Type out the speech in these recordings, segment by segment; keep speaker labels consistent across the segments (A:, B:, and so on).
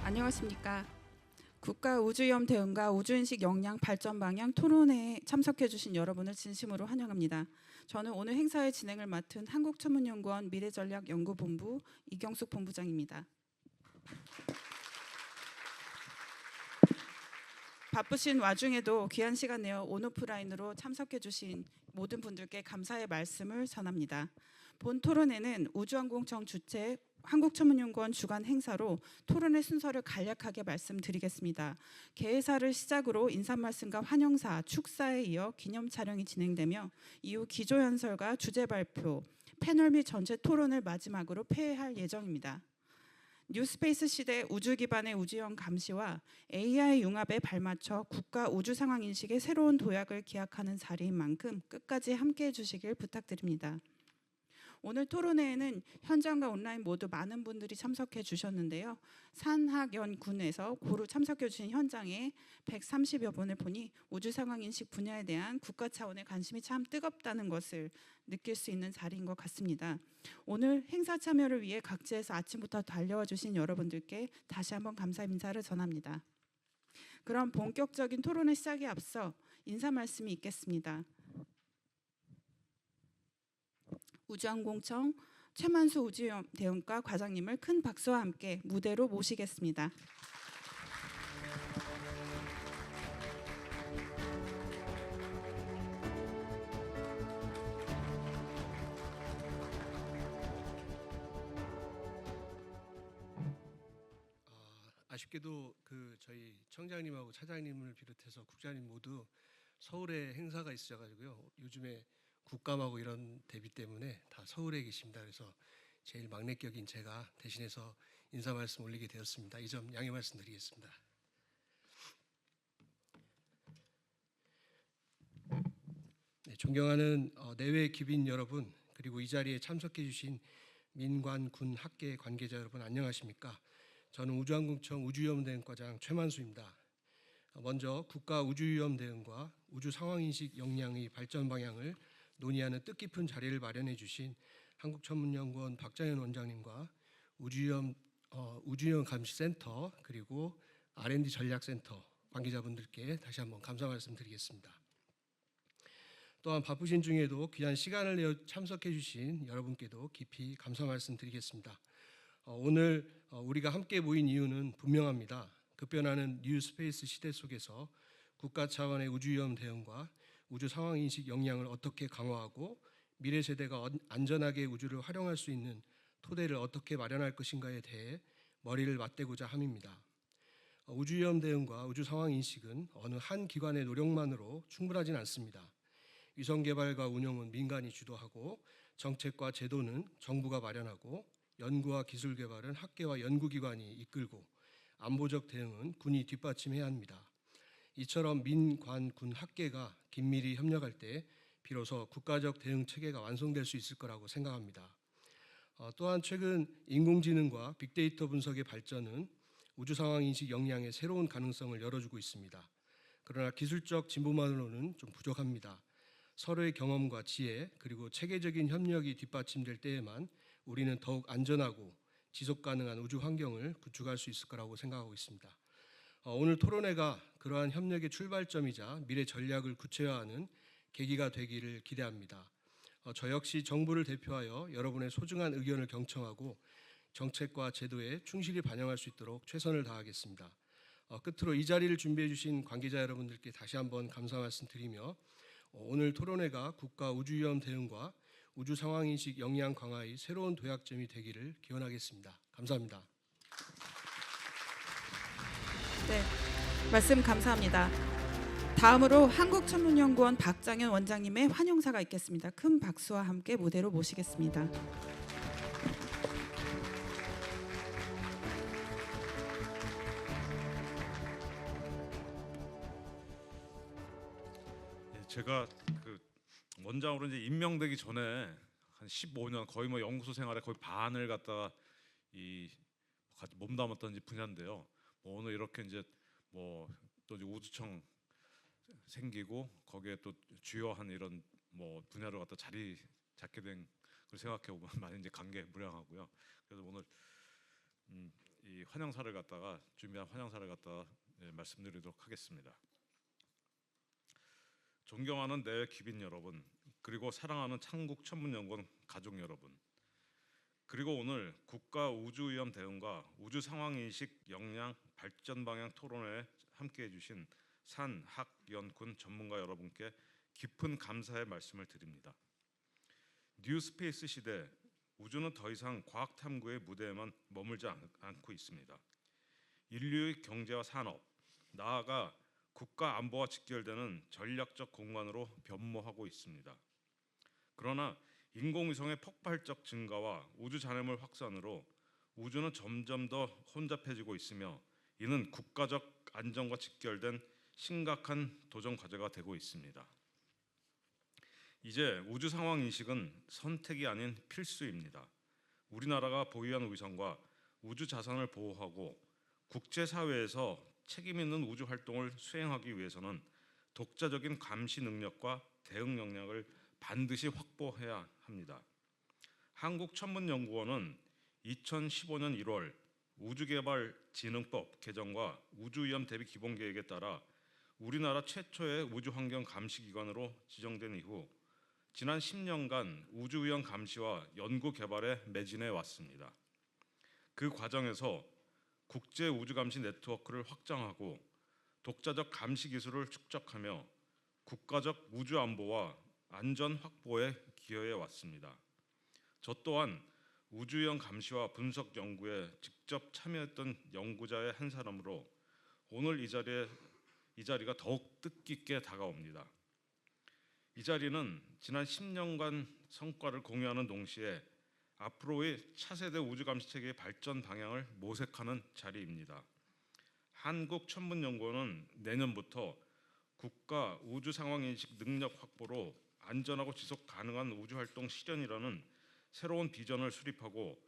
A: 안녕하십니까. 국가우주위험 대응과 우주인식 역량 발전 방향 토론회에 참석해 주신 여러분을 진심으로 환영합니다. 저는 오늘 행사의 진행을 맡은 한국천문연구원 미래전략연구본부 이경숙 본부장입니다. 바쁘신 와중에도 귀한 시간 내어 온오프라인으로 참석해 주신 모든 분들께 감사의 말씀을 전합니다. 본 토론회는 우주항공청 주최 한국천문연구원 주간 행사로 토론회 순서를 간략하게 말씀드리겠습니다. 개회사를 시작으로 인사 말씀과 환영사, 축사에 이어 기념 촬영이 진행되며 이후 기조연설과 주제 발표, 패널 및 전체 토론을 마지막으로 폐회할 예정입니다. 뉴스페이스 시대 우주 기반의 우주형 감시와 AI 융합에 발맞춰 국가 우주 상황 인식의 새로운 도약을 기약하는 자리인 만큼 끝까지 함께해 주시길 부탁드립니다. 오늘 토론회에는 현장과 온라인 모두 많은 분들이 참석해 주셨는데요. 산학연군에서 고루 참석해 주신 현장에 130여 분을 보니 우주 상황 인식 분야에 대한 국가 차원의 관심이 참 뜨겁다는 것을 느낄 수 있는 자리인 것 같습니다. 오늘 행사 참여를 위해 각지에서 아침부터 달려와 주신 여러분들께 다시 한번 감사 인사를 전합니다. 그럼 본격적인 토론의 시작에 앞서 인사 말씀이 있겠습니다. 우주항공청 최만수 우주대응과 과장님을 큰 박수와 함께 무대로 모시겠습니다.
B: 아쉽게도 저희 청장님하고 차장님을 비롯해서 국장님 모두 서울에 행사가 있으셔가지고요. 요즘에 국감하고 이런 대비 때문에 다 서울에 계십니다. 그래서 제일 막내격인 제가 대신해서 인사 말씀 올리게 되었습니다. 이 점 양해 말씀드리겠습니다. 네, 존경하는 내외 귀빈 여러분, 그리고 이 자리에 참석해 주신 민관, 군, 학계 관계자 여러분 안녕하십니까? 저는 우주항공청 우주위험대응과장 최만수입니다. 먼저 국가 우주위험 대응과 우주 상황인식 역량의 발전 방향을 논의하는 뜻깊은 자리를 마련해 주신 한국천문연구원 박장현 원장님과 우주위험 감시센터 그리고 R&D 전략센터 관계자분들께 다시 한번 감사 말씀드리겠습니다. 또한 바쁘신 중에도 귀한 시간을 내어 참석해 주신 여러분께도 깊이 감사 말씀드리겠습니다. 오늘 우리가 함께 모인 이유는 분명합니다. 급변하는 뉴스페이스 시대 속에서 국가 차원의 우주위험 대응과 우주 상황인식 역량을 어떻게 강화하고 미래 세대가 안전하게 우주를 활용할 수 있는 토대를 어떻게 마련할 것인가에 대해 머리를 맞대고자 함입니다. 우주위험 대응과 우주 상황인식은 어느 한 기관의 노력만으로 충분하진 않습니다. 위성 개발과 운영은 민간이 주도하고 정책과 제도는 정부가 마련하고 연구와 기술 개발은 학계와 연구기관이 이끌고 안보적 대응은 군이 뒷받침해야 합니다. 이처럼 민, 관, 군, 학계가 긴밀히 협력할 때 비로소 국가적 대응 체계가 완성될 수 있을 거라고 생각합니다. 또한 최근 인공지능과 빅데이터 분석의 발전은 우주 상황 인식 역량의 새로운 가능성을 열어주고 있습니다. 그러나 기술적 진보만으로는 좀 부족합니다. 서로의 경험과 지혜 그리고 체계적인 협력이 뒷받침될 때에만 우리는 더욱 안전하고 지속 가능한 우주 환경을 구축할 수 있을 거라고 생각하고 있습니다. 오늘 토론회가 그러한 협력의 출발점이자 미래 전략을 구체화하는 계기가 되기를 기대합니다. 저 역시 정부를 대표하여 여러분의 소중한 의견을 경청하고 정책과 제도에 충실히 반영할 수 있도록 최선을 다하겠습니다. 끝으로 이 자리를 준비해 주신 관계자 여러분들께 다시 한번 감사 말씀드리며 오늘 토론회가 국가 우주위험 대응과 우주 상황인식 역량 강화의 새로운 도약점이 되기를 기원하겠습니다. 감사합니다.
A: 네, 말씀 감사합니다. 다음으로 한국천문연구원 박장현 원장님의 환영사가 있겠습니다. 큰 박수와 함께 무대로 모시겠습니다.
C: 제가 원장으로 이제 임명되기 전에 한 15년 거의 뭐 연구소 생활에 거의 반을 갖다가 같이 몸담았던 분야인데요. 오늘 이렇게 이제 또 이제 우주청 생기고 거기에 또 주요한 이런 분야를 갖다 자리 잡게 된 걸 생각해 보면 많이 이제 감개무량하고요. 그래서 오늘 이 환영사를 갖다가 준비한 환영사를 갖다가 말씀드리도록 하겠습니다. 존경하는 내외 귀빈 여러분, 그리고 사랑하는 한국천문연구원 가족 여러분, 그리고 오늘 국가우주위험 대응과 우주상황인식 역량 발전 방향 토론회에 함께해 주신 산, 학, 연, 군 전문가 여러분께 깊은 감사의 말씀을 드립니다. 뉴스페이스 시대, 우주는 더 이상 과학 탐구의 무대에만 머물지 않고 있습니다. 인류의 경제와 산업, 나아가 국가 안보와 직결되는 전략적 공간으로 변모하고 있습니다. 그러나 인공위성의 폭발적 증가와 우주 잔해물 확산으로 우주는 점점 더 혼잡해지고 있으며 이는 국가적 안정과 직결된 심각한 도전 과제가 되고 있습니다. 이제 우주 상황 인식은 선택이 아닌 필수입니다. 우리나라가 보유한 위성과 우주 자산을 보호하고 국제사회에서 책임 있는 우주 활동을 수행하기 위해서는 독자적인 감시 능력과 대응 역량을 반드시 확보해야 합니다. 한국천문연구원은 2015년 1월 우주개발진흥법 개정과 우주위험 대비 기본계획에 따라 우리나라 최초의 우주환경 감시기관으로 지정된 이후 지난 10년간 우주위험 감시와 연구 개발에 매진해 왔습니다. 그 과정에서 국제 우주감시 네트워크를 확장하고 독자적 감시 기술을 축적하며 국가적 우주 안보와 안전 확보에 기여해 왔습니다. 저 또한 우주위험 감시와 분석 연구에 직접 참여했던 연구자의 한 사람으로 오늘 이 자리가 더욱 뜻깊게 다가옵니다. 이 자리는 지난 10년간 성과를 공유하는 동시에 앞으로의 차세대 우주감시체계의 발전 방향을 모색하는 자리입니다. 한국천문연구원은 내년부터 국가 우주상황인식 능력 확보로 안전하고 지속 가능한 우주활동 실현이라는 새로운 비전을 수립하고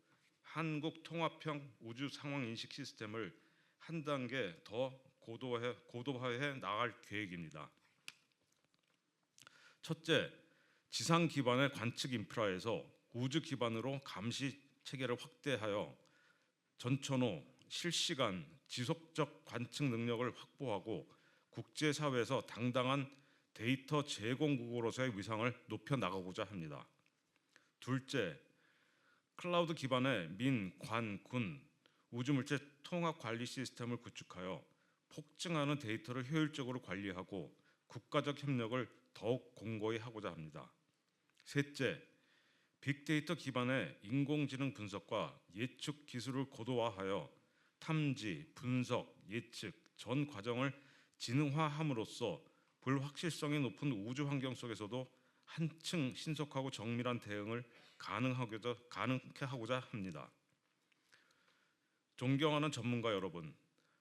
C: 한국통합형 우주상황인식 시스템을 한 단계 더 고도화해 나갈 계획입니다. 첫째, 지상 기반의 관측 인프라에서 우주 기반으로 감시 체계를 확대하여 전천후 실시간 지속적 관측 능력을 확보하고 국제사회에서 당당한 데이터 제공국으로서의 위상을 높여 나가고자 합니다. 둘째, 클라우드 기반의 민, 관, 군 우주물체 통합 관리 시스템을 구축하여 폭증하는 데이터를 효율적으로 관리하고 국가적 협력을 더욱 공고히 하고자 합니다. 셋째, 빅데이터 기반의 인공지능 분석과 예측 기술을 고도화하여 탐지, 분석, 예측 전 과정을 지능화함으로써 불확실성이 높은 우주 환경 속에서도 한층 신속하고 정밀한 대응을 가능케 하고자 합니다. 존경하는 전문가 여러분,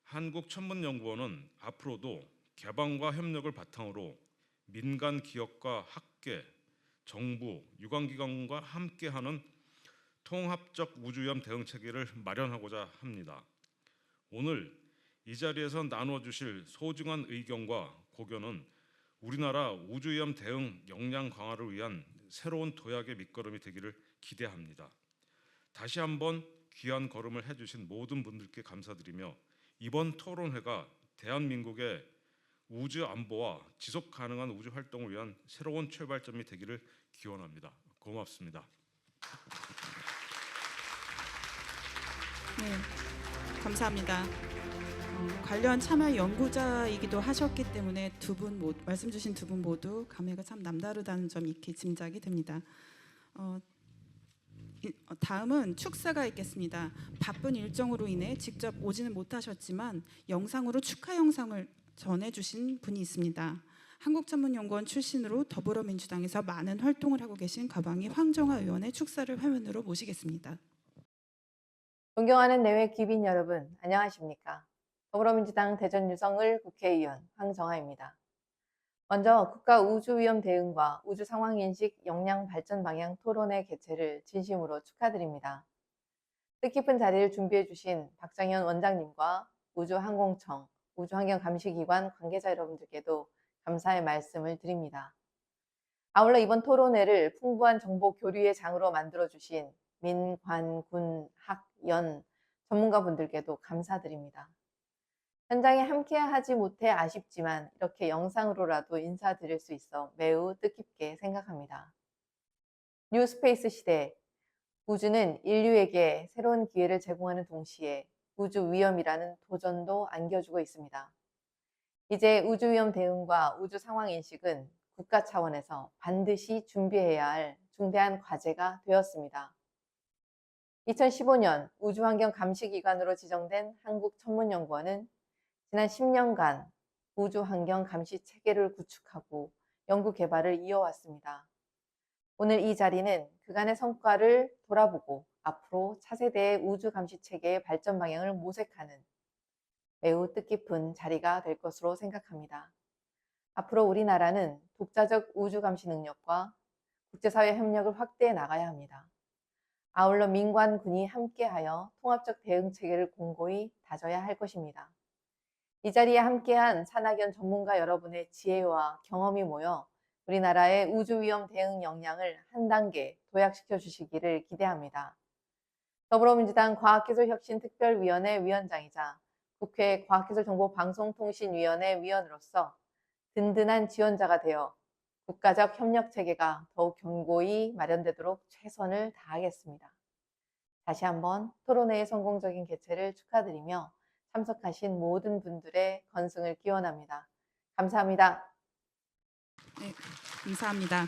C: 한국천문연구원은 앞으로도 개방과 협력을 바탕으로 민간 기업과 학계, 정부, 유관기관과 함께하는 통합적 우주위험 대응 체계를 마련하고자 합니다. 오늘 이 자리에서 나누어 주실 소중한 의견과 고견은 우리나라 우주위험 대응 역량 강화를 위한 새로운 도약의 밑거름이 되기를 기대합니다. 다시 한번 귀한 걸음을 해주신 모든 분들께 감사드리며 이번 토론회가 대한민국의 우주 안보와 지속 가능한 우주 활동을 위한 새로운 출발점이 되기를 기원합니다. 고맙습니다.
A: 네, 감사합니다. 관련 참여 연구자이기도 하셨기 때문에 말씀 주신 두 분 모두 감회가 참 남다르다는 점 익히 짐작이 됩니다. 다음은 축사가 있겠습니다. 바쁜 일정으로 인해 직접 오지는 못하셨지만 영상으로 축하 영상을 전해주신 분이 있습니다. 한국천문연구원 출신으로 더불어민주당에서 많은 활동을 하고 계신 가방이 황정화 의원의 축사를 화면으로 모시겠습니다.
D: 존경하는 내외 귀빈 여러분, 안녕하십니까? 더불어민주당 대전 유성을 국회의원 황정화입니다. 먼저 국가우주위험 대응과 우주상황인식 역량 발전 방향 토론회 개최를 진심으로 축하드립니다. 뜻깊은 자리를 준비해 주신 박장현 원장님과 우주항공청, 우주환경감시기관 관계자 여러분들께도 감사의 말씀을 드립니다. 아울러 이번 토론회를 풍부한 정보 교류의 장으로 만들어주신 민, 관, 군, 학, 연 전문가분들께도 감사드립니다. 현장에 함께 하지 못해 아쉽지만 이렇게 영상으로라도 인사드릴 수 있어 매우 뜻깊게 생각합니다. 뉴스페이스 시대, 우주는 인류에게 새로운 기회를 제공하는 동시에 우주 위험이라는 도전도 안겨주고 있습니다. 이제 우주 위험 대응과 우주 상황 인식은 국가 차원에서 반드시 준비해야 할 중대한 과제가 되었습니다. 2015년 우주환경감시기관으로 지정된 한국천문연구원은 지난 10년간 우주환경 감시 체계를 구축하고 연구 개발을 이어왔습니다. 오늘 이 자리는 그간의 성과를 돌아보고 앞으로 차세대의 우주 감시 체계의 발전 방향을 모색하는 매우 뜻깊은 자리가 될 것으로 생각합니다. 앞으로 우리나라는 독자적 우주 감시 능력과 국제사회 협력을 확대해 나가야 합니다. 아울러 민관군이 함께하여 통합적 대응 체계를 공고히 다져야 할 것입니다. 이 자리에 함께한 산학연 전문가 여러분의 지혜와 경험이 모여 우리나라의 우주 위험 대응 역량을 한 단계 도약시켜 주시기를 기대합니다. 더불어민주당 과학기술혁신특별위원회 위원장이자 국회 과학기술정보방송통신위원회 위원으로서 든든한 지원자가 되어 국가적 협력체계가 더욱 견고히 마련되도록 최선을 다하겠습니다. 다시 한번 토론회의 성공적인 개최를 축하드리며 참석하신 모든 분들의 건승을 기원합니다. 감사합니다.
A: 네, 감사합니다.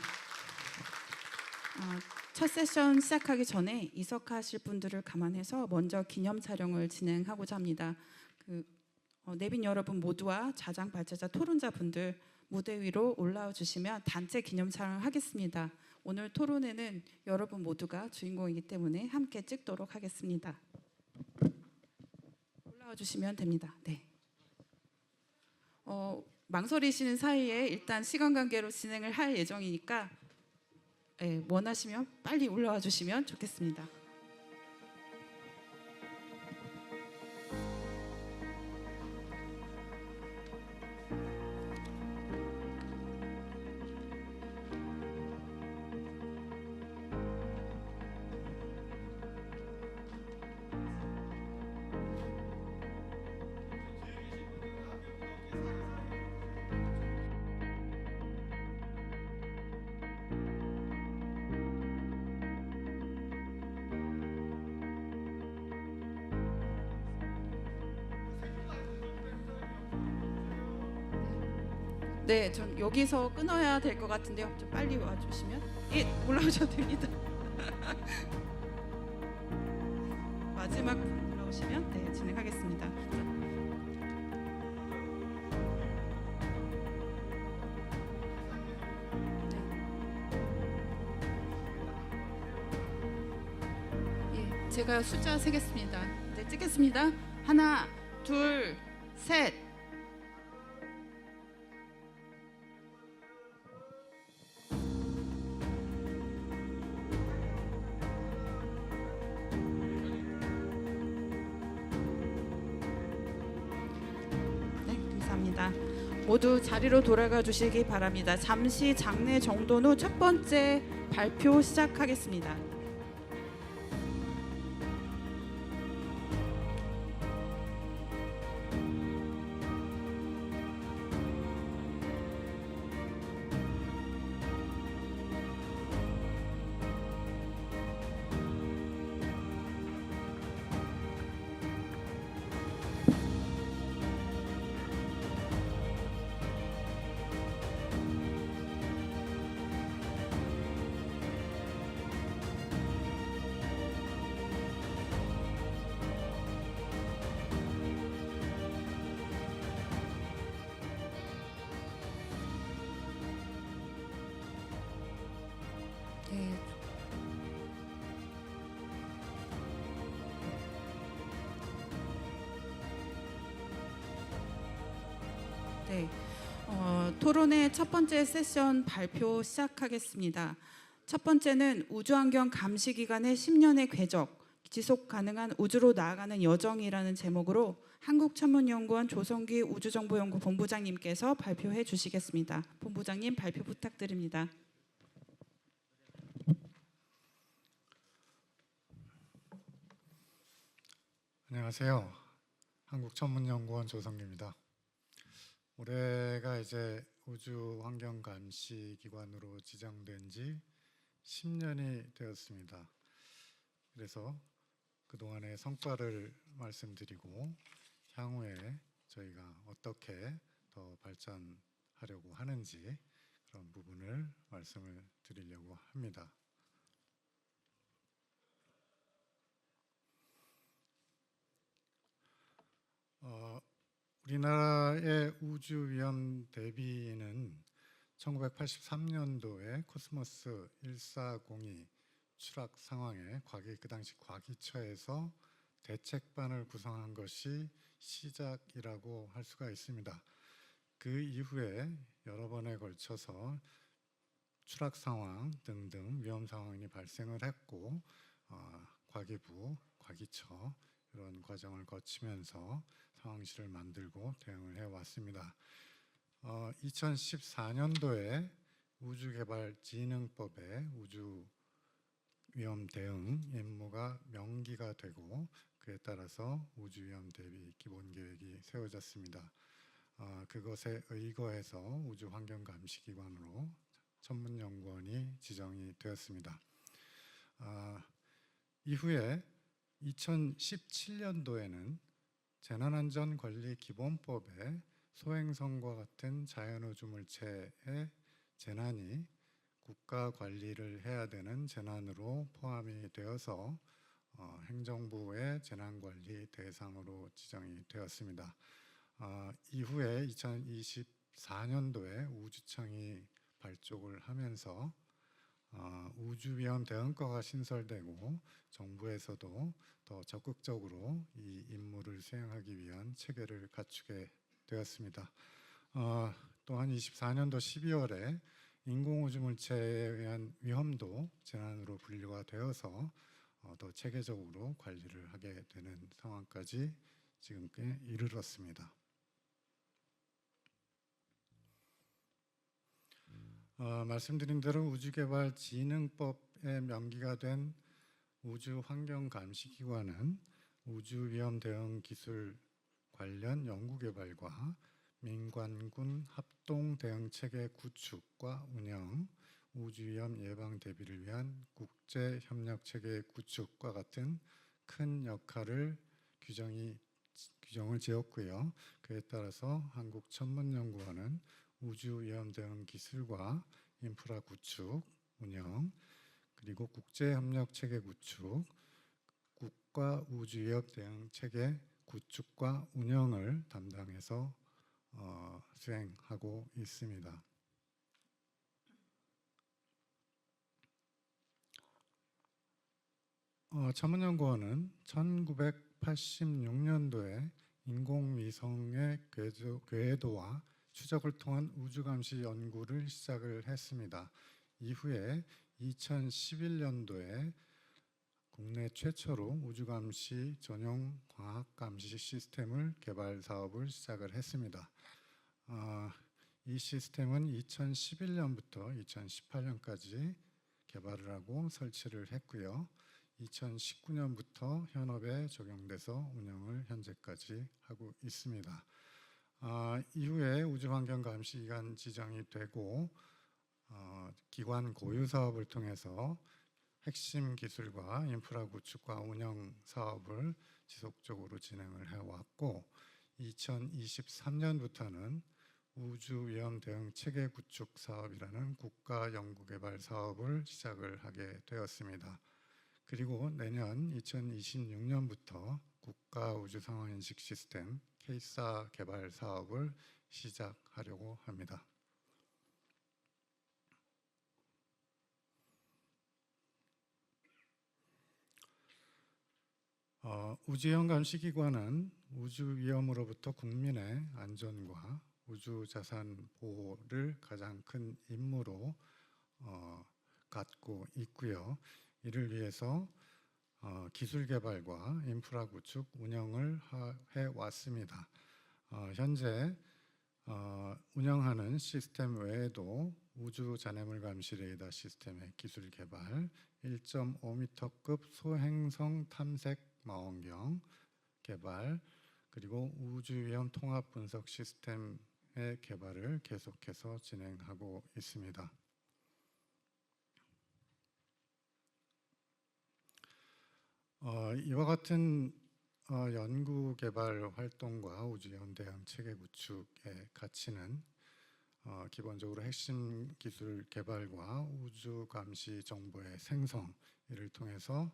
A: 첫 세션 시작하기 전에 이석하실 분들을 감안해서 먼저 기념 촬영을 진행하고자 합니다. 내빈 여러분 모두와 자장 발제자 토론자 분들 무대 위로 올라와 주시면 단체 기념 촬영을 하겠습니다. 오늘 토론회는 여러분 모두가 주인공이기 때문에 함께 찍도록 하겠습니다. 올라와 주시면 됩니다. 네. 망설이시는 사이에 일단 시간 관계로 진행을 할 예정이니까 원하시면 빨리 올라와 주시면 좋겠습니다. 네, 전 여기서 끊어야 될 것 같은데요. 좀 빨리 와주시면 올라오셔도 됩니다. 마지막 올라오시면 진행하겠습니다. 제가 숫자 세겠습니다. 네, 찍겠습니다. 하나, 둘, 셋. 모두 자리로 돌아가 주시기 바랍니다. 잠시 장례 정돈 후 첫 번째 발표 시작하겠습니다. 네, 토론의 첫 번째 세션 발표 시작하겠습니다. 첫 번째는 우주환경 감시기관의 10년의 궤적, 지속 가능한 우주로 나아가는 여정이라는 제목으로 한국천문연구원 조성기 우주정보연구 본부장님께서 발표해 주시겠습니다. 본부장님 발표 부탁드립니다.
E: 안녕하세요. 한국천문연구원 조성규입니다. 올해가 이제 우주환경감시기관으로 지정된 지 10년이 되었습니다. 그래서 그동안의 성과를 말씀드리고 향후에 저희가 어떻게 더 발전하려고 하는지 그런 부분을 말씀을 드리려고 합니다. 우리나라의 우주 위험 대비는 1983년도에 코스모스 1402 추락 상황에 그 당시 과기처에서 대책반을 구성한 것이 시작이라고 할 수가 있습니다. 그 이후에 여러 번에 걸쳐서 추락 상황 등등 위험 상황이 발생을 했고 과기부, 과기처 이런 과정을 거치면서 상황실을 만들고 대응을 해왔습니다. 2014년도에 우주개발진흥법에 우주 위험 대응 임무가 명기가 되고 그에 따라서 우주위험 대비 기본계획이 세워졌습니다. 그것에 의거해서 우주환경감시기관으로 천문연구원이 지정이 되었습니다. 이후에 2017년도에는 재난안전관리기본법에 소행성과 같은 자연우주물체의 재난이 국가 관리를 해야 되는 재난으로 포함이 되어서 행정부의 재난관리 대상으로 지정이 되었습니다. 이후에 2024년도에 우주청이 발족을 하면서 우주위험 대응과가 신설되고 정부에서도 더 적극적으로 이 임무를 수행하기 위한 체계를 갖추게 되었습니다. 또한 24년도 12월에 인공우주물체에 의한 위험도 재난으로 분류가 되어서 더 체계적으로 관리를 하게 되는 상황까지 지금께 이르렀습니다. 말씀드린 대로 우주개발진흥법에 명기가 된 우주환경감시기관은 우주위험 대응 기술 관련 연구개발과 민관군 합동 대응체계 구축과 운영, 우주위험 예방 대비를 위한 국제협력체계 구축과 같은 큰 역할을 규정을 지었고요. 그에 따라서 한국천문연구원은 우주위험 대응 기술과 인프라 구축, 운영, 그리고 국제협력체계 구축, 국가 우주위험 대응 체계 구축과 운영을 담당해서 수행하고 있습니다. 천문연구원은 1986년도에 인공위성의 궤도와 추적을 통한 우주감시 연구를 시작을 했습니다. 이후에 2011년도에 국내 최초로 우주감시 전용 광학감시 시스템을 개발 사업을 시작을 했습니다. 이 시스템은 2011년부터 2018년까지 개발을 하고 설치를 했고요. 2019년부터 현업에 적용돼서 운영을 현재까지 하고 있습니다. 이후에 우주환경감시기관 지정이 되고 기관 고유 사업을 통해서 핵심 기술과 인프라 구축과 운영 사업을 지속적으로 진행을 해왔고 2023년부터는 우주위험 대응 체계 구축 사업이라는 국가 연구개발 사업을 시작을 하게 되었습니다. 그리고 내년 2026년부터 국가 우주 상황 인식 시스템 케이사 개발 사업을 시작하려고 합니다. 우주위험 감시기관은 우주 위험으로부터 국민의 안전과 우주 자산 보호를 가장 큰 임무로 갖고 있고요. 이를 위해서 기술 개발과 인프라 구축, 운영을 해왔습니다. 현재 운영하는 시스템 외에도 우주 잔해물 감시 레이더 시스템의 기술 개발, 1.5m급 소행성 탐색 망원경, 개발, 그리고 우주위험 통합 분석 시스템의 개발을 계속해서 진행하고 있습니다. 이와 같은 연구 개발 활동과 우주위험 대응 체계 구축의 가치는 기본적으로 핵심 기술 개발과 우주 감시 정보의 생성, 이를 통해서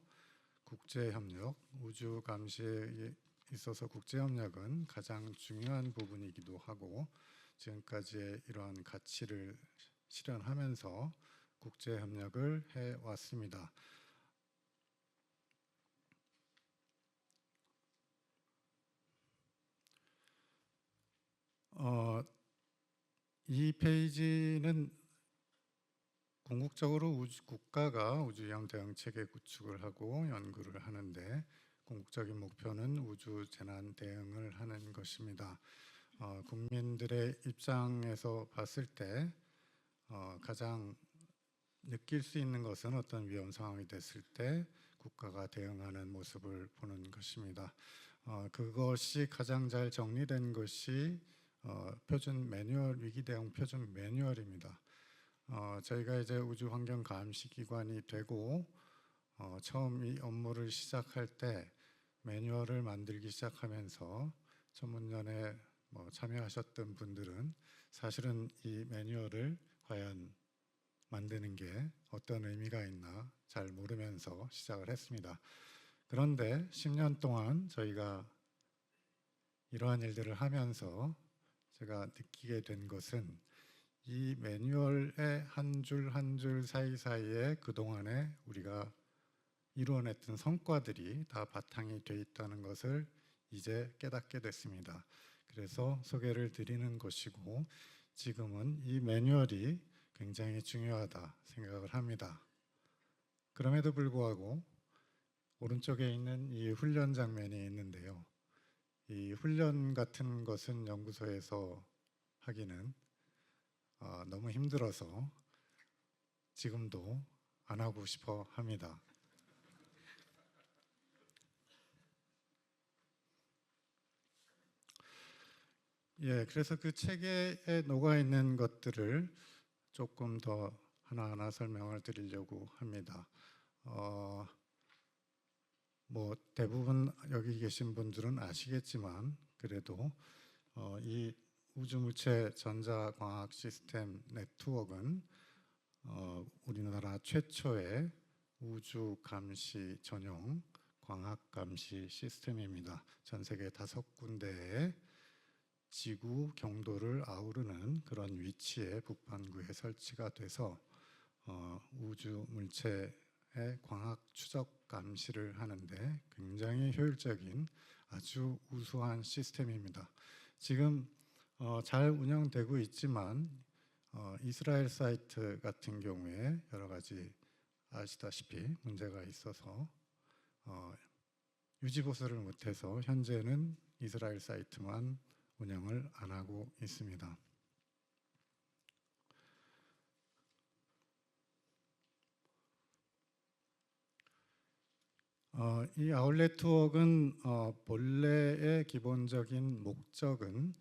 E: 국제 협력, 우주 감시에 있어서 국제 협력은 가장 중요한 부분이기도 하고, 지금까지의 이러한 가치를 실현하면서 국제 협력을 해 왔습니다. 이 페이지는 궁극적으로 국가가 우주위험 대응 체계 구축을 하고 연구를 하는데, 궁극적인 목표는 우주 재난 대응을 하는 것입니다. 국민들의 입장에서 봤을 때 가장 느낄 수 있는 것은 어떤 위험 상황이 됐을 때 국가가 대응하는 모습을 보는 것입니다. 그것이 가장 잘 정리된 것이 표준 매뉴얼, 위기 대응 표준 매뉴얼입니다. 저희가 이제 우주 환경 감시 기관이 되고 처음 이 업무를 시작할 때 매뉴얼을 만들기 시작하면서 천문연에 참여하셨던 분들은 사실은 이 매뉴얼을 과연 만드는 게 어떤 의미가 있나 잘 모르면서 시작을 했습니다. 그런데 10년 동안 저희가 이러한 일들을 하면서 제가 느끼게 된 것은, 이 매뉴얼의 한 줄 한 줄 사이사이에 그동안에 우리가 이루어냈던 성과들이 다 바탕이 돼 있다는 것을 이제 깨닫게 됐습니다. 그래서 소개를 드리는 것이고, 지금은 이 매뉴얼이 굉장히 중요하다 생각을 합니다. 그럼에도 불구하고 오른쪽에 있는 이 훈련 장면이 있는데요. 이 훈련 같은 것은 연구소에서 하기는 너무 힘들어서 지금도 안 하고 싶어 합니다. 그래서 그 체계에 녹아 있는 것들을 조금 더 하나하나 설명을 드리려고 합니다. 대부분 여기 계신 분들은 아시겠지만, 그래도 이 우주물체 전자광학 시스템 네트워크는 우리나라 최초의 우주 감시 전용 광학 감시 시스템입니다. 전 세계 5군데의 지구 경도를 아우르는 그런 위치에 북반구에 설치가 돼서 우주 물체의 광학 추적 감시를 하는데 굉장히 효율적인 아주 우수한 시스템입니다. 지금 잘 운영되고 있지만 이스라엘 사이트 같은 경우에 여러 가지 아시다시피 문제가 있어서 유지보수를 못해서 현재는 이스라엘 사이트만 운영을 안 하고 있습니다. 이 아웃네트워크는 본래의 기본적인 목적은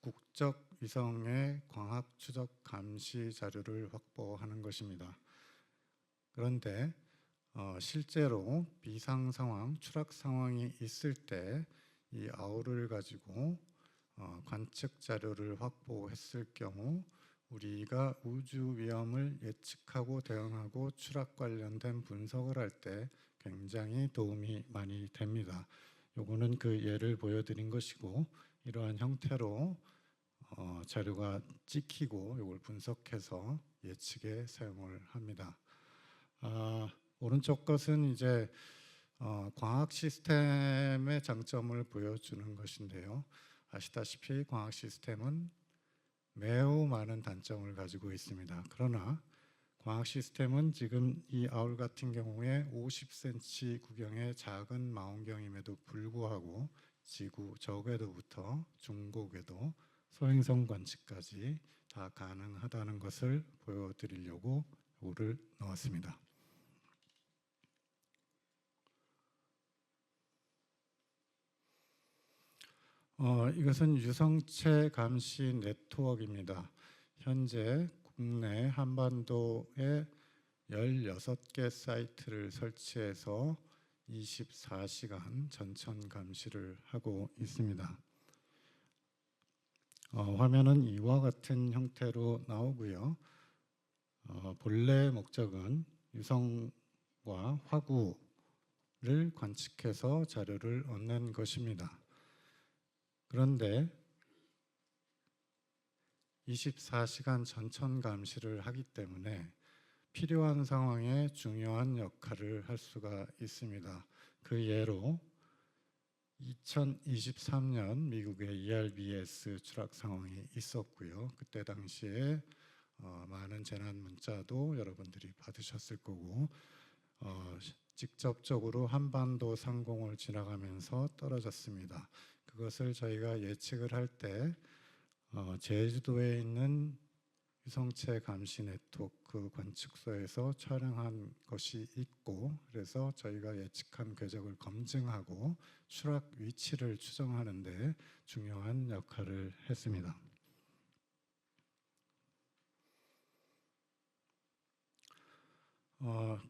E: 국적 위성의 광학 추적 감시 자료를 확보하는 것입니다. 그런데 실제로 비상 상황, 추락 상황이 있을 때 이 아우를 가지고 관측 자료를 확보했을 경우 우리가 우주 위험을 예측하고 대응하고 추락 관련된 분석을 할 때 굉장히 도움이 많이 됩니다. 요거는 그 예를 보여드린 것이고, 이러한 형태로 자료가 찍히고 이걸 분석해서 예측에 사용을 합니다. 오른쪽 것은 이제 광학 시스템의 장점을 보여주는 것인데요. 아시다시피 광학 시스템은 매우 많은 단점을 가지고 있습니다. 그러나 광학 시스템은 지금 이 아울 같은 경우에 50cm 구경의 작은 망원경임에도 불구하고 지구 저궤도부터 중고궤도, 소행성 관측까지 다 가능하다는 것을 보여드리려고 이거를 넣었습니다. 이것은 유성체 감시 네트워크입니다. 현재 국내 한반도에 16개 사이트를 설치해서 24시간 전천 감시를 하고 있습니다. 화면은 이와 같은 형태로 나오고요. 본래 목적은 유성과 화구를 관측해서 자료를 얻는 것입니다. 그런데 24시간 전천 감시를 하기 때문에 필요한 상황에 중요한 역할을 할 수가 있습니다. 그 예로 2023년 미국의 ERBS 추락 상황이 있었고요. 그때 당시에 많은 재난 문자도 여러분들이 받으셨을 거고 직접적으로 한반도 상공을 지나가면서 떨어졌습니다. 그것을 저희가 예측을 할 때 제주도에 있는 유성체 감시 네트워크 관측소에서 촬영한 것이 있고 그래서 저희가 예측한 궤적을 검증하고 추락 위치를 추정하는 데 중요한 역할을 했습니다.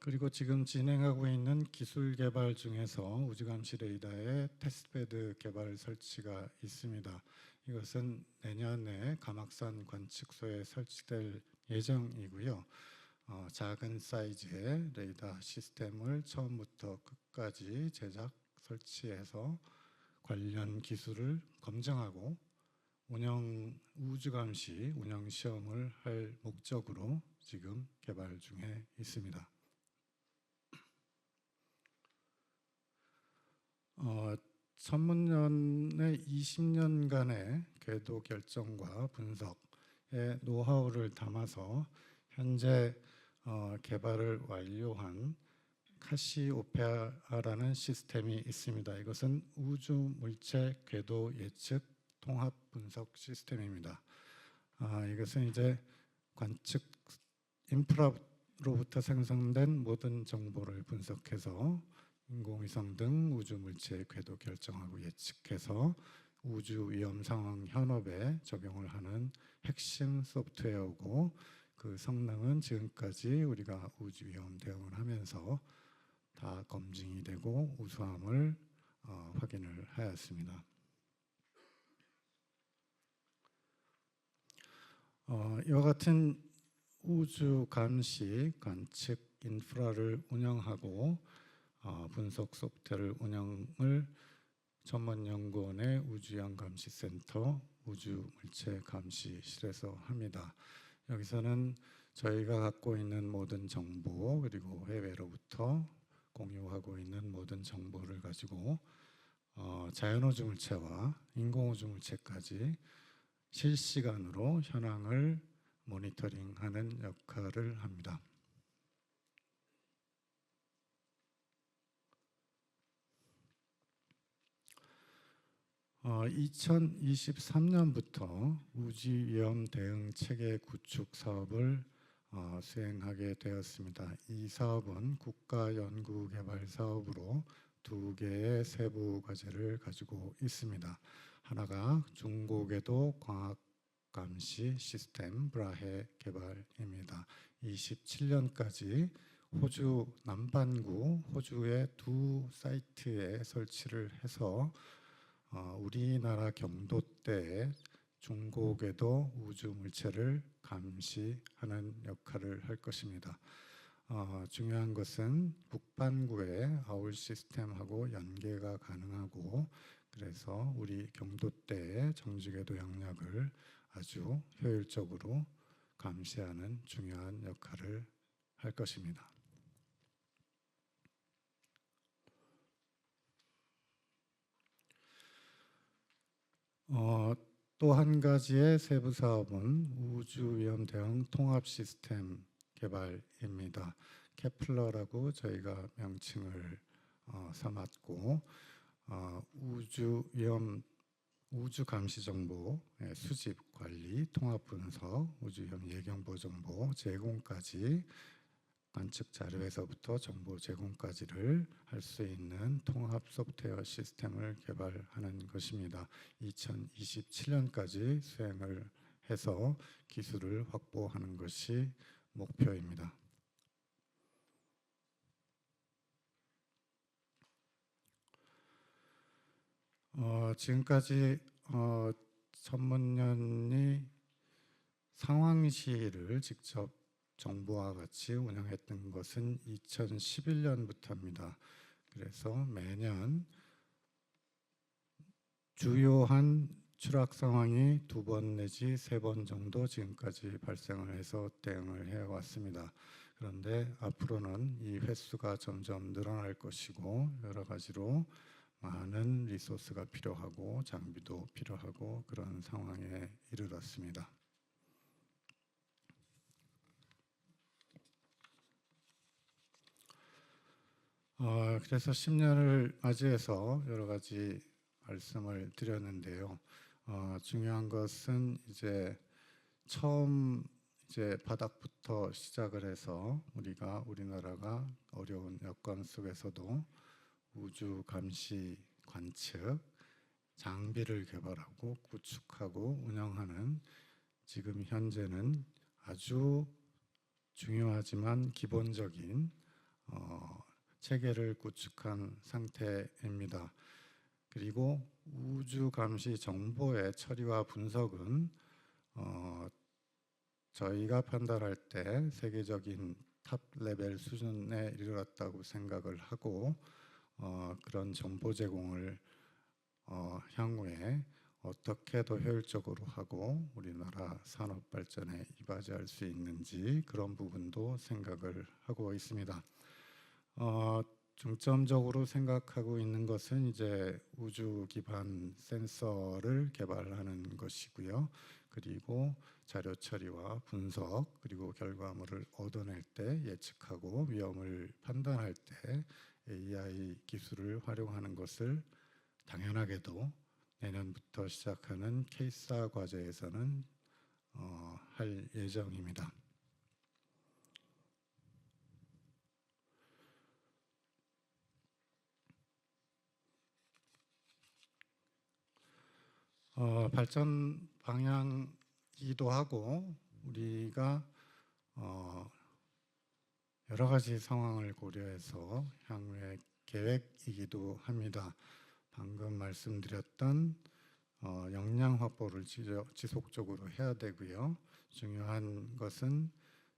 E: 그리고 지금 진행하고 있는 기술 개발 중에서 우주감시 레이더의 테스트베드 개발 설치가 있습니다. 이것은 내년에 감악산 관측소에 설치될 예정이고요. 작은 사이즈의 레이더 시스템을 처음부터 끝까지 제작 설치해서 관련 기술을 검증하고 우주감시 운영 시험을 할 목적으로 지금 개발 중에 있습니다. 천문연의 20년간의 궤도 결정과 분석의 노하우를 담아서 현재 개발을 완료한 카시오페아라는 시스템이 있습니다. 이것은 우주 물체 궤도 예측 통합 분석 시스템입니다. 이것은 이제 관측 인프라로부터 생성된 모든 정보를 분석해서 인공위성 등 우주 물체의 궤도 결정하고 예측해서 우주 위험 상황 현업에 적용을 하는 핵심 소프트웨어고 그 성능은 지금까지 우리가 우주 위험 대응을 하면서 다 검증이 되고 우수함을 확인을 하였습니다. 이와 같은 우주 감시 관측 인프라를 운영하고 분석 소프트웨어 운영을 천문연구원의 우주영감시센터 우주물체감시실에서 합니다. 여기서는 저희가 갖고 있는 모든 정보 그리고 해외로부터 공유하고 있는 모든 정보를 가지고 자연우주 물체와 인공우주 물체까지 실시간으로 현황을 모니터링하는 역할을 합니다. 2023년부터 우주위험 대응 체계 구축 사업을 수행하게 되었습니다. 이 사업은 국가 연구 개발 사업으로 2개의 세부 과제를 가지고 있습니다. 하나가 중고궤도 광학 감시 시스템 브라헤 개발입니다. 27년까지 호주 남반구 호주의 2 사이트에 설치를 해서 우리나라 경도대의 중고궤도 우주 물체를 감시하는 역할을 할 것입니다. 중요한 것은 북반구의 아울 시스템하고 연계가 가능하고 그래서 우리 경도대의 정지궤도 영역을 아주 효율적으로 감시하는 중요한 역할을 할 것입니다. 또 한 가지의 세부 사업은 우주 위험 대응 통합 시스템 개발입니다. 케플러라고 저희가 명칭을 삼았고 우주 위험 우주 감시 정보의 수집, 관리, 통합 분석, 우주 위험 예경보 정보 제공까지 관측 자료에서부터 정보 제공까지를 할 수 있는 통합 소프트웨어 시스템을 개발하는 것입니다. 2027년까지 수행을 해서 기술을 확보하는 것이 목표입니다. 지금까지 전문위원이 상황실을 직접 정부와 같이 운영했던 것은 2011년부터입니다. 그래서 매년 주요한 추락 상황이 2번 내지 3번 정도 지금까지 발생을 해서 대응을 해왔습니다. 그런데 앞으로는 이 횟수가 점점 늘어날 것이고 여러 가지로 많은 리소스가 필요하고 장비도 필요하고 그런 상황에 이르렀습니다. 그래서 10년을 맞이해서 여러 가지 말씀을 드렸는데요. 중요한 것은 이제 처음 바닥부터 시작을 해서 우리나라가 어려운 여건 속에서도 우주 감시 관측 장비를 개발하고 구축하고 운영하는 지금 현재는 아주 중요하지만 기본적인 체계를 구축한 상태입니다. 그리고 우주 감시 정보의 처리와 분석은 저희가 판단할 때 세계적인 탑 레벨 수준에 이르렀다고 생각을 하고 그런 정보 제공을 향후에 어떻게 더 효율적으로 하고 우리나라 산업 발전에 이바지할 수 있는지 그런 부분도 생각을 하고 있습니다. 중점적으로 생각하고 있는 것은 이제 우주 기반 센서를 개발하는 것이고요. 그리고 자료 처리와 분석 그리고 결과물을 얻어낼 때 예측하고 위험을 판단할 때 AI 기술을 활용하는 것을 당연하게도 내년부터 시작하는 케이스화 과제에서는 할 예정입니다. 발전 방향이기도 하고 우리가 여러 가지 상황을 고려해서 향후의 계획이기도 합니다. 방금 말씀드렸던 역량 확보를 지속적으로 해야 되고요. 중요한 것은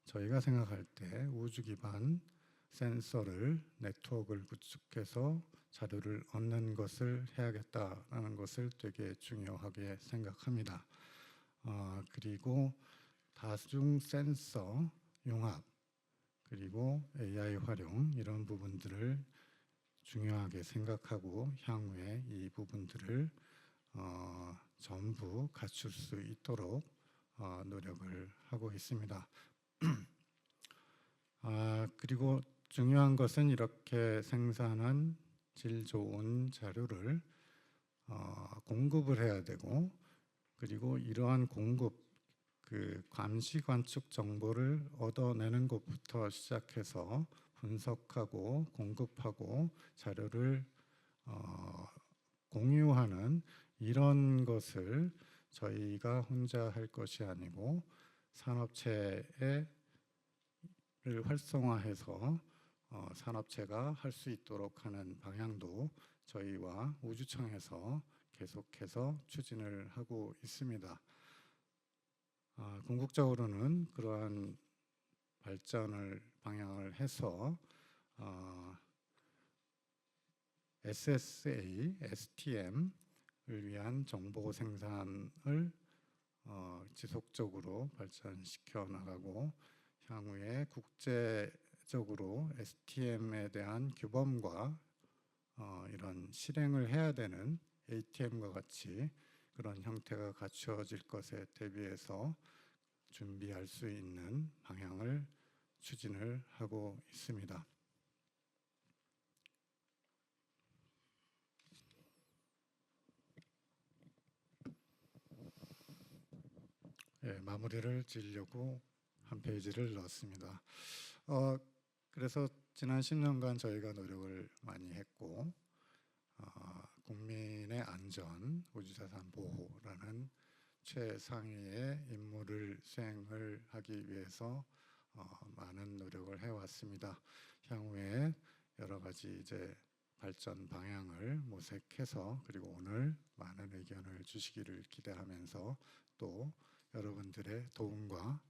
E: 저희가 생각할 때 우주 기반 센서를 네트워크를 구축해서 자료를 얻는 것을 해야겠다라는 것을 되게 중요하게 생각합니다. 그리고 다중 센서 융합 그리고 AI 활용 이런 부분들을 중요하게 생각하고 향후에 이 부분들을 전부 갖출 수 있도록 노력을 하고 있습니다. 그리고 중요한 것은 이렇게 생산한 질 좋은 자료를 공급을 해야 되고 그리고 이러한 공급 그 감시 관측 정보를 얻어내는 것부터 시작해서 분석하고 공급하고 자료를 공유하는 이런 것을 저희가 혼자 할 것이 아니고 산업체를 활성화해서 산업체가 할 수 있도록 하는 방향도 저희와 우주청에서 계속해서 추진을 하고 있습니다. 궁극적으로는 그러한 발전을 방향을 해서 SSA, STM을 위한 정보 생산을 지속적으로 발전시켜 나가고 향후에 국제적으로 STM에 대한 규범과 이런 실행을 해야 되는 ATM과 같이 그런 형태가 갖추어질 것에 대비해서 준비할 수 있는 방향을 추진을 하고 있습니다. 마무리를 지으려고 한 페이지를 넣었습니다. 그래서 지난 10년간 저희가 노력을 많이 했고 국민의 안전, 우주자산 보호라는 최상위의 임무를 수행을 하기 위해서 많은 노력을 해왔습니다. 향후에 여러 가지 이제 발전 방향을 모색해서 그리고 오늘 많은 의견을 주시기를 기대하면서 또 여러분들의 도움과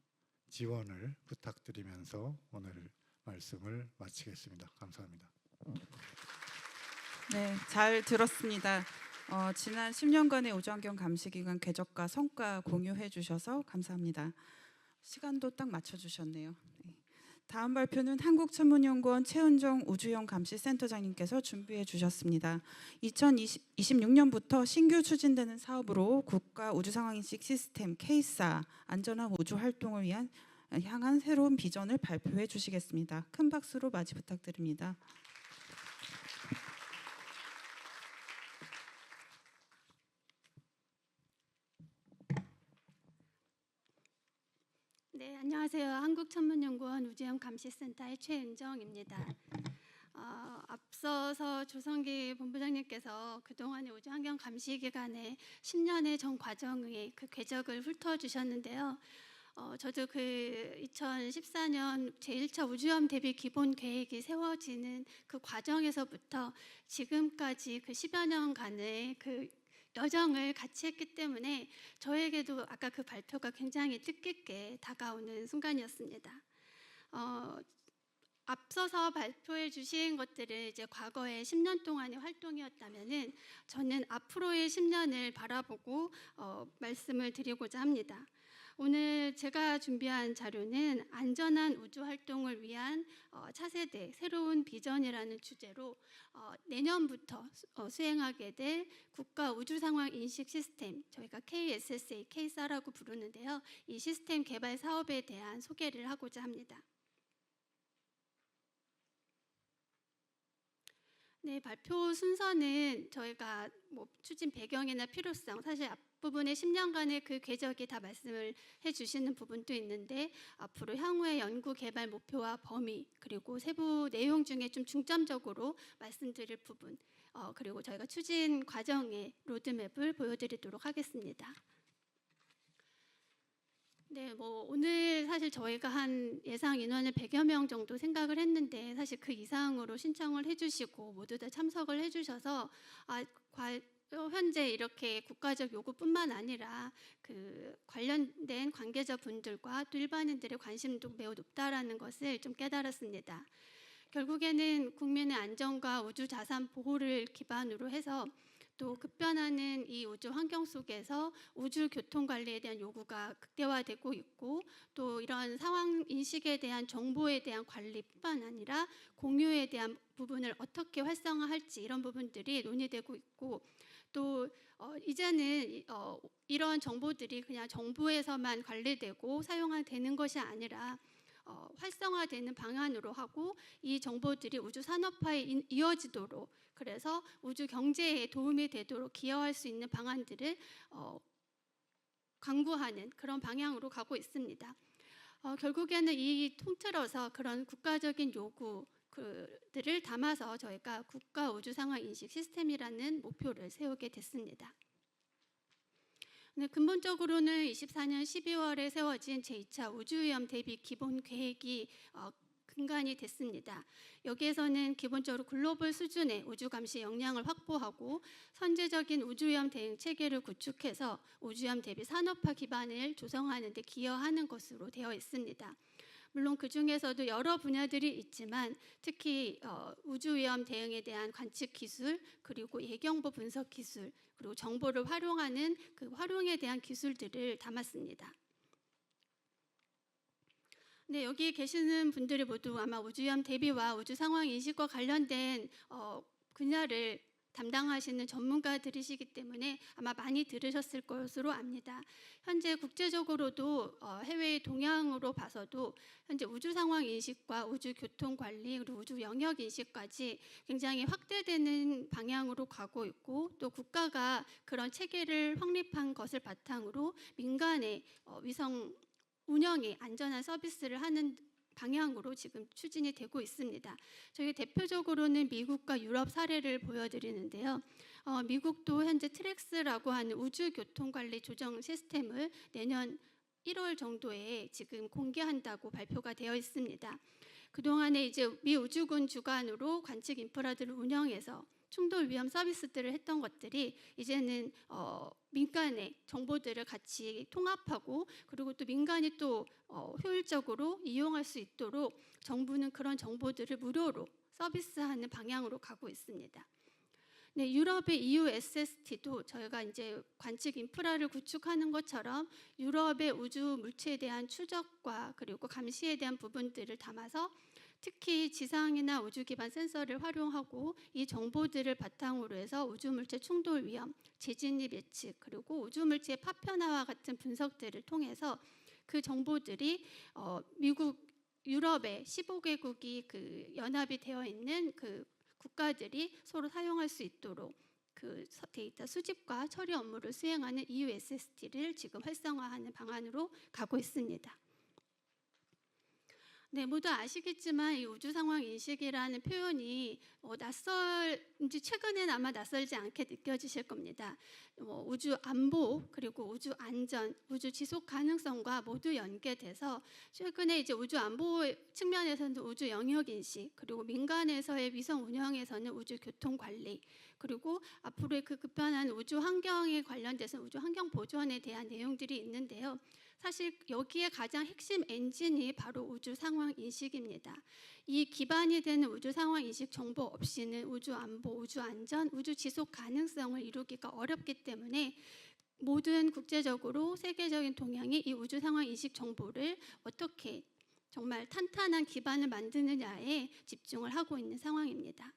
E: 지원을 부탁드리면서 오늘 말씀을 마치겠습니다. 감사합니다.
A: 네, 잘 들었습니다. 지난 10년간의 우주환경 감시기관 궤적과 성과 공유해 주셔서 감사합니다. 시간도 딱 맞춰주셨네요. 네. 다음 발표는 한국천문연구원 최은정 우주형 감시센터장님께서 준비해 주셨습니다. 2026년부터 신규 추진되는 사업으로 국가 우주상황인식 시스템 K사 안전한 우주 활동을 향한 새로운 비전을 발표해 주시겠습니다. 큰 박수로 맞이 부탁드립니다.
F: 네, 안녕하세요. 한국천문연구원 우주형 감시센터의 최은정입니다. 앞서서 조성기 본부장님께서 그동안의 우주환경 감시 기간의 10년의 전 과정의 그 궤적을 훑어주셨는데요. 저도 그 2014년 제1차 우주염 대비 기본 계획이 세워지는 그 과정에서부터 지금까지 그 10여 년간의 그 여정을 같이 했기 때문에 저에게도 아까 그 발표가 굉장히 뜻깊게 다가오는 순간이었습니다. 앞서서 발표해 주신 것들은 이제 과거의 10년 동안의 활동이었다면은 저는 앞으로의 10년을 바라보고 말씀을 드리고자 합니다. 오늘 제가 준비한 자료는 안전한 우주 활동을 위한 차세대 새로운 비전이라는 주제로 내년부터 수행하게 될 국가 우주 상황 인식 시스템, 저희가 KSSA, K사라고 부르는데요. 이 시스템 개발 사업에 대한 소개를 하고자 합니다. 네, 발표 순서는 저희가 뭐 추진 배경이나 필요성, 사실 앞부분에 10년간의 그 궤적이 다 말씀을 해주시는 부분도 있는데 앞으로 향후의 연구 개발 목표와 범위 그리고 세부 내용 중에 좀 중점적으로 말씀드릴 부분 그리고 저희가 추진 과정의 로드맵을 보여드리도록 하겠습니다. 네, 뭐 오늘 사실 저희가 한 예상 인원을 100여 명 정도 생각을 했는데 사실 그 이상으로 신청을 해주시고 모두 다 참석을 해주셔서 현재 이렇게 국가적 요구뿐만 아니라 그 관련된 관계자분들과 또 일반인들의 관심도 매우 높다라는 것을 좀 깨달았습니다. 결국에는 국민의 안전과 우주 자산 보호를 기반으로 해서 또 급변하는 이 우주 환경 속에서 우주 교통 관리에 대한 요구가 극대화되고 있고 또 이런 상황 인식에 대한 정보에 대한 관리뿐만 아니라 공유에 대한 부분을 어떻게 활성화할지 이런 부분들이 논의되고 있고 또 이제는 이런 정보들이 그냥 정부에서만 관리되고 사용되는 것이 아니라 활성화되는 방안으로 하고 이 정보들이 우주 산업화에 이어지도록 그래서 우주 경제에 도움이 되도록 기여할 수 있는 방안들을 강구하는 그런 방향으로 가고 있습니다. 결국에는 이 통틀어서 그런 국가적인 요구들을 담아서 저희가 국가 우주 상황 인식 시스템이라는 목표를 세우게 됐습니다. 네, 근본적으로는 24년 12월에 세워진 제2차 우주위험 대비 기본 계획이 근간이 됐습니다. 여기에서는 기본적으로 글로벌 수준의 우주 감시 역량을 확보하고 선제적인 우주위험 대응 체계를 구축해서 우주위험 대비 산업화 기반을 조성하는 데 기여하는 것으로 되어 있습니다. 물론 그 중에서도 여러 분야들이 있지만 특히 우주위험 대응에 대한 관측 기술 그리고 예경보 분석 기술 그리고 정보를 활용하는 그 활용에 대한 기술들을 담았습니다. 네, 여기 계시는 분들이 모두 아마 우주위험 대비와 우주 상황 인식과 관련된 분야를 담당하시는 전문가들이시기 때문에 아마 많이 들으셨을 것으로 압니다. 현재 국제적으로도 해외의 동향으로 봐서도 현재 우주 상황 인식과 우주 교통 관리 그리고 우주 영역 인식까지 굉장히 확대되는 방향으로 가고 있고 또 국가가 그런 체계를 확립한 것을 바탕으로 민간의 위성 운영에 안전한 서비스를 하는 방향으로 지금 추진이 되고 있습니다. 저희 대표적으로는 미국과 유럽 사례를 보여드리는데요. 미국도 현재 트랙스라고 하는 우주교통관리 조정 시스템을 내년 1월 정도에 지금 공개한다고 발표가 되어 있습니다. 그동안에 이제 미 우주군 주관으로 관측 인프라들을 운영해서 충돌 위험 서비스들을 했던 것들이 이제는 민간의 정보들을 같이 통합하고 그리고 또 민간이 또 효율적으로 이용할 수 있도록 정부는 그런 정보들을 무료로 서비스하는 방향으로 가고 있습니다. 네, 유럽의 EU SST도 저희가 이제 관측 인프라를 구축하는 것처럼 유럽의 우주 물체에 대한 추적과 그리고 감시에 대한 부분들을 담아서 특히 지상이나 우주 기반 센서를 활용하고 이 정보들을 바탕으로 해서 우주 물체 충돌 위험, 재진입 예측 그리고 우주 물체의 파편화와 같은 분석들을 통해서 그 정보들이 미국, 유럽의 15개국이 그 연합이 되어 있는 그 국가들이 서로 사용할 수 있도록 그 데이터 수집과 처리 업무를 수행하는 EU SST를 지금 활성화하는 방안으로 가고 있습니다. 네, 모두 아시겠지만 이 우주 상황 인식이라는 표현이 낯설지 최근에는 아마 낯설지 않게 느껴지실 겁니다. 우주 안보 그리고 우주 안전, 우주 지속 가능성과 모두 연계돼서 최근에 이제 우주 안보 측면에서는 우주 영역 인식 그리고 민간에서의 위성 운영에서는 우주 교통 관리 그리고 앞으로의 그 급변한 우주 환경에 관련돼서 우주 환경 보존에 대한 내용들이 있는데요. 사실 여기에 가장 핵심 엔진이 바로 우주 상황 인식입니다. 이 기반이 되는 우주 상황 인식 정보 없이는 우주 안보, 우주 안전, 우주 지속 가능성을 이루기가 어렵기 때문에 모든 국제적으로 세계적인 동향이 이 우주 상황 인식 정보를 어떻게 정말 탄탄한 기반을 만드느냐에 집중을 하고 있는 상황입니다.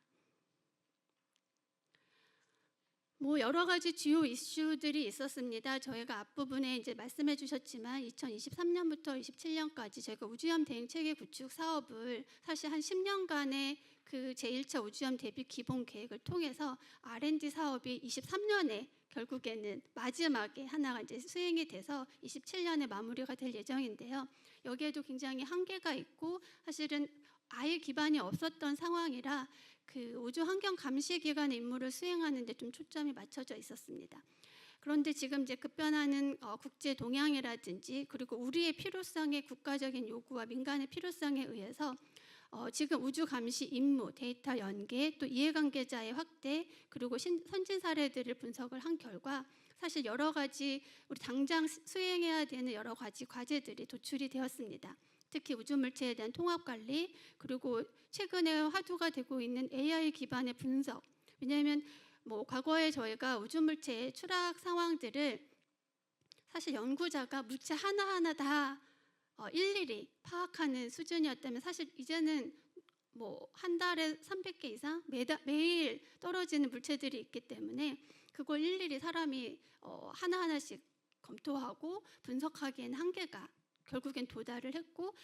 F: 여러 가지 주요 이슈들이 있었습니다. 저희가 앞부분에 이제 말씀해 주셨지만 2023년부터 27년까지 저희가 우주염 대응 체계 구축 사업을 사실 한 10년간의 그 제1차 우주염 대비 기본 계획을 통해서 R&D 사업이 23년에 결국에는 마지막에 하나가 이제 수행이 돼서 27년에 마무리가 될 예정인데요. 여기에도 굉장히 한계가 있고 사실은 아예 기반이 없었던 상황이라 그 우주 환경 감시 기관의 임무를 수행하는 데 좀 초점이 맞춰져 있었습니다. 그런데 지금 이제 급변하는 국제 동향이라든지 그리고 우리의 필요성의 국가적인 요구와 민간의 필요성에 의해서 지금 우주 감시 임무, 데이터 연계, 또 이해관계자의 확대 그리고 선진 사례들을 분석을 한 결과 사실 여러 가지 우리 당장 수행해야 되는 여러 가지 과제들이 도출이 되었습니다. 특히 우주 물체에 대한 통합 관리 그리고 최근에 화두가 되고 있는 AI 기반의 분석. 왜냐하면 과거에 저희가 우주 물체의 추락 상황들을 사실 연구자가 물체 하나하나 다 일일이 파악하는 수준이었다면 사실 이제는 한 달에 300개 이상 매일 떨어지는 물체들이 있기 때문에 그걸 일일이 사람이 하나하나씩 검토하고 분석하기에는 한계가 결국엔 도달을 했고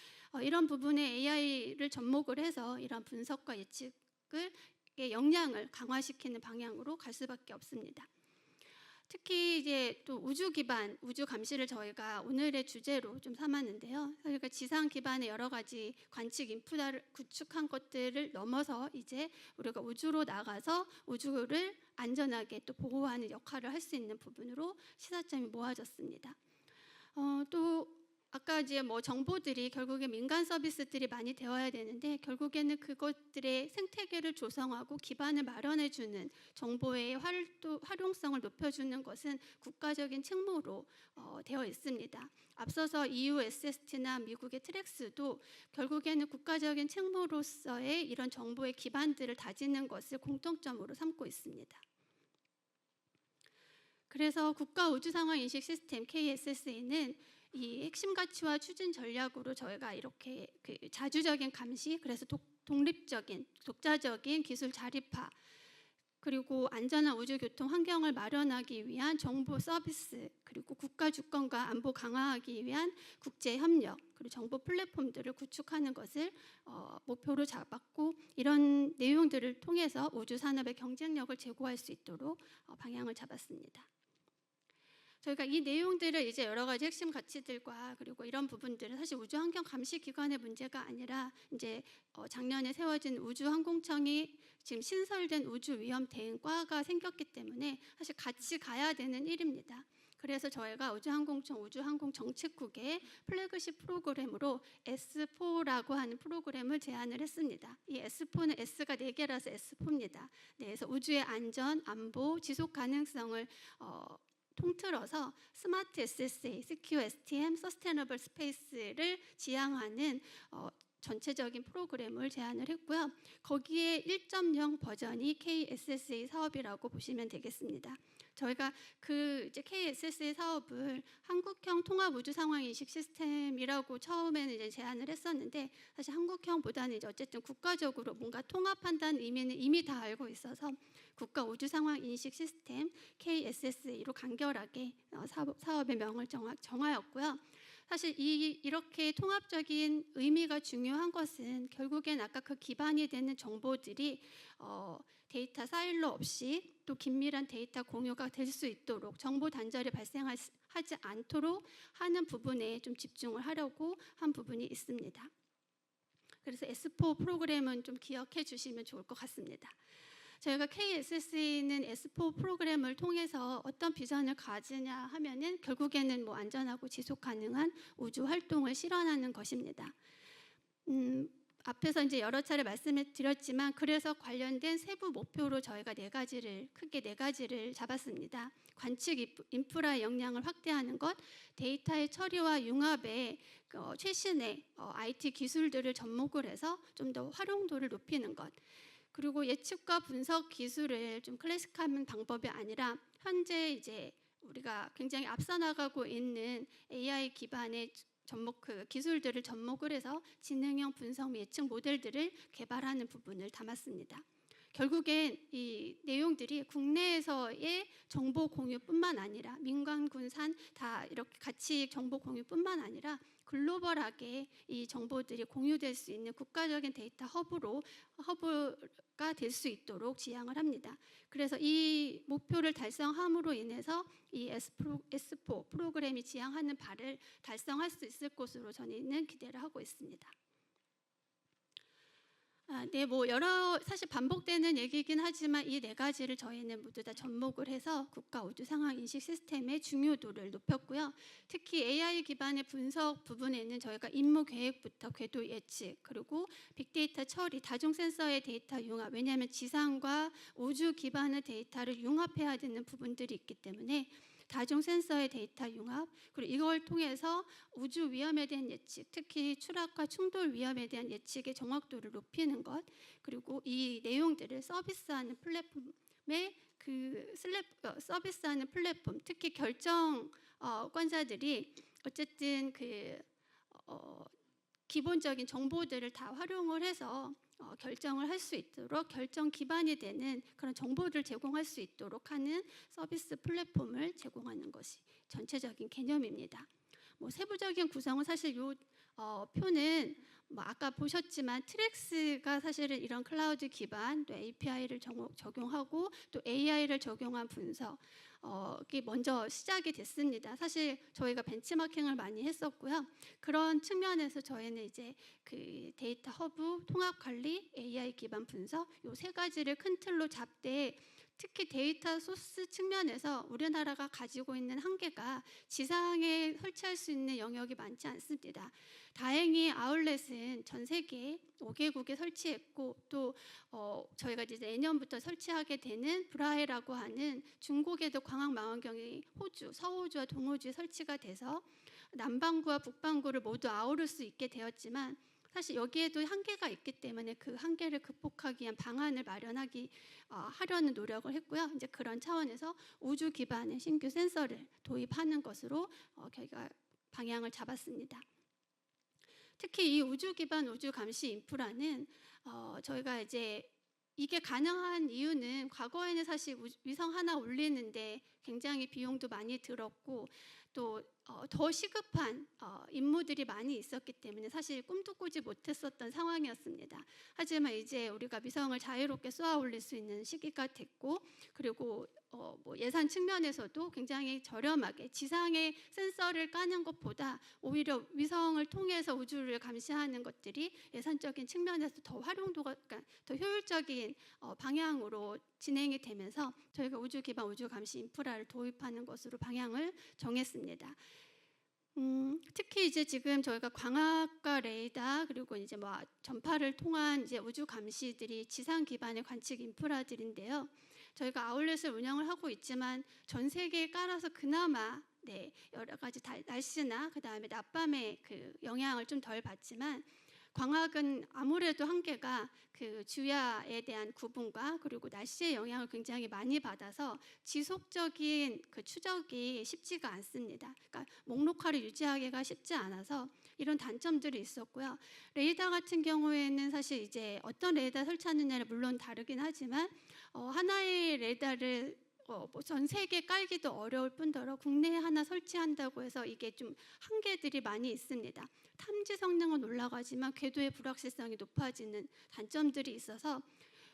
F: 이런 부분에 AI를 접목을 해서 이런 분석과 예측의 역량을 강화시키는 방향으로 갈 수밖에 없습니다. 특히 이제 또 우주 기반 우주 감시를 저희가 오늘의 주제로 좀 삼았는데요. 저희가 지상 기반의 여러 가지 관측 인프라를 구축한 것들을 넘어서 이제 우리가 우주로 나가서 우주를 안전하게 또 보호하는 역할을 할 수 있는 부분으로 시사점이 모아졌습니다. 또 아까 이제 정보들이 결국에 민간 서비스들이 많이 되어야 되는데 결국에는 그것들의 생태계를 조성하고 기반을 마련해주는 정보의 활용성을 높여주는 것은 국가적인 책무로 되어 있습니다. 앞서서 EU SST나 미국의 트랙스도 결국에는 국가적인 책무로서의 이런 정보의 기반들을 다지는 것을 공통점으로 삼고 있습니다. 그래서 국가 우주 상황 인식 시스템 KSSA는 이 핵심 가치와 추진 전략으로 저희가 이렇게 그 자주적인 감시, 그래서 독립적인, 독자적인 기술 자립화, 그리고 안전한 우주 교통 환경을 마련하기 위한 정보 서비스, 그리고 국가 주권과 안보 강화하기 위한 국제 협력, 그리고 정보 플랫폼들을 구축하는 것을 목표로 잡았고 이런 내용들을 통해서 우주 산업의 경쟁력을 제고할 수 있도록 방향을 잡았습니다. 저희가 이 내용들을 이제 여러 가지 핵심 가치들과 그리고 이런 부분들은 사실 우주환경감시기관의 문제가 아니라 이제 작년에 세워진 우주항공청이 지금 신설된 우주위험대응과가 생겼기 때문에 사실 같이 가야 되는 일입니다. 그래서 저희가 우주항공청 우주항공정책국의 플래그십 프로그램으로 S4라고 하는 프로그램을 제안을 했습니다. 이 S4는 S가 4개라서 S4입니다. 네, 그래서 우주의 안전, 안보, 지속 가능성을 통틀어서 스마트 SSA, Secure STM, Sustainable Space를 지향하는 전체적인 프로그램을 제안을 했고요. 거기에 1.0 버전이 KSSA 사업이라고 보시면 되겠습니다. 저희가 그 이제 KSSA 사업을 한국형 통합 우주 상황 인식 시스템이라고 처음에는 이제 제안을 했었는데 사실 한국형보다는 이제 어쨌든 국가적으로 뭔가 통합한다는 의미는 이미 다 알고 있어서 국가 우주 상황 인식 시스템 KSSA로 간결하게 사업의 명을 정하였고요. 사실 이렇게 통합적인 의미가 중요한 것은 결국엔 아까 그 기반이 되는 정보들이 데이터 사일로 없이 또 긴밀한 데이터 공유가 될 수 있도록 정보 단절이 발생하지 않도록 하는 부분에 좀 집중을 하려고 한 부분이 있습니다. 그래서 S4 프로그램은 좀 기억해 주시면 좋을 것 같습니다. 저희가 KSSA는 S4 프로그램을 통해서 어떤 비전을 가지냐 하면은 결국에는 뭐 안전하고 지속 가능한 우주 활동을 실현하는 것입니다. 앞에서 이제 여러 차례 말씀을 드렸지만 그래서 관련된 세부 목표로 저희가 크게 네 가지를 잡았습니다. 관측 인프라의 역량을 확대하는 것, 데이터의 처리와 융합에 최신의 IT 기술들을 접목을 해서 좀 더 활용도를 높이는 것. 그리고 예측과 분석 기술을 좀 클래식한 방법이 아니라 현재 이제 우리가 굉장히 앞서 나가고 있는 AI 기반의 기술들을 접목을 해서 지능형 분석 예측 모델들을 개발하는 부분을 담았습니다. 결국엔 이 내용들이 국내에서의 정보 공유뿐만 아니라 민간, 군산 다 이렇게 같이 정보 공유뿐만 아니라 글로벌하게 이 정보들이 공유될 수 있는 국가적인 데이터 허브가 될 수 있도록 지향을 합니다. 그래서 이 목표를 달성함으로 인해서 이 S4 프로그램이 지향하는 바를 달성할 수 있을 것으로 저희는 기대를 하고 있습니다. 네, 뭐 사실 반복되는 얘기이긴 하지만 이 네 가지를 저희는 모두 다 접목을 해서 국가 우주 상황 인식 시스템의 중요도를 높였고요. 특히 AI 기반의 분석 부분에는 저희가 임무 계획부터 궤도 예측, 그리고 빅데이터 처리, 다중 센서의 데이터 융합, 왜냐하면 지상과 우주 기반의 데이터를 융합해야 되는 부분들이 있기 때문에 다중 센서의 데이터 융합, 그리고 이걸 통해서 우주 위험에 대한 예측, 특히 추락과 충돌 위험에 대한 예측의 정확도를 높이는 것, 그리고 이 내용들을 서비스하는 플랫폼의 서비스하는 플랫폼, 특히 결정권자들이 어쨌든 기본적인 정보들을 다 활용을 해서 결정을 할 수 있도록 결정 기반이 되는 그런 정보를 제공할 수 있도록 하는 서비스 플랫폼을 제공하는 것이 전체적인 개념입니다. 뭐 세부적인 구성은 사실 이 표는 뭐 아까 보셨지만 트랙스가 사실은 이런 클라우드 기반 또 API를 적용하고 또 AI를 적용한 분석 이 먼저 시작이 됐습니다. 사실 저희가 벤치마킹을 많이 했었고요. 그런 측면에서 저희는 이제 그 데이터 허브, 통합 관리, AI 기반 분석 이 세 가지를 큰 틀로 잡되 특히 데이터 소스 측면에서 우리나라가 가지고 있는 한계가 지상에 설치할 수 있는 영역이 많지 않습니다. 다행히 아울렛은 전 세계 5개국에 설치했고 또 저희가 이제 내년부터 설치하게 되는 브라헤라고 하는 중국에도 광학망원경이 서호주와 동호주에 설치가 돼서 남반구와 북반구를 모두 아우를 수 있게 되었지만 사실 여기에도 한계가 있기 때문에 그 한계를 극복하기 위한 방안을 하려는 노력을 했고요. 이제 그런 차원에서 우주 기반의 신규 센서를 도입하는 것으로 저희가 방향을 잡았습니다. 특히 이 우주 기반 우주 감시 인프라는 저희가 이제 이게 가능한 이유는 과거에는 사실 위성 하나 올리는데 굉장히 비용도 많이 들었고 또 더 시급한 임무들이 많이 있었기 때문에 사실 꿈도 꾸지 못했었던 상황이었습니다. 하지만 이제 우리가 위성을 자유롭게 쏘아 올릴 수 있는 시기가 됐고, 그리고 뭐 예산 측면에서도 굉장히 저렴하게 지상에 센서를 까는 것보다 오히려 위성을 통해서 우주를 감시하는 것들이 예산적인 측면에서 더 활용도가, 그러니까 더 효율적인 방향으로 진행이 되면서 저희가 우주 기반 우주 감시 인프라를 도입하는 것으로 방향을 정했습니다. 특히 이제 지금 저희가 광학과 레이더 그리고 이제 뭐 전파를 통한 이제 우주 감시들이 지상 기반의 관측 인프라들인데요. 저희가 아울렛을 운영을 하고 있지만 전 세계에 깔아서 그나마 여러 가지 날씨나 그다음에 낮밤의 그 영향을 좀 덜 받지만 광학은 아무래도 한계가 그 주야에 대한 구분과 그리고 날씨의 영향을 굉장히 많이 받아서 지속적인 그 추적이 쉽지가 않습니다. 그러니까 목록화를 유지하기가 쉽지 않아서 이런 단점들이 있었고요. 레이더 같은 경우에는 사실 이제 어떤 레이더 설치하느냐는 물론 다르긴 하지만 하나의 레이더를 전 세계 깔기도 어려울 뿐더러 국내에 하나 설치한다고 해서 이게 좀 한계들이 많이 있습니다. 탐지 성능은 올라가지만 궤도의 불확실성이 높아지는 단점들이 있어서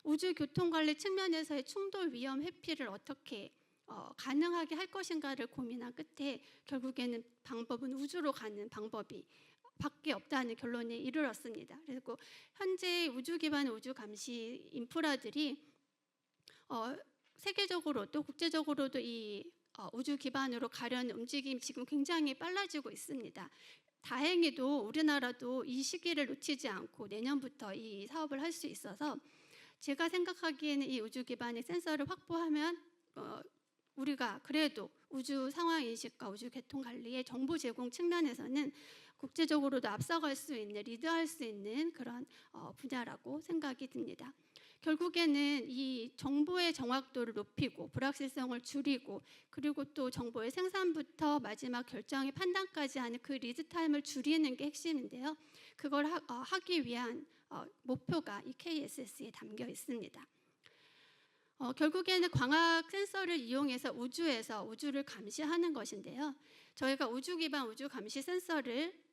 F: 우주 교통 관리 측면에서의 충돌 위험 회피를 어떻게 가능하게 할 것인가를 고민한 끝에 결국에는 방법은 우주로 가는 방법이 밖에 없다는 결론에 이르렀습니다. 그리고 현재 우주 기반 우주 감시 인프라들이 세계적으로도 국제적으로도 이 우주 기반으로 가려는 움직임이 지금 굉장히 빨라지고 있습니다. 다행히도 우리나라도 이 시기를 놓치지 않고 내년부터 이 사업을 할 수 있어서 제가 생각하기에는 이 우주 기반의 센서를 확보하면 우리가 그래도 우주 상황 인식과 우주 교통 관리의 정보 제공 측면에서는 국제적으로도 앞서갈 수 있는, 리드할 수 있는 그런 분야라고 생각이 듭니다. 결국에는 이 정보의 정확도를 높이고 불확실성을 줄이고 그리고 또 정보의 생산부터 마지막 결정의 판단까지 하는 그 리드 타임을 줄이는 게 핵심인데요. 그걸 하기 위한 목표가 이 KSS에 담겨 있습니다. 결국에는 광학 센서를 이용해서 우주에서 우주를 감시하는 것인데요. 저희가 우주 기반 우주 감시 센서를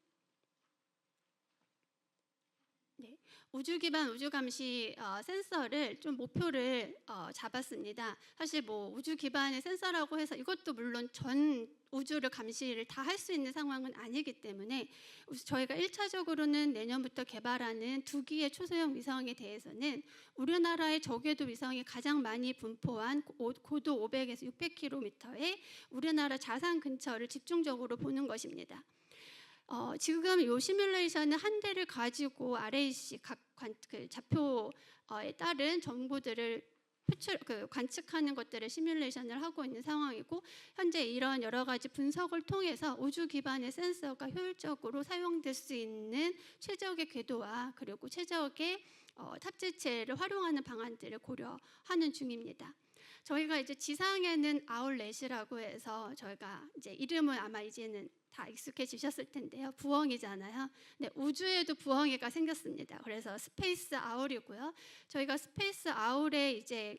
F: 우주 기반 우주 감시 센서를 좀 목표를 잡았습니다. 사실 뭐 우주 기반의 센서라고 해서 이것도 물론 전 우주를 감시를 다 할 수 있는 상황은 아니기 때문에 저희가 1차적으로는 내년부터 개발하는 2기의 초소형 위성에 대해서는 우리나라의 저궤도 위성이 가장 많이 분포한 고도 500에서 600km의 우리나라 자산 근처를 집중적으로 보는 것입니다. 지금 이 시뮬레이션은 한 대를 가지고 RAC 각 좌표에 따른 정보들을 관측하는 것들을 시뮬레이션을 하고 있는 상황이고 현재 이런 여러 가지 분석을 통해서 우주 기반의 센서가 효율적으로 사용될 수 있는 최적의 궤도와 그리고 최적의 탑재체를 활용하는 방안들을 고려하는 중입니다. 저희가 이제 지상에는 아울렛이라고 해서 저희가 이제 이름은 아마 이제는 다 익숙해지셨을 텐데요. 부엉이잖아요. 네, 우주에도 부엉이가 생겼습니다. 그래서 스페이스 아울이고요. 저희가 스페이스 아울에 이제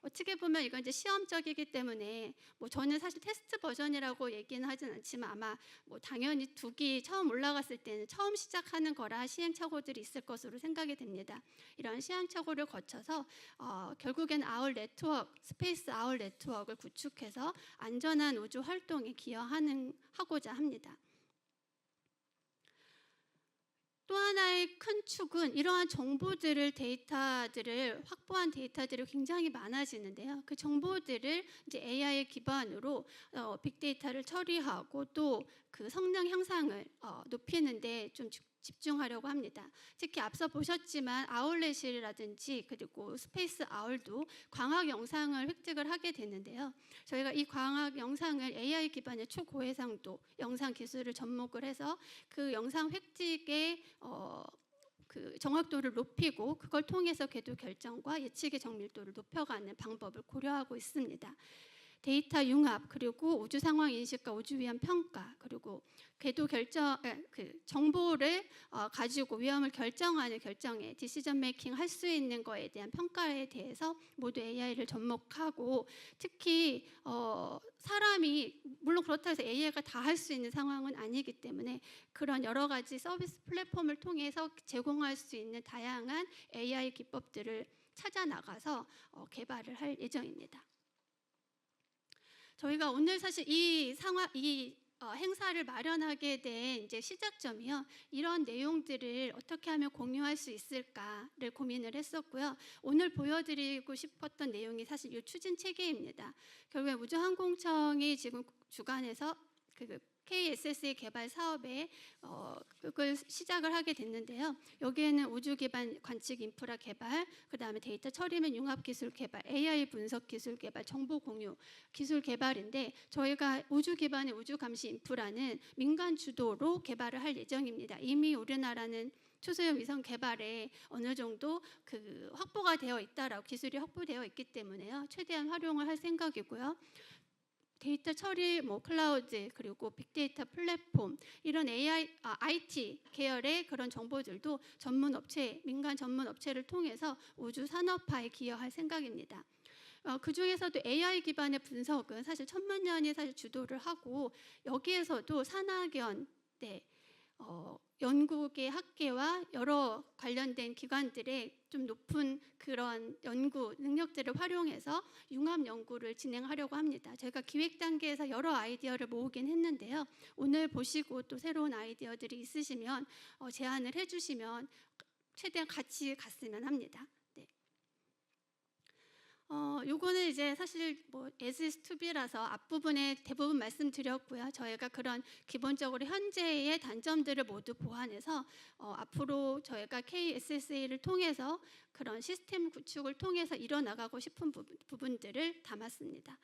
F: 어떻게 보면 이건 이제 시험적이기 때문에 뭐 저는 사실 테스트 버전이라고 얘기는 하진 않지만 아마 뭐 당연히 2기 처음 올라갔을 때는 처음 시작하는 거라 시행착오들이 있을 것으로 생각이 됩니다. 이런 시행착오를 거쳐서 결국엔 아울 네트워크, 스페이스 아울 네트워크를 구축해서 안전한 우주 활동에 기여하고자 합니다. 또 하나의 큰 축은 이러한 정보들을 데이터들을 확보한 데이터들이 굉장히 많아지는데요. 그 정보들을 이제 AI 기반으로 빅데이터를 처리하고 또 그 성능 향상을 높이는데 좀 집중하려고 합니다. 특히 앞서 보셨지만 아울렛이라든지 그리고 스페이스 아울도 광학 영상을 획득을 하게 되는데요. 저희가 이 광학 영상을 AI 기반의 초고해상도 영상 기술을 접목을 해서 그 영상 획득의 그 정확도를 높이고 그걸 통해서 궤도 결정과 예측의 정밀도를 높여가는 방법을 고려하고 있습니다. 데이터 융합, 그리고 우주 상황 인식과 우주 위험 평가, 그리고 궤도 결정, 정보를 가지고 위험을 결정하는 결정에 디시전 메이킹 할 수 있는 거에 대한 평가에 대해서 모두 AI를 접목하고, 특히 사람이 물론 그렇다고 해서 AI가 다 할 수 있는 상황은 아니기 때문에 그런 여러 가지 서비스 플랫폼을 통해서 제공할 수 있는 다양한 AI 기법들을 찾아 나가서 개발을 할 예정입니다. 저희가 오늘 사실 이 행사를 마련하게 된 이제 시작점이요. 이런 내용들을 어떻게 하면 공유할 수 있을까를 고민을 했었고요. 오늘 보여드리고 싶었던 내용이 사실 이 추진 체계입니다. 결국에 우주항공청이 지금 주관해서 KSSA 개발 사업에 그걸 시작을 하게 됐는데요. 여기에는 우주 기반 관측 인프라 개발, 그다음에 데이터 처리 및 융합 기술 개발, AI 분석 기술 개발, 정보 공유 기술 개발인데, 저희가 우주 기반의 우주 감시 인프라는 민간 주도로 개발을 할 예정입니다. 이미 우리나라는 초소형 위성 개발에 어느 정도 확보가 되어 있다라고, 기술이 확보되어 있기 때문에요. 최대한 활용을 할 생각이고요. 데이터 처리, 클라우드, 그리고 빅데이터 플랫폼, 이런 IT 계열의 그런 정보들도 전문 업체, 민간 전문 업체를 통해서 우주 산업화에 기여할 생각입니다. 그 중에서도 AI 기반의 분석은 사실 천문연이 사실 주도를 하고, 여기에서도 산학연, 연구계 학계와 여러 관련된 기관들의 좀 높은 그런 연구 능력들을 활용해서 융합 연구를 진행하려고 합니다. 저희가 기획 단계에서 여러 아이디어를 모으긴 했는데요. 오늘 보시고 또 새로운 아이디어들이 있으시면 제안을 해주시면 최대한 같이 갔으면 합니다. 요거는 이제 사실 as is to be라서 앞부분에 대부분 말씀드렸고요. 저희가 그런 기본적으로 현재의 단점들을 모두 보완해서 앞으로 저희가 KSSA를 통해서 그런 시스템 구축을 통해서 이뤄나가고 싶은 부분들을 담았습니다.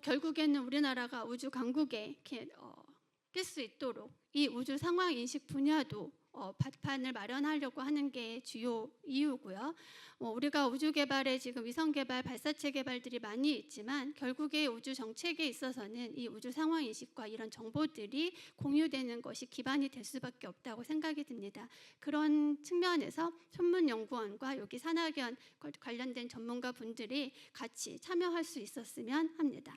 F: 결국에는 우리나라가 우주 강국에 낄 수 있도록 이 우주 상황 인식 분야도 발판을 마련하려고 하는 게 주요 이유고요. 우리가 우주 개발에 지금 위성 개발, 발사체 개발들이 많이 있지만 결국에 우주 정책에 있어서는 이 우주 상황 인식과 이런 정보들이 공유되는 것이 기반이 될 수밖에 없다고 생각이 듭니다. 그런 측면에서 천문연구원과 여기 산학연 관련된 전문가 분들이 같이 참여할 수 있었으면 합니다.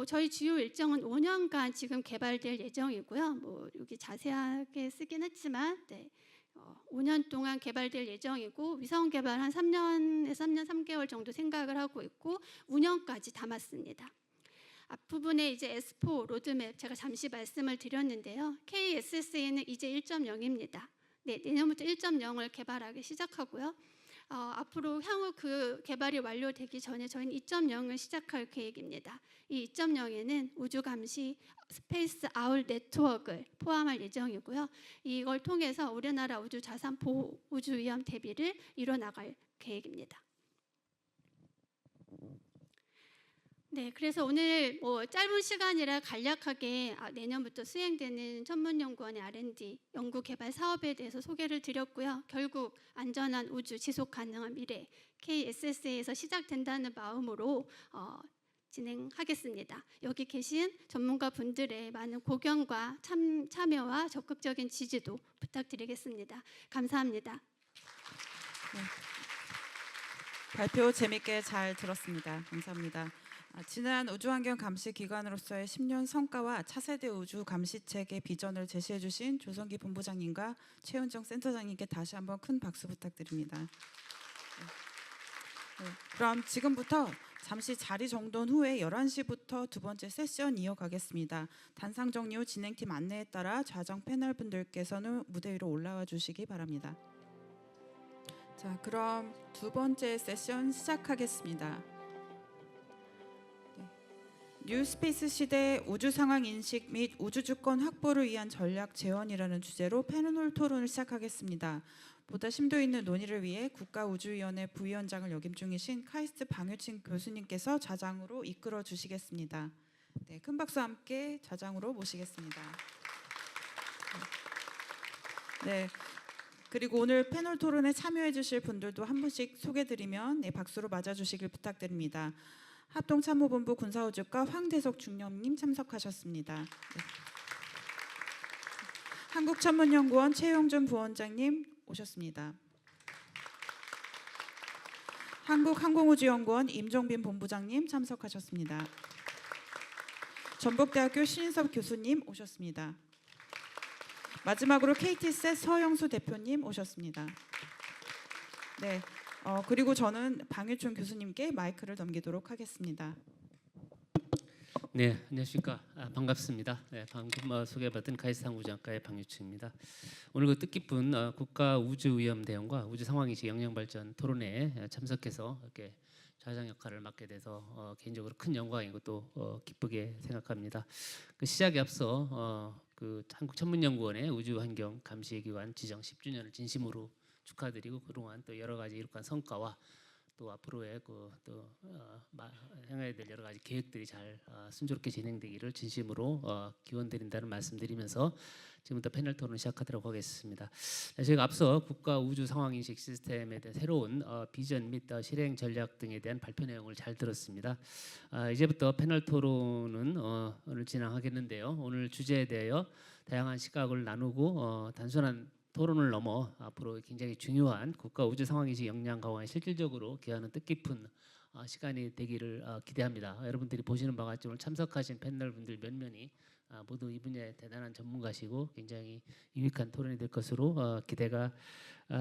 F: 저희 주요 일정은 5년간 지금 개발될 예정이고요. 여기 자세하게 쓰긴 했지만 5년 동안 개발될 예정이고, 위성 개발 한 3년에서 3년 3개월 정도 생각을 하고 있고, 운영까지 담았습니다. 앞부분에 이제 S4 로드맵 제가 잠시 말씀을 드렸는데요. KSSA는 이제 1.0입니다. 내년부터 1.0을 개발하기 시작하고요. 앞으로 향후 그 개발이 완료되기 전에 저희는 2.0을 시작할 계획입니다. 이 2.0에는 우주 감시 스페이스 아울 네트워크를 포함할 예정이고요. 이걸 통해서 우리나라 우주 자산 보호, 우주 위험 대비를 이뤄나갈 계획입니다. 그래서 오늘 짧은 시간이라 간략하게 내년부터 수행되는 천문연구원의 R&D 연구 개발 사업에 대해서 소개를 드렸고요. 결국 안전한 우주 지속 가능한 미래 KSSA에서 시작된다는 마음으로 진행하겠습니다. 여기 계신 전문가 분들의 많은 고견과 참여와 적극적인 지지도 부탁드리겠습니다. 감사합니다.
A: 발표 재밌게 잘 들었습니다. 감사합니다. 지난 우주환경 감시 기관으로서의 10년 성과와 차세대 우주 감시체계 비전을 제시해 주신 조성기 본부장님과 최은정 센터장님께 다시 한번 큰 박수 부탁드립니다. 그럼 지금부터 잠시 자리 정돈 후에 11시부터 두 번째 세션 이어가겠습니다. 단상 정리 후 진행팀 안내에 따라 좌정 패널 분들께서는 무대 위로 올라와 주시기 바랍니다. 자, 그럼 두 번째 세션 시작하겠습니다. 뉴스페이스 시대 우주 상황 인식 및 우주 주권 확보를 위한 전략 재원이라는 주제로 패널 토론을 시작하겠습니다. 보다 심도 있는 논의를 위해 국가우주위원회 부위원장을 역임 중이신 카이스트 방효친 교수님께서 좌장으로 이끌어 주시겠습니다. 큰 박수와 함께 좌장으로 모시겠습니다. 그리고 오늘 패널 토론에 참여해 주실 분들도 한 분씩 소개드리면 네, 박수로 맞아주시길 부탁드립니다. 합동참모본부 군사우주과 황대석 중령님 참석하셨습니다. 네. 한국천문연구원 최용준 부원장님 오셨습니다. 한국항공우주연구원 임종빈 본부장님 참석하셨습니다. 전북대학교 신인섭 교수님 오셨습니다. 마지막으로 KT셋 서영수 대표님 오셨습니다. 네, 그리고 저는 방일춘 교수님께 마이크를 넘기도록 하겠습니다.
G: 네, 안녕하십니까. 반갑습니다. 네, 방금 소개받은 가이스항우주학과의 방유춘입니다. 오늘 그 뜻깊은 국가우주위험대응과 우주상황인식 역량발전 토론회에 참석해서 이렇게 좌장 역할을 맡게 돼서 개인적으로 큰 영광이고 또 기쁘게 생각합니다. 그 시작에 앞서 그 한국천문연구원의 우주환경감시기관 지정 10주년을 진심으로 축하드리고 그동안 또 여러 가지 이룩한 성과와 또 앞으로의 행해야 될 여러 가지 계획들이 잘 순조롭게 진행되기를 진심으로 기원드린다는 말씀드리면서 지금부터 패널 토론 시작하도록 하겠습니다. 저희가 앞서 국가 우주 상황 인식 시스템에 대한 새로운 비전 및 실행 전략 등에 대한 발표 내용을 잘 들었습니다. 이제부터 패널 토론은 오늘 진행하겠는데요. 오늘 주제에 대하여 다양한 시각을 나누고 단순한 토론을 넘어 앞으로 굉장히 중요한 국가 우주 상황인식 역량 강화에 실질적으로 기여하는 뜻깊은 시간이 되기를 기대합니다. 여러분들이 보시는 바와 같이 오늘 참석하신 패널분들 몇몇이 모두 이 분야의 대단한 전문가시고 굉장히 유익한 토론이 될 것으로 기대가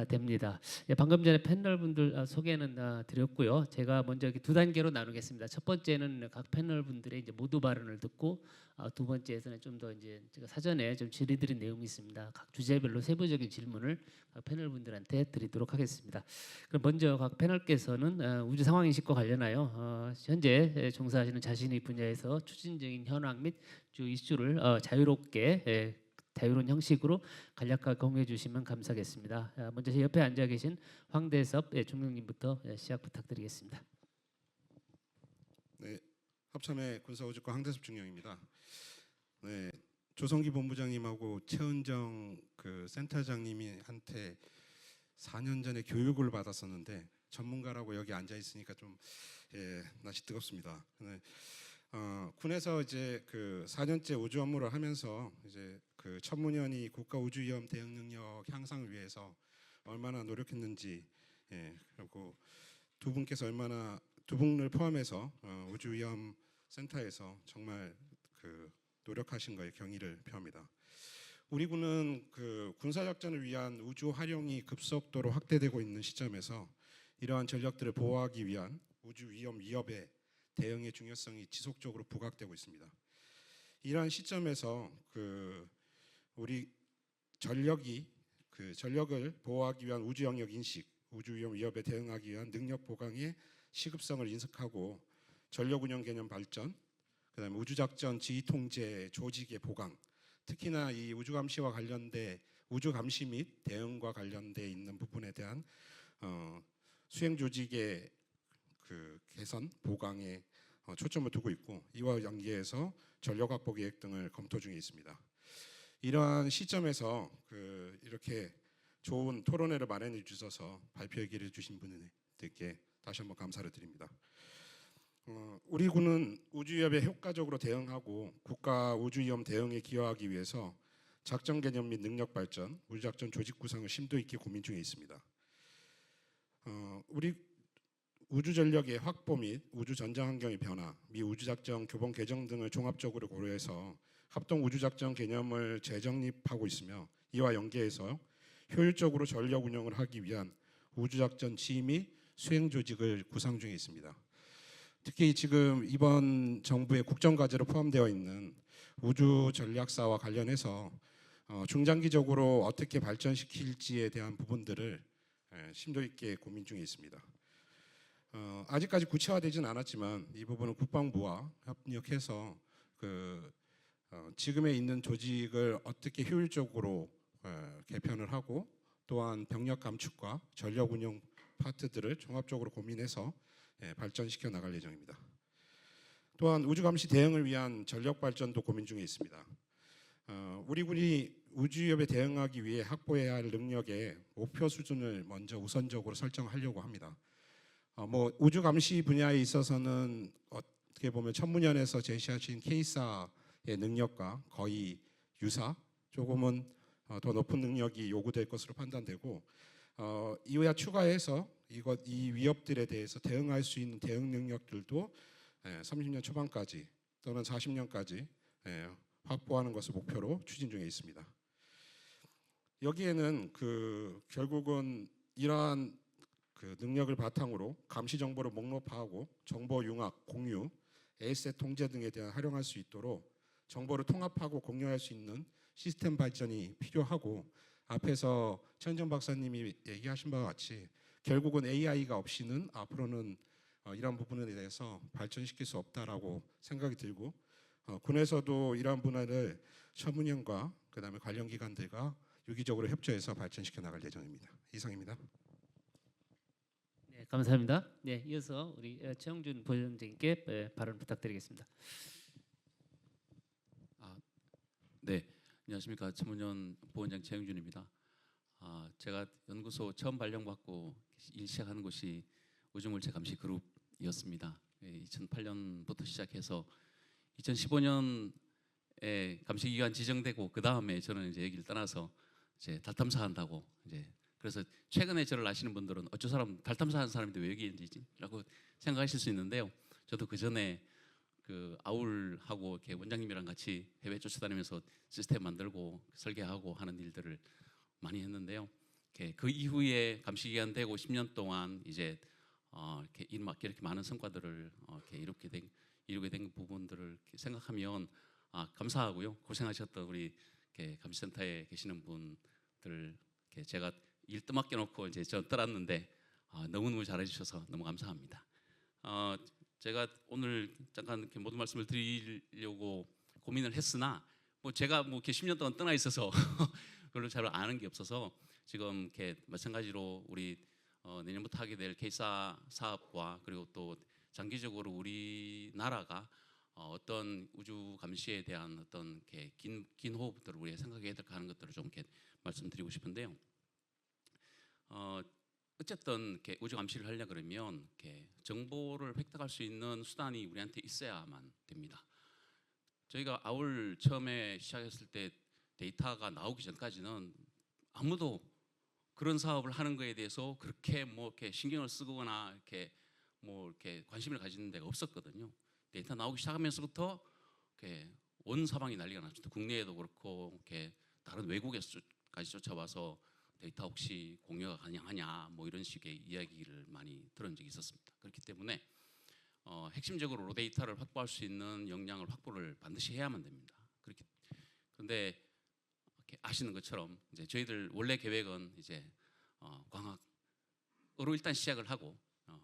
G: 됩니다. 방금 전에 패널분들 소개는 드렸고요. 제가 먼저 이렇게 두 단계로 나누겠습니다. 첫 번째는 각 패널분들의 이제 모두 발언을 듣고 두 번째에서는 좀 더 이제 제가 사전에 좀 질의드린 내용이 있습니다. 각 주제별로 세부적인 질문을 각 패널분들한테 드리도록 하겠습니다. 그럼 먼저 각 패널께서는 우주 상황 인식과 관련하여 현재 종사하시는 자신의 분야에서 추진적인 현황 및 주 이슈를 자유롭게 자유로운 형식으로 간략하게 공유해 주시면 감사하겠습니다. 먼저 제 옆에 앉아 계신 황대섭 중령님부터 시작 부탁드리겠습니다.
H: 네, 합참의 군사우주과 황대섭 중령입니다. 네, 조성기 본부장님하고 최은정 그 센터장님이 한테 4년 전에 교육을 받았었는데 전문가라고 여기 앉아 있으니까 좀 낯이 뜨겁습니다. 네, 군에서 이제 그 4년째 우주 업무를 하면서 이제 그 천문연이 국가 우주 위험 대응 능력 향상을 위해서 얼마나 노력했는지, 그리고 두 분께서 얼마나 두 분을 포함해서 우주 위험 센터에서 정말 그 노력하신 거에 경의를 표합니다. 우리 군은 그 군사 작전을 위한 우주 활용이 급속도로 확대되고 있는 시점에서 이러한 전력들을 보호하기 위한 우주 위협에 대응의 중요성이 지속적으로 부각되고 있습니다. 이러한 시점에서 그 우리 전력을 보호하기 위한 우주 영역 인식, 우주 위협에 대응하기 위한 능력 보강의 시급성을 인식하고 전력 운영 개념 발전, 그다음에 우주 작전 지휘 통제 조직의 보강, 특히나 이 우주 감시와 관련돼 우주 감시 및 대응과 관련돼 있는 부분에 대한 수행 조직의 그 개선 보강에 초점을 두고 있고 이와 연계해서 전력 확보 계획 등을 검토 중에 있습니다. 이러한 시점에서 이렇게 좋은 토론회를 마련해 주셔서 발표의 기회를 주신 분들께 다시 한번 감사를 드립니다. 우리 군은 우주 위협에 효과적으로 대응하고 국가 우주 위험 대응에 기여하기 위해서 작전 개념 및 능력 발전, 우주 작전 조직 구성을 심도 있게 고민 중에 있습니다. 우리 우주 전력의 확보 및 우주 전장 환경의 변화, 미 우주 작전 교본 개정 등을 종합적으로 고려해서 합동 우주 작전 개념을 재정립하고 있으며 이와 연계해서 효율적으로 전력 운영을 하기 위한 우주 작전 지휘 및 수행 조직을 구상 중에 있습니다. 특히 지금 이번 정부의 국정과제로 포함되어 있는 우주 전략사와 관련해서 중장기적으로 어떻게 발전시킬지에 대한 부분들을 심도 있게 고민 중에 있습니다. 아직까지 구체화되지는 않았지만 이 부분은 국방부와 협력해서 지금에 있는 조직을 어떻게 효율적으로 개편을 하고 또한 병력 감축과 전력 운영 파트들을 종합적으로 고민해서 발전시켜 나갈 예정입니다. 또한 우주 감시 대응을 위한 전력 발전도 고민 중에 있습니다. 우리 군이 우주위협에 대응하기 위해 확보해야 할 능력의 목표 수준을 먼저 우선적으로 설정하려고 합니다. 뭐 우주 감시 분야에 있어서는 어떻게 보면 천문연에서 제시하신 K사의 능력과 거의 유사, 조금은 더 높은 능력이 요구될 것으로 판단되고, 이와 추가해서 이 위협들에 대해서 대응할 수 있는 대응 능력들도 30년 초반까지 또는 40년까지 확보하는 것을 목표로 추진 중에 있습니다. 여기에는 결국은 이러한 능력을 바탕으로 감시 정보를 목록화하고 정보 융합, 공유, 에셋 통제 등에 대한 활용할 수 있도록 정보를 통합하고 공유할 수 있는 시스템 발전이 필요하고, 앞에서 최은정 박사님이 얘기하신 바와 같이 결국은 AI가 없이는 앞으로는 이러한 부분에 대해서 발전시킬 수 없다라고 생각이 들고, 군에서도 이러한 분야를 천문연과 그다음에 관련 기관들과 유기적으로 협조해서 발전시켜 나갈 예정입니다. 이상입니다.
G: 네, 감사합니다. 네, 이어서 우리 최영준 부위원장님께 발언 부탁드리겠습니다.
I: 네, 안녕하십니까. 천문연 부원장 최영준입니다. 제가 연구소 처음 발령받고 일 시작하는 곳이 우주물체 감시 그룹이었습니다. 2008년부터 시작해서 2015년에 감시 기관 지정되고 그 다음에 저는 이제 여기를 떠나서 이제 달 탐사한다고 그래서 최근에 저를 아시는 분들은 어쩌 사람 달 탐사하는 사람인데 왜 여기 있는지라고 생각하실 수 있는데요. 저도 그 전에 아울하고 이렇게 원장님이랑 같이 해외 쫓아다니면서 시스템 만들고 설계하고 하는 일들을 많이 했는데요. 그 이후에 감시 기간 되고 10년 동안 이제 이렇게 많은 성과들을 이루게 된 부분들을 생각하면 감사하고요. 고생하셨던 우리 감시센터에 계시는 분들 제가 일 뜸맞게 놓고 이제 저 떠났는데 너무너무 잘해주셔서 너무 감사합니다. 제가 오늘 잠깐 이렇게 모든 말씀을 드리려고 고민을 했으나 제가 이렇게 10년 동안 떠나 있어서 별로 잘 아는 게 없어서 지금 이렇게 마찬가지로 우리 내년부터 하게 될 K사 사업과 그리고 또 장기적으로 우리나라가 어떤 우주 감시에 대한 어떤 긴 호흡들을 우리가 생각해야 될까 하는 것들을 좀 이렇게 말씀드리고 싶은데요. 어쨌든 우주 감시를 하려 그러면 정보를 획득할 수 있는 수단이 우리한테 있어야만 됩니다. 저희가 아울 처음에 시작했을 때 데이터가 나오기 전까지는 아무도 그런 사업을 하는 거에 대해서 그렇게 이렇게 신경을 쓰거나 이렇게 관심을 가지는 데가 없었거든요. 데이터 나오기 시작하면서부터 온 사방이 난리가 났죠. 국내에도 그렇고 다른 외국에서까지 쫓아와서 데이터 혹시 공유가 가능하냐 이런 식의 이야기를 많이 들은 적이 있었습니다. 그렇기 때문에 핵심적으로 로데이터를 확보할 수 있는 역량을 확보를 반드시 해야만 됩니다. 그런데 아시는 것처럼 이제 저희들 원래 계획은 이제 광학으로 일단 시작을 하고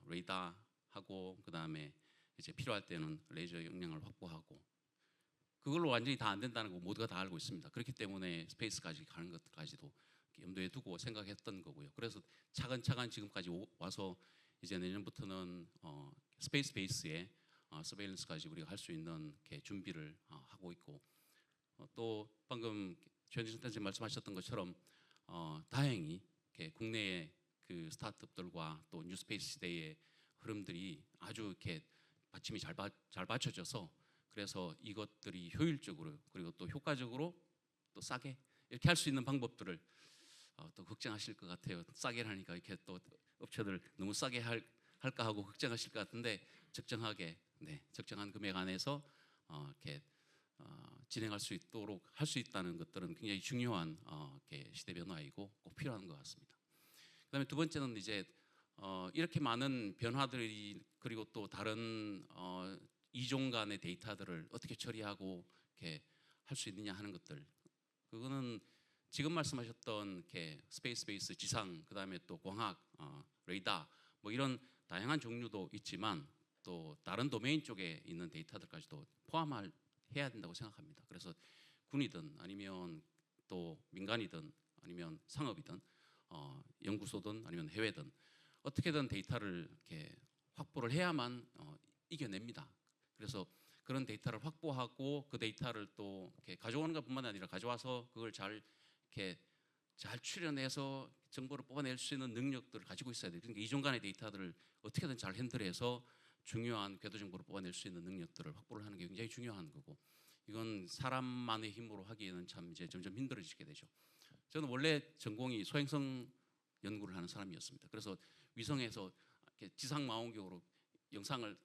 I: 레이더하고 그 다음에 이제 필요할 때는 레이저 역량을 확보하고 그걸로 완전히 다 안 된다는 거 모두가 다 알고 있습니다. 그렇기 때문에 스페이스까지 가는 것까지도 염두에 두고 생각했던 거고요. 그래서 차근차근 지금까지 와서 이제 내년부터는 스페이스 베이스에 서베일런스까지 우리가 할 수 있는 준비를 하고 있고 또 방금 최현진 센터장님 말씀하셨던 것처럼 다행히 국내의 그 스타트업들과 또 뉴스페이스 시대의 흐름들이 아주 이렇게 받침이 잘 받쳐져서 그래서 이것들이 효율적으로 그리고 또 효과적으로 또 싸게 이렇게 할 수 있는 방법들을 또 걱정하실 것 같아요. 싸게 하니까 이렇게 또 업체들 너무 싸게 할까 하고 걱정하실 것 같은데 적정하게 적정한 금액 안에서 이렇게 진행할 수 있도록 할 수 있다는 것들은 굉장히 중요한 시대 변화이고 꼭 필요한 것 같습니다. 그다음에 두 번째는 이제 이렇게 많은 변화들이 그리고 또 다른 이종 간의 데이터들을 어떻게 처리하고 이렇게 할 수 있느냐 하는 것들 그거는 지금 말씀하셨던 스페이스 베이스 지상 그다음에 또 광학 레이더 이런 다양한 종류도 있지만 또 다른 도메인 쪽에 있는 데이터들까지도 포함해야 된다고 생각합니다. 그래서 군이든 아니면 또 민간이든 아니면 상업이든 연구소든 아니면 해외든 어떻게든 데이터를 이렇게 확보를 해야만 이겨냅니다. 그래서 그런 데이터를 확보하고 그 데이터를 또 이렇게 가져오는 것뿐만 아니라 가져와서 그걸 잘 이렇게 잘 추려내서 정보를 뽑아낼 수 있는 능력들을 가지고 있어야 돼요. 그러니까 이중 간의 데이터들을 어떻게든 잘 핸들해서 중요한 궤도 정보를 뽑아낼 수 있는 능력들을 확보를 하는 게 굉장히 중요한 거고, 이건 사람만의 힘으로 하기에는 참 이제 점점 힘들어지게 되죠. 저는 원래 전공이 소행성 연구를 하는 사람이었습니다. 그래서 위성에서 이렇게 지상망원경으로 영상을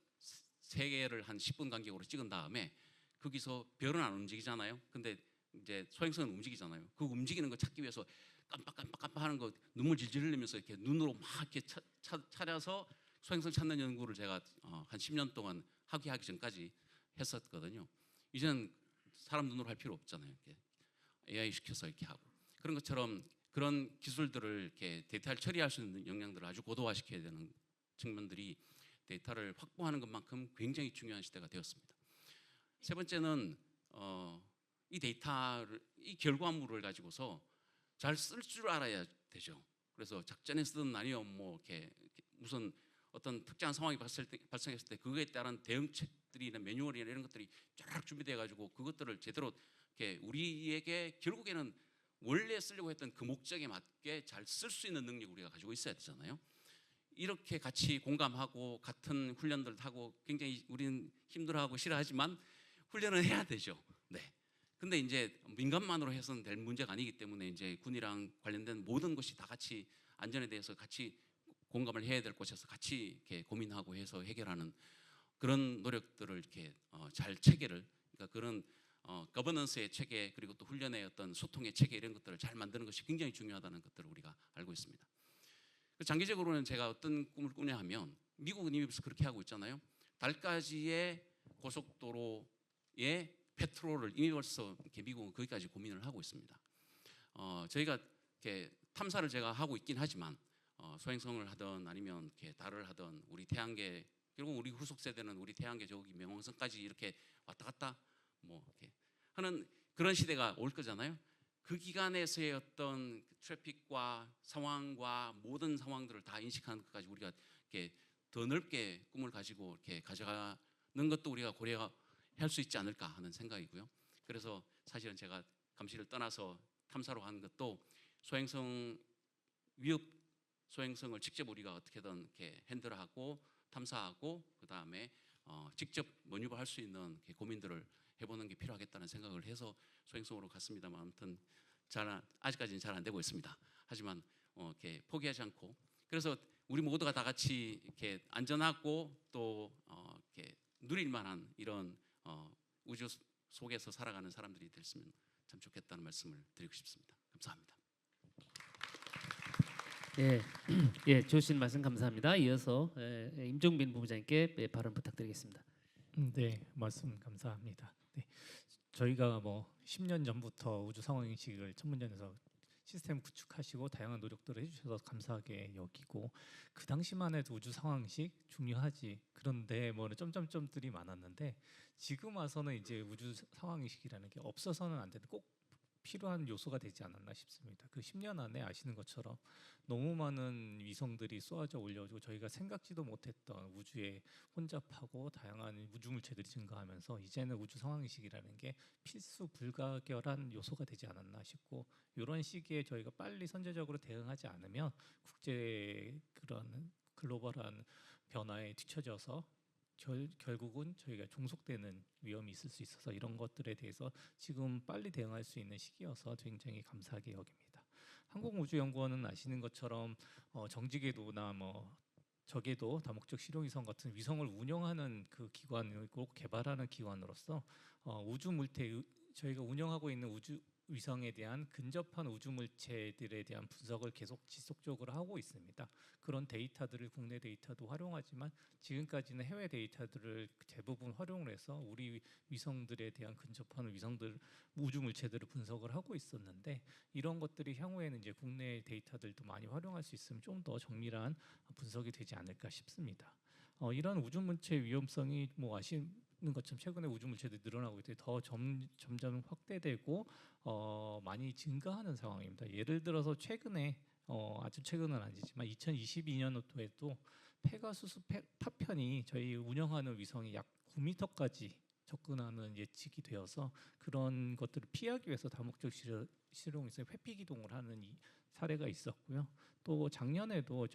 I: 3개를 한 10분 간격으로 찍은 다음에 거기서 별은 안 움직이잖아요. 근데 이제 소행성은 움직이잖아요. 그 움직이는 거 찾기 위해서 깜빡깜빡 하는 거 눈물 질질 흘리면서 이렇게 눈으로 막 이렇게 찾아서 소행성 찾는 연구를 제가 한 10년 동안 하기 전까지 했었거든요. 이제는 사람 눈으로 할 필요 없잖아요. 이렇게 AI 시켜서 이렇게 하고, 그런 것처럼 그런 기술들을 이렇게 데이터를 처리할 수 있는 역량들을 아주 고도화시켜야 되는 측면들이 데이터를 확보하는 것만큼 굉장히 중요한 시대가 되었습니다. 세 번째는 이 데이터를, 이 결과물을 가지고서 잘 쓸 줄 알아야 되죠. 그래서 작전에 쓰든 아니면 뭐 이렇게 무슨 어떤 특정한 상황이 발생했을 때 그거에 따른 대응책들이나 매뉴얼이나 이런 것들이 쫙 준비돼 가지고 그것들을 제대로 이렇게 우리에게 결국에는 원래 쓰려고 했던 그 목적에 맞게 잘 쓸 수 있는 능력 우리가 가지고 있어야 되잖아요. 이렇게 같이 공감하고 같은 훈련들 하고 굉장히 우리는 힘들어하고 싫어하지만 훈련을 해야 되죠. 네. 근데 이제 민간만으로 해서는 될 문제가 아니기 때문에 이제 군이랑 관련된 모든 것이 다 같이 안전에 대해서 같이 공감을 해야 될 곳에서 같이 이렇게 고민하고 해서 해결하는 그런 노력들을 이렇게 잘 체계를, 그러니까 그런 거버넌스의 체계, 그리고 또 훈련의 어떤 소통의 체계, 이런 것들을 잘 만드는 것이 굉장히 중요하다는 것들을 우리가 알고 있습니다. 장기적으로는 제가 어떤 꿈을 꾸냐 하면, 미국은 이미 벌써 그렇게 하고 있잖아요. 달까지의 고속도로의 페트롤을 이미 벌써 이렇게 미국은 거기까지 고민을 하고 있습니다. 저희가 이렇게 탐사를 제가 하고 있긴 하지만 소행성을 하든 아니면 이렇게 달을 하든 우리 태양계, 결국 우리 후속 세대는 우리 태양계 저기 명왕성까지 이렇게 왔다 갔다 뭐 이렇게 하는 그런 시대가 올 거잖아요. 그 기간에서의 어떤 트래픽과 상황과 모든 상황들을 다 인식하는 것까지 우리가 이렇게 더 넓게 꿈을 가지고 이렇게 가져가는 것도 우리가 고려할 수 있지 않을까 하는 생각이고요. 그래서 사실은 제가 감시를 떠나서 탐사로 가는 것도 소행성 위협 소행성을 직접 우리가 어떻게든 이렇게 핸들하고 탐사하고 그 다음에 직접 머니버할 수 있는 고민들을 해보는 게 필요하겠다는 생각을 해서 소행성으로 갔습니다만, 아무튼 아직까지는 잘 안 되고 있습니다. 하지만 이렇게 포기하지 않고, 그래서 우리 모두가 다 같이 이렇게 안전하고 또 이렇게 누릴 만한 이런 우주 속에서 살아가는 사람들이 됐으면 참 좋겠다는 말씀을 드리고 싶습니다. 감사합니다.
G: 예, 주신 말씀 감사합니다. 이어서 임종빈 본부장님께 발언 부탁드리겠습니다.
J: 네, 말씀 감사합니다. 네, 저희가 뭐 10년 전부터 우주 상황인식을 천문연에서 시스템 구축하시고 다양한 노력들을 해주셔서 감사하게 여기고, 그 당시만 해도 우주 상황인식 중요하지, 그런데 뭐 점점점들이 많았는데 지금 와서는 이제 우주 상황인식이라는 게 없어서는 안 되는, 꼭 필요한 요소가 되지 않았나 싶습니다. 그 10년 안에 아시는 것처럼 너무 많은 위성들이 쏘아져 올려지고 저희가 생각지도 못했던 우주에 혼잡하고 다양한 우주 물체들이 증가하면서 이제는 우주 상황인식이라는 게 필수 불가결한 요소가 되지 않았나 싶고, 이런 시기에 저희가 빨리 선제적으로 대응하지 않으면 국제 그런 글로벌한 변화에 뒤처져서 결국은 저희가 종속되는 위험이 있을 수 있어서 이런 것들에 대해서 지금 빨리 대응할 수 있는 시기여서 굉장히 감사하게 여깁니다. 항공우주연구원은 아시는 것처럼 정지궤도나 뭐 저궤도, 다목적 실용위성 같은 위성을 운영하는 그 기관이고 개발하는 기관으로서 우주 물체, 저희가 운영하고 있는 우주 위성에 대한 근접한 우주 물체들에 대한 분석을 계속 지속적으로 하고 있습니다. 그런 데이터들을 국내 데이터도 활용하지만 지금까지는 해외 데이터들을 대부분 활용을 해서 우리 위성들에 대한 근접한 위성들 우주 물체들을 분석을 하고 있었는데, 이런 것들이 향후에는 이제 국내 데이터들도 많이 활용할 수 있으면 좀 더 정밀한 분석이 되지 않을까 싶습니다. 이런 우주 물체 위험성이 뭐 아시는 것처럼 최근에 우주 물체들이 늘어나고 있는데 더 점점 확대되고 많이 증가하는 상황입니다. 예를 들어서 최근에 아주 최근은 아니지만 2022년도에도 페가수스 파편이 저희 운영하는 위성이 약 9m까지 접근하는 예측이 되어서 그런 것들을 피하기 위해서 다목적 실용에서 회피 기동을 하는 이 사례가 있었고요. 또 작년에도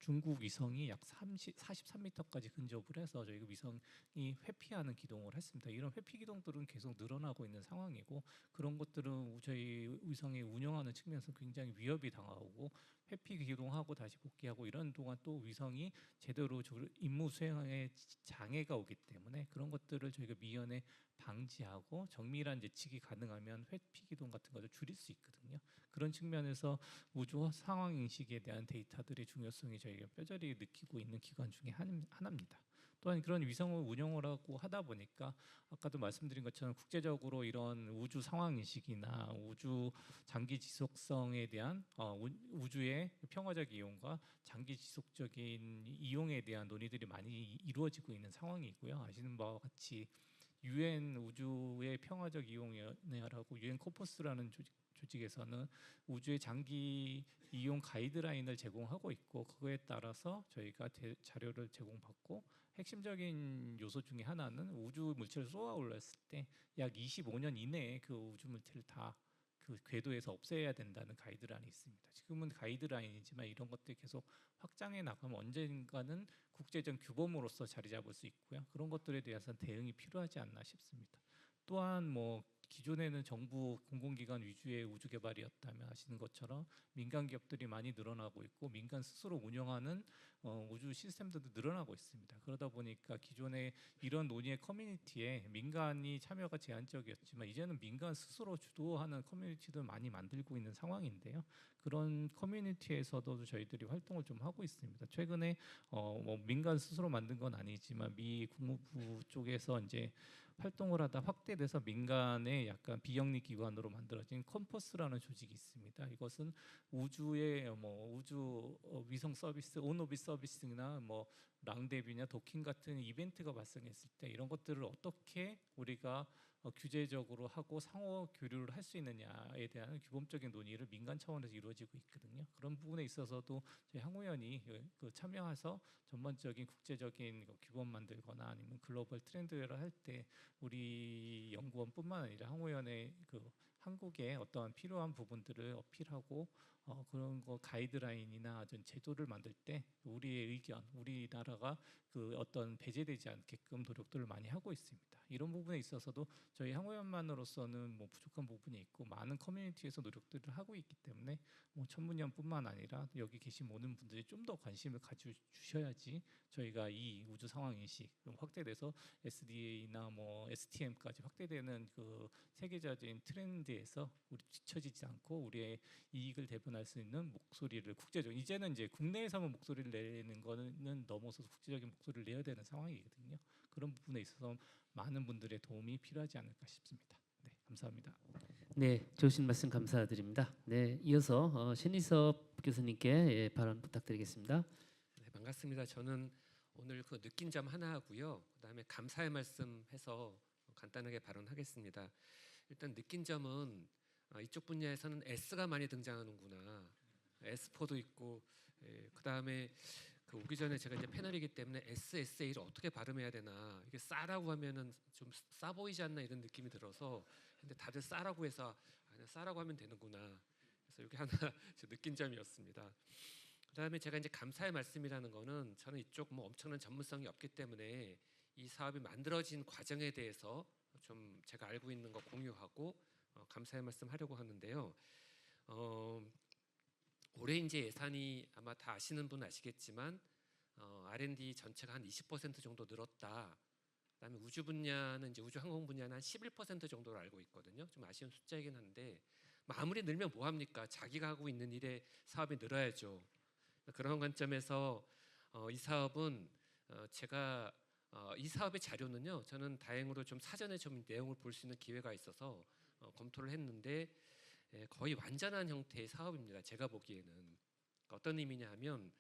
J: 중국 위성이 약 43m까지 근접을 해서 저희가 위성이 회피하는 기동을 했습니다. 이런 회피 기동들은 계속 늘어나고 있는 상황이고 그런 것들은 저희 위성이 운영하는 측면에서 굉장히 위협이 당하고 회피 기동하고 다시 복귀하고 이런 동안 또 위성이 제대로 임무 수행에 장애가 오기 때문에 그런 것들을 저희가 미연에 방지하고 정밀한 예측이 가능하면 회피 기동 같은 것을 줄일 수 있거든요. 그런 측면에서 우주 상황 인식에 대한 데이터들의 중요성이 저희가 뼈저리 느끼고 있는 기관 중에 하나입니다. 또한 그런 위성을 운영을 하고 하다 보니까 아까도 말씀드린 것처럼 국제적으로 이런 우주 상황 인식이나 우주 장기 지속성에 대한 우주의 평화적 이용과 장기 지속적인 이용에 대한 논의들이 많이 이루어지고 있는 상황이고요. 아시는 바와 같이 UN 우주의 평화적 이용위원회라고 UN 코퍼스라는 조직에서는 우주의 장기 이용 가이드라인을 제공하고 있고 그거에 따라서 저희가 자료를 제공받고 핵심적인 요소 중에 하나는 우주 물체를 쏘아 올렸을 때 약 25년 이내에 그 우주 물체를 다 그 궤도에서 없애야 된다는 가이드라인이 있습니다. 지금은 가이드라인이지만 이런 것들이 계속 확장해 나가면 언젠가는 국제적 규범으로서 자리 잡을 수 있고요. 그런 것들에 대해서 대응이 필요하지 않나 싶습니다. 또한 기존에는 정부 공공기관 위주의 우주 개발이었다면 아시는 것처럼 민간 기업들이 많이 늘어나고 있고 민간 스스로 운영하는 우주 시스템들도 늘어나고 있습니다. 그러다 보니까 기존에 이런 논의의 커뮤니티에 민간이 참여가 제한적이었지만 이제는 민간 스스로 주도하는 커뮤니티도 많이 만들고 있는 상황인데요. 그런 커뮤니티에서도 저희들이 활동을 좀 하고 있습니다. 최근에 민간 스스로 만든 건 아니지만 미 국무부 쪽에서 이제 활동을 하다 확대돼서 민간의 약간 비영리 기관으로 만들어진 컴퍼스라는 조직이 있습니다. 이것은 우주의 우주 위성 서비스, 온오rbit 서비스나 랑데뷰냐 도킹 같은 이벤트가 발생했을 때 이런 것들을 어떻게 우리가 규제적으로 하고 상호 교류를 할 수 있느냐에 대한 규범적인 논의를 민간 차원에서 이루어지고 있거든요. 그런 부분에 있어서도 저희 항우연이 참여해서 전반적인 국제적인 규범 만들거나 아니면 글로벌 트렌드를 할 때 우리 연구원뿐만 아니라 항우연의 한국의 어떠한 필요한 부분들을 어필하고 그런 거 가이드라인이나 어떤 제도를 만들 때 우리의 의견, 우리나라가 어떤 배제되지 않게끔 노력들을 많이 하고 있습니다. 이런 부분에 있어서도 저희 항우연만으로서는 부족한 부분이 있고 많은 커뮤니티에서 노력들을 하고 있기 때문에 천문연뿐만 아니라 여기 계신 모든 분들이 좀 더 관심을 가져주셔야지 저희가 이 우주 상황 인식 확대돼서 SDA나 STM까지 확대되는 세계적인 트렌드에서 우리 뒤처지지 않고 우리의 이익을 대변할 수 있는 목소리를 국제적으로 이제는 이제 국내에서만 목소리를 내는 거는 넘어서 국제적인 목소리를 내야 되는 상황이거든요. 그런 부분에 있어서 많은 분들의 도움이 필요하지 않을까 싶습니다. 네, 감사합니다.
G: 네, 좋으신 말씀 감사드립니다. 네, 이어서 신희섭 교수님께 발언 부탁드리겠습니다.
K: 네, 반갑습니다. 저는 오늘 느낀 점 하나 하고요. 그다음에 감사의 말씀해서 간단하게 발언하겠습니다. 일단 느낀 점은 이쪽 분야에서는 S가 많이 등장하는구나. S4도 있고, 그다음에 오기 전에 제가 이제 패널이기 때문에 SSA를 어떻게 발음해야 되나, 이게 싸라고 하면은 좀 싸 보이지 않나 이런 느낌이 들어서, 근데 다들 싸라고 해서 그냥 싸라고 하면 되는구나. 그래서 이게 하나 느낀 점이었습니다. 그다음에 제가 이제 감사의 말씀이라는 거는 저는 이쪽 엄청난 전문성이 없기 때문에 이 사업이 만들어진 과정에 대해서 좀 제가 알고 있는 거 공유하고 감사의 말씀 하려고 하는데요. 올해 이제 예산이 아마 다 아시는 분은 아시겠지만 R&D 전체가 한 20% 정도 늘었다. 그다음에 우주 분야는 이제 우주 항공 분야는 한 11% 정도로 알고 있거든요. 좀 아쉬운 숫자이긴 한데 아무리 늘면 뭐 합니까? 자기가 하고 있는 일에 사업이 늘어야죠. 그런 관점에서 이 사업은 제가 이 사업의 자료는요. 저는 다행으로 좀 사전에 좀 내용을 볼 수 있는 기회가 있어서 검토를 했는데 거의 완전한 형태의 사업입니다. 제가 보기에는 어떤 의미냐 하면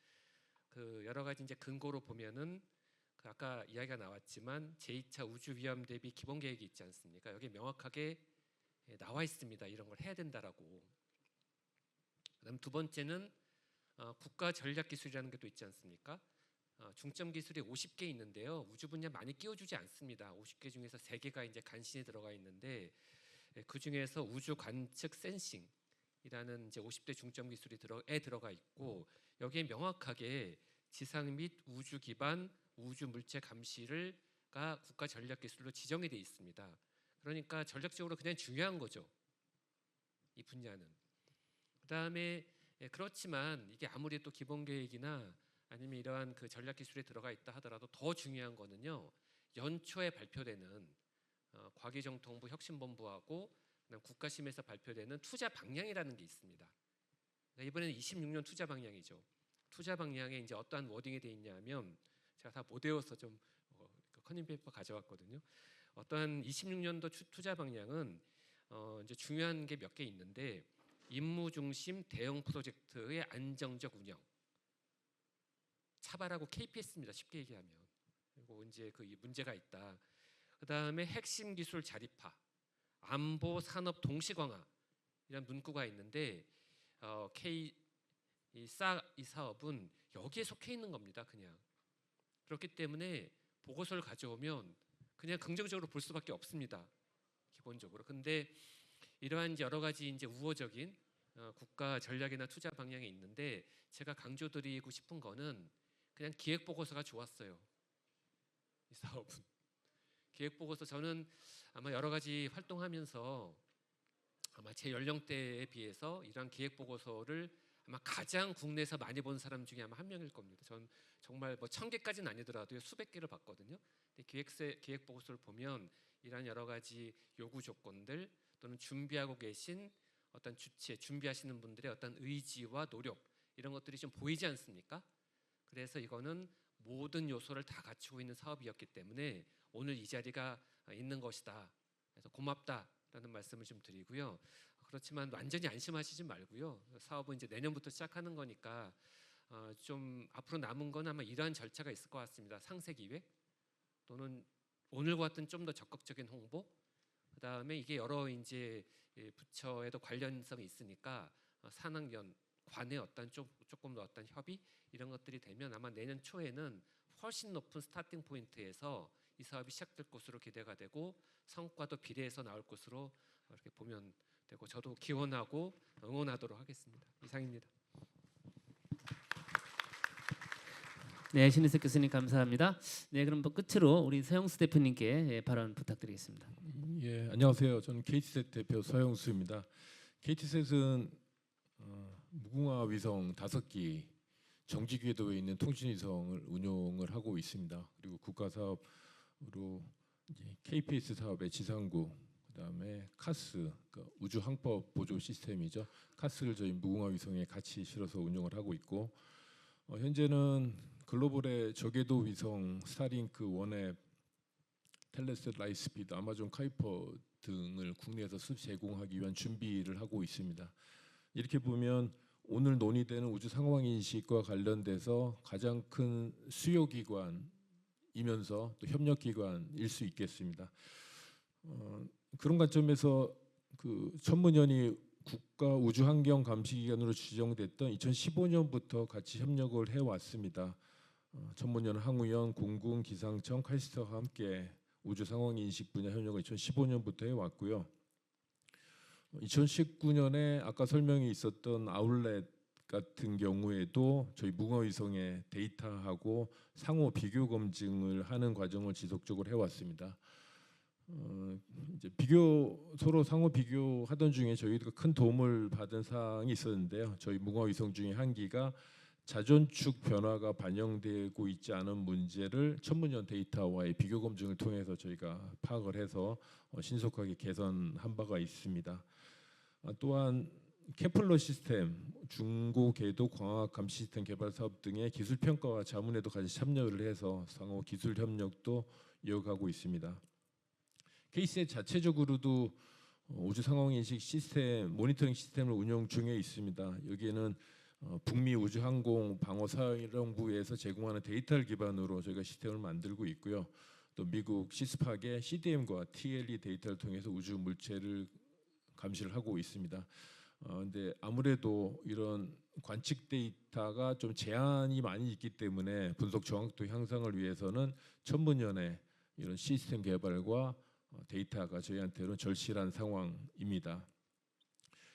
K: 여러 가지 이제 근거로 보면은 아까 이야기가 나왔지만 제2차 우주 위험 대비 기본 계획이 있지 않습니까? 여기 명확하게 나와 있습니다. 이런 걸 해야 된다라고. 그다음 두 번째는 국가 전략 기술이라는 게 또 있지 않습니까? 중점 기술이 50개 있는데요. 우주 분야 많이 끼워주지 않습니다. 50개 중에서 3개가 이제 간신히 들어가 있는데 그 중에서 우주 관측 센싱이라는 이제 50대 중점 기술이 들어가 있고 여기에 명확하게 지상 및 우주 기반 우주 물체 감시가 국가 전략 기술로 지정이 돼 있습니다. 그러니까 전략적으로 그냥 중요한 거죠. 이 분야는. 그다음에 그렇지만 이게 아무리 또 기본 계획이나 아니면 이러한 그 전략 기술에 들어가 있다 하더라도 더 중요한 거는요. 연초에 발표되는 과기정통부 혁신본부하고 국가심에서 발표되는 투자 방향이라는 게 있습니다. 그러니까 이번에는 26년 투자 방향이죠. 투자 방향에 이제 어떠한 워딩이 돼 있냐면 제가 다 못 외워서 좀 커닝 페이퍼 가져왔거든요. 어떠한 26년도 투자 방향은 이제 중요한 게 몇 개 있는데 임무 중심 대형 프로젝트의 안정적 운영. 차발하고 KPS입니다. 쉽게 얘기하면. 그리고 이제 그 문제가 있다. 그다음에 핵심 기술 자립화, 안보 산업 동시 강화 이런 문구가 있는데 이 사업은 여기에 속해 있는 겁니다. 그냥. 그렇기 때문에 보고서를 가져오면 그냥 긍정적으로 볼 수밖에 없습니다. 기본적으로. 근데 이러한 여러 가지 이제 우호적인 국가 전략이나 투자 방향이 있는데 제가 강조드리고 싶은 거는 그냥 기획 보고서가 좋았어요. 이 사업은. 기획 보고서 저는 아마 여러 가지 활동하면서 아마 제 연령대에 비해서 이러한 기획 보고서를 아마 가장 국내에서 많이 본 사람 중에 아마 한 명일 겁니다. 전 정말 뭐 1000개까지는 아니더라도 수백 개를 봤거든요. 근데 기획 보고서를 보면 이러한 여러 가지 요구 조건들 또는 준비하고 계신 어떤 주체, 준비하시는 분들의 어떤 의지와 노력 이런 것들이 좀 보이지 않습니까? 그래서 이거는 모든 요소를 다 갖추고 있는 사업이었기 때문에 오늘 이 자리가 있는 것이다. 그래서 고맙다라는 말씀을 좀 드리고요. 그렇지만 완전히 안심하시지 말고요. 사업은 이제 내년부터 시작하는 거니까 좀 앞으로 남은 건 아마 이러한 절차가 있을 것 같습니다. 상세 기획 또는 오늘과 같은 좀 더 적극적인 홍보. 그다음에 이게 여러 이제 부처에도 관련성이 있으니까 산학연 관의 어떤 조금 더 어떤 협의 이런 것들이 되면 아마 내년 초에는 훨씬 높은 스타팅 포인트에서 이 사업이 시작될 것으로 기대가 되고 성과도 비례해서 나올 것으로 이렇게 보면 되고 저도 기원하고 응원하도록 하겠습니다. 이상입니다.
G: 네, 신희석 교수님 감사합니다. 네, 그럼 끝으로 우리 서영수 대표님께 발언 부탁드리겠습니다.
L: 예, 안녕하세요. 저는 KT셋 대표 서영수입니다. KT셋은 무궁화 위성 5기 정지 궤도에 있는 통신 위성을 운용을 하고 있습니다. 그리고 국가 사업으로 KPS 사업의 지상구, 그다음에 카스, 그러니까 우주 항법 보조 시스템이죠. 카스를 저희 무궁화 위성에 같이 실어서 운용을 하고 있고 현재는 글로벌의 저궤도 위성 스타링크 1의 텔레셋 라이스피드, 아마존 카이퍼 등을 국내에서 제공하기 위한 준비를 하고 있습니다. 이렇게 보면 오늘 논의되는 우주 상황 인식과 관련돼서 가장 큰 수요 기관이면서 또 협력 기관일 수 있겠습니다. 그런 관점에서 그 천문연이 국가 우주 환경 감시 기관으로 지정됐던 2015년부터 같이 협력을 해 왔습니다. 천문연, 항우연, 공군, 기상청, 칼스터와 함께 우주 상황 인식 분야 협력을 2015년부터 해 왔고요. 2019년에 아까 설명이 있었던 아울렛 같은 경우에도 저희 무궁화 위성의 데이터하고 상호 비교 검증을 하는 과정을 지속적으로 해왔습니다. 이제 서로 상호 비교하던 중에 저희가 큰 도움을 받은 사항이 있었는데요. 저희 무궁화 위성 중에 한 기가 자전축 변화가 반영되고 있지 않은 문제를 천문연 데이터와의 비교 검증을 통해서 저희가 파악을 해서 신속하게 개선한 바가 있습니다. 또한 케플러 시스템, 중고 궤도 광학 감시 시스템 개발 사업 등의 기술 평가와 자문에도 같이 참여를 해서 상호 기술 협력도 이어가고 있습니다. KT셋 자체적으로도 우주 상황 인식 시스템, 모니터링 시스템을 운영 중에 있습니다. 여기에는 북미 우주항공 방어사령부에서 제공하는 데이터를 기반으로 저희가 시스템을 만들고 있고요. 또 미국 시스팍의 CDM과 TLE 데이터를 통해서 우주 물체를 감시를 하고 있습니다. 근데 아무래도 이런 관측 데이터가 좀 제한이 많이 있기 때문에 분석 정확도 향상을 위해서는 천문연의 이런 시스템 개발과 데이터가 저희한테는 절실한 상황입니다.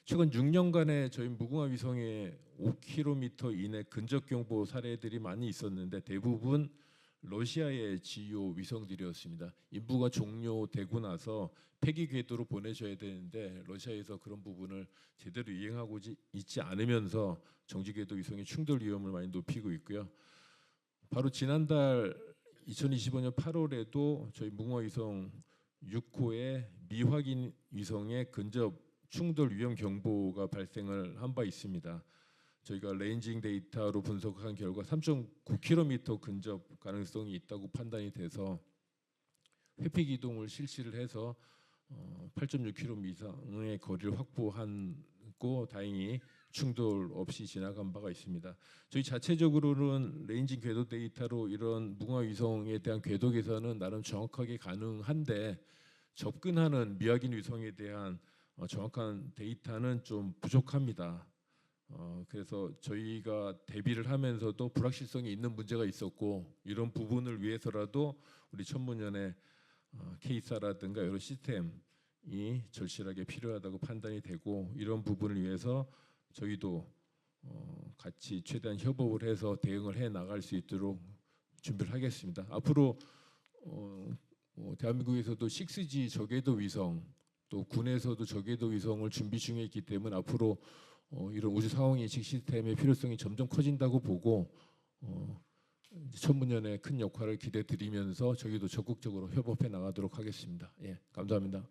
L: 최근 6년간의 저희 무궁화 위성의 5km 이내 근접 경보 사례들이 많이 있었는데 대부분 러시아의 지요 위성들이었습니다. 임무가 종료되고 나서 폐기 궤도로 보내셔야 되는데 러시아에서 그런 부분을 제대로 이행하고 있지 않으면서 정지 궤도 위성의 충돌 위험을 많이 높이고 있고요. 바로 지난달 2025년 8월에도 저희 무궁화 위성 6호의 미확인 위성의 근접 충돌 위험 경보가 발생을 한 바 있습니다. 저희가 레인징 데이터로 분석한 결과 3.9km 근접 가능성이 있다고 판단이 돼서 회피 기동을 실시를 해서 8.6km 이상의 거리를 확보하고 다행히 충돌 없이 지나간 바가 있습니다. 저희 자체적으로는 레인징 궤도 데이터로 이런 무궁화 위성에 대한 궤도 계산은 나름 정확하게 가능한데 접근하는 미확인 위성에 대한 정확한 데이터는 좀 부족합니다. 그래서 저희가 대비를 하면서도 불확실성이 있는 문제가 있었고 이런 부분을 위해서라도 우리 천문연의 K사라든가 여러 시스템이 절실하게 필요하다고 판단이 되고 이런 부분을 위해서 저희도 같이 최대한 협업을 해서 대응을 해 나갈 수 있도록 준비를 하겠습니다. 앞으로 대한민국에서도 6G 저궤도 위성 또 군에서도 저궤도 위성을 준비 중에 있기 때문에 앞으로 이런 우주 상황인식 시스템의 필요성이 점점 커진다고 보고 천문연의 큰 역할을 기대드리면서 저희도 적극적으로 협업해 나가도록 하겠습니다. 예, 감사합니다.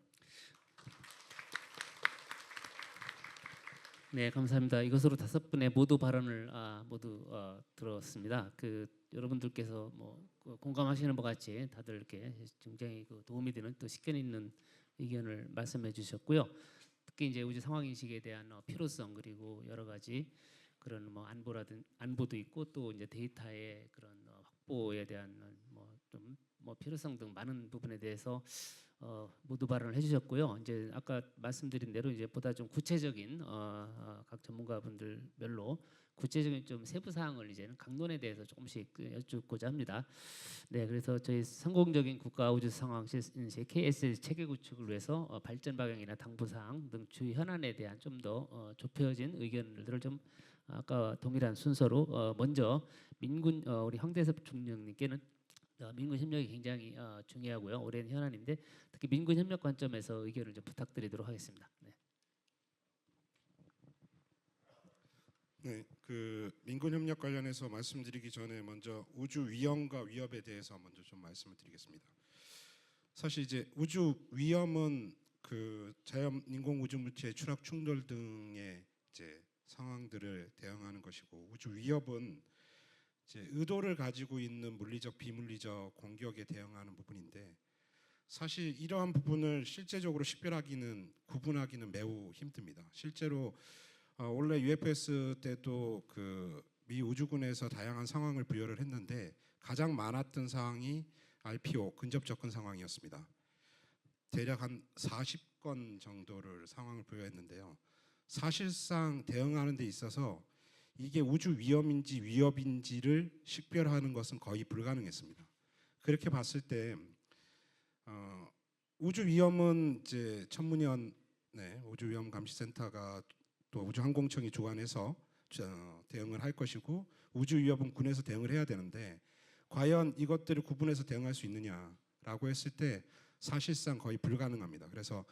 G: 네, 감사합니다. 이것으로 5분의 모두 발언을 모두 들었습니다. 여러분들께서 공감하시는 것 같이 다들 이렇게 굉장히 도움이 되는 또 식견 있는 의견을 말씀해 주셨고요. 특히 이제 우주 상황 인식에 대한 필요성 그리고 여러 가지 그런 안보도 있고 또 이제 데이터의 그런 확보에 대한 좀 필요성 등 많은 부분에 대해서 모두 발언을 해주셨고요. 이제 아까 말씀드린 대로 이제 보다 좀 구체적인 각 전문가분들별로 구체적인 좀 세부 사항을 이제는 강론에 대해서 조금씩 여쭙고자 합니다. 네, 그래서 저희 성공적인 국가 우주 상황 인식 KSL 체계 구축을 위해서 발전 방향이나 당부 사항 등 주요 현안에 대한 좀 더 좁혀진 의견들을 좀 아까 동일한 순서로 먼저 민군 우리 황대섭 중령님께는 민군 협력이 굉장히 중요하고요. 오랜 현안인데 특히 민군 협력 관점에서 의견을 좀 부탁드리도록 하겠습니다. 네.
H: 네, 민군 협력 관련해서 말씀드리기 전에 먼저 우주 위험과 위협에 대해서 먼저 좀 말씀을 드리겠습니다. 사실 이제 우주 위험은 자연 인공 우주 물체의 추락 충돌 등의 이제 상황들을 대응하는 것이고 우주 위협은 이제 의도를 가지고 있는 물리적 비물리적 공격에 대응하는 부분인데 사실 이러한 부분을 실제적으로 구분하기는 매우 힘듭니다. 실제로 원래 UFS 때도 미 우주군에서 다양한 상황을 부여를 했는데 가장 많았던 상황이 RPO 근접 접근 상황이었습니다. 대략 한 40건 정도를 상황을 부여했는데요. 사실상 대응하는 데 있어서 이게 우주 위험인지 위협인지를 식별하는 것은 거의 불가능했습니다. 그렇게 봤을 때 우주 위험은 이제 천문연 우주 위험 감시센터가 또 우주항공청이 주관해서 대응을 할 것이고 우주 위협은 군에서 대응을 해야 되는데 과연 이것들을 구분해서 대응할 수 있느냐라고 했을 때 사실상 거의 불가능합니다. 그래서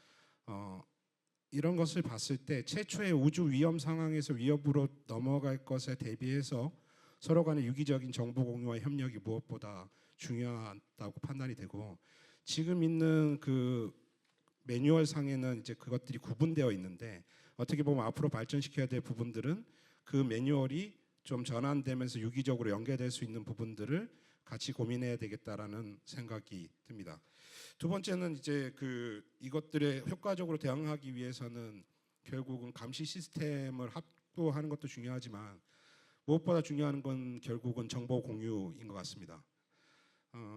H: 이런 것을 봤을 때 최초의 우주 위험 상황에서 위협으로 넘어갈 것에 대비해서 서로 간의 유기적인 정보 공유와 협력이 무엇보다 중요하다고 판단이 되고 지금 있는 매뉴얼 상에는 이제 그것들이 구분되어 있는데 어떻게 보면 앞으로 발전시켜야 될 부분들은 그 매뉴얼이 좀 전환되면서 유기적으로 연계될 수 있는 부분들을 같이 고민해야 되겠다라는 생각이 듭니다. 두 번째는 이제 이것들에 효과적으로 대응하기 위해서는 결국은 감시 시스템을 확보하는 것도 중요하지만 무엇보다 중요한 건 결국은 정보 공유인 것 같습니다.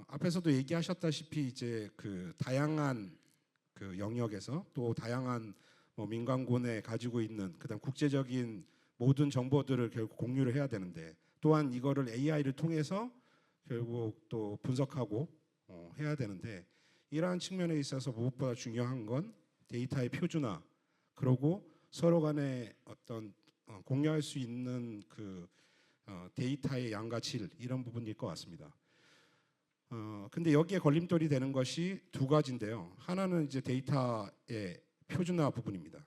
H: 앞에서도 얘기하셨다시피 이제 다양한 영역에서 또 다양한 뭐 민간군에 가지고 있는 그다음 국제적인 모든 정보들을 결국 공유를 해야 되는데 또한 이거를 AI를 통해서 결국 또 분석하고 해야 되는데 이러한 측면에 있어서 무엇보다 중요한 건 데이터의 표준화 그리고 서로 간에 어떤 공유할 수 있는 그 데이터의 양과 질 이런 부분일 것 같습니다. 근데 여기에 걸림돌이 되는 것이 두 가지인데요. 하나는 이제 데이터의 표준화 부분입니다.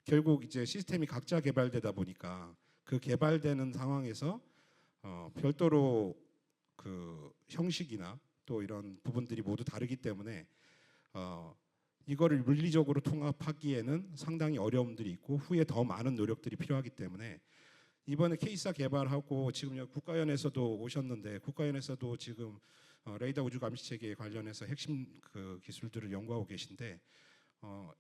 H: 결국 이제 시스템이 각자 개발되다 보니까 그 개발되는 상황에서 별도로 그 형식이나 또 이런 부분들이 모두 다르기 때문에 이거를 물리적으로 통합하기에는 상당히 어려움들이 있고 후에 더 많은 노력들이 필요하기 때문에 이번에 케이사 개발하고 지금 국가연에서도 오셨는데 국가연에서도 지금 레이더 우주 감시 체계 관련해서 핵심 그 기술들을 연구하고 계신데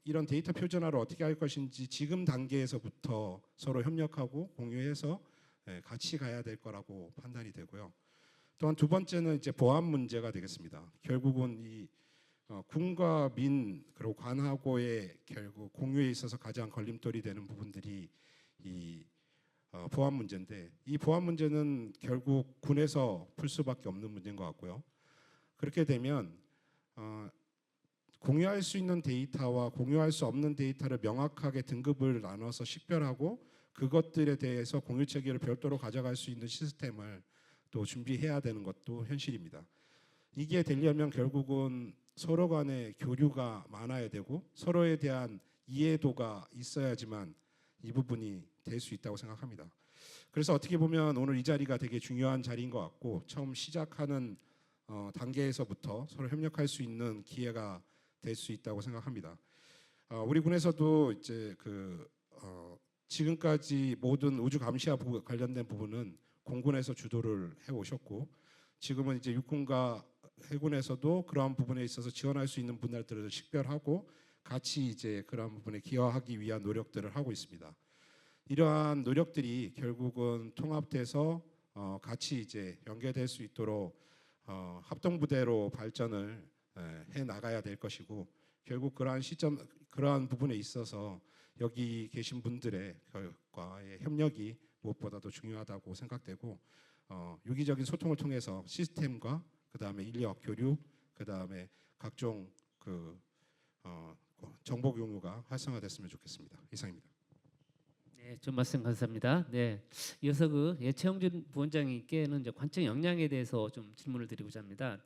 H: 이런 데이터 표준화를 어떻게 할 것인지 지금 단계에서부터 서로 협력하고 공유해서 같이 가야 될 거라고 판단이 되고요. 또한 두 번째는 이제 보안 문제가 되겠습니다. 결국은 이 군과 민 그리고 관하고의 결국 공유에 있어서 가장 걸림돌이 되는 부분들이 이 보안 문제인데 이 보안 문제는 결국 군에서 풀 수밖에 없는 문제인 것 같고요. 그렇게 되면 공유할 수 있는 데이터와 공유할 수 없는 데이터를 명확하게 등급을 나눠서 식별하고 그것들에 대해서 공유 체계를 별도로 가져갈 수 있는 시스템을 또 준비해야 되는 것도 현실입니다. 이게 되려면 결국은 서로 간의 교류가 많아야 되고 서로에 대한 이해도가 있어야지만 이 부분이 될 수 있다고 생각합니다. 그래서 어떻게 보면 오늘 이 자리가 되게 중요한 자리인 것 같고 처음 시작하는 단계에서부터 서로 협력할 수 있는 기회가 될 수 있다고 생각합니다. 우리 군에서도 이제 지금까지 모든 우주 감시와 관련된 부분은 공군에서 주도를 해 오셨고 지금은 이제 육군과 해군에서도 그러한 부분에 있어서 지원할 수 있는 분야들을 식별하고 같이 이제 그러한 부분에 기여하기 위한 노력들을 하고 있습니다. 이러한 노력들이 결국은 통합돼서 같이 이제 연계될 수 있도록 합동부대로 발전을 해 나가야 될 것이고 결국 그러한 부분에 있어서 여기 계신 분들의 과의 협력이 무엇보다도 중요하다고 생각되고 유기적인 소통을 통해서 시스템과 그 다음에 인력 교류, 그 다음에 각종 정보 공유가 활성화됐으면 좋겠습니다. 이상입니다.
G: 네, 좀 말씀 감사합니다. 네, 이어서 최영준 부원장님께는 이제 관청 역량에 대해서 좀 질문을 드리고자 합니다.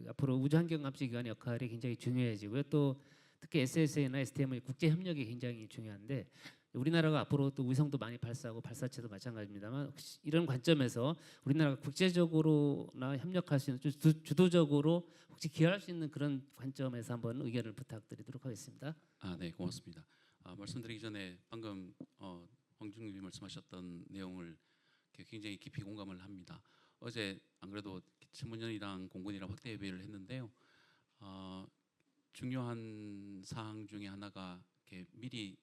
G: 앞으로 우주환경감시기관의 역할이 굉장히 중요해지고요. 또 특히 SSA나 STM의 국제 협력이 굉장히 중요한데 우리나라가 앞으로 또 위성도 많이 발사하고 발사체도 마찬가지입니다만 혹시 이런 관점에서 우리나라가 국제적으로나 협력할 수 있는 주도적으로 혹시 기여할 수 있는 그런 관점에서 한번 의견을 부탁드리도록 하겠습니다.
I: 네, 고맙습니다. 말씀드리기 전에 방금 황중님이 말씀하셨던 내용을 굉장히 깊이 공감을 합니다. 어제 안 그래도 천문연이랑 공군이랑 확대 회의를 했는데요. 중요한 사항 중에 하나가 미리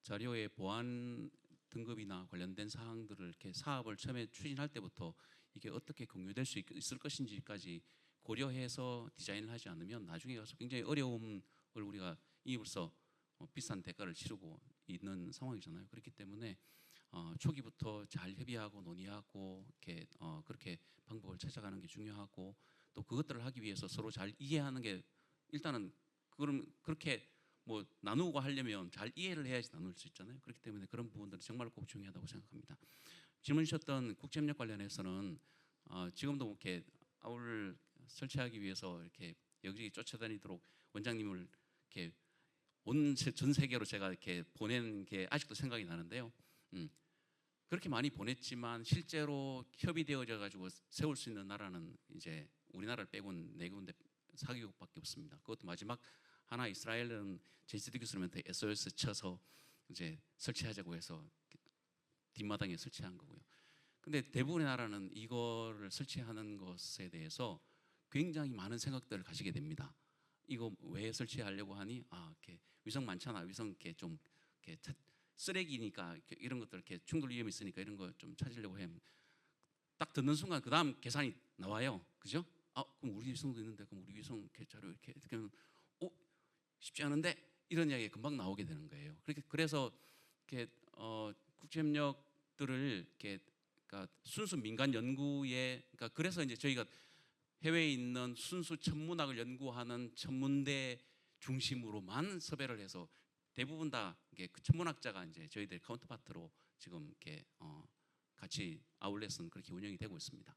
I: 자료의 보안 등급이나 관련된 사항들을 이렇게 사업을 처음에 추진할 때부터 이게 어떻게 공유될 수 있을 것인지까지 고려해서 디자인을 하지 않으면 나중에 가서 굉장히 어려움을 우리가 이로써 비싼 대가를 치르고 있는 상황이잖아요. 그렇기 때문에 초기부터 잘 협의하고 논의하고 이렇게 그렇게 방법을 찾아가는 게 중요하고 또 그것들을 하기 위해서 서로 잘 이해하는 게 일단은 그렇게 뭐 나누고 하려면 잘 이해를 해야지 나눌 수 있잖아요. 그렇기 때문에 그런 부분들은 정말 꼭 중요하다고 생각합니다. 질문 주셨던 국제협력 관련해서는 지금도 이렇게 아울을 설치하기 위해서 이렇게 여기저기 쫓아다니도록 원장님을 이렇게 전 세계로 제가 이렇게 보낸 게 아직도 생각이 나는데요. 그렇게 많이 보냈지만 실제로 협의되어져 가지고 세울 수 있는 나라는 이제 우리나라를 빼고는 4군데 4개국밖에 없습니다. 그것도 마지막 하나 이스라엘은 제시드 교수님한테 SOS 쳐서 이제 설치하자고 해서 뒷마당에 설치한 거고요. 근데 대부분의 나라는 이거를 설치하는 것에 대해서 굉장히 많은 생각들을 가지게 됩니다. 이거 왜 설치하려고 하니? 이렇게 위성 많잖아. 위성 이렇게 좀 이렇게 쓰레기니까 이런 것들 이렇게 충돌 위험이 있으니까 이런 거 좀 찾으려고 해. 딱 듣는 순간 그 다음 계산이 나와요. 그죠? 그럼 우리 위성도 있는데 그럼 우리 위성 이렇게 자료 이렇게 쉽지 않은데 이런 이야기가 금방 나오게 되는 거예요. 그래서 이렇게 국제협력들을 이렇게 그러니까 순수 민간 연구에 그러니까 그래서 이제 저희가 해외에 있는 순수 천문학을 연구하는 천문대 중심으로만 섭외를 해서 대부분 다 이게 그 천문학자가 이제 저희들 카운터파트로 지금 이렇게 같이 아울렛은 그렇게 운영이 되고 있습니다.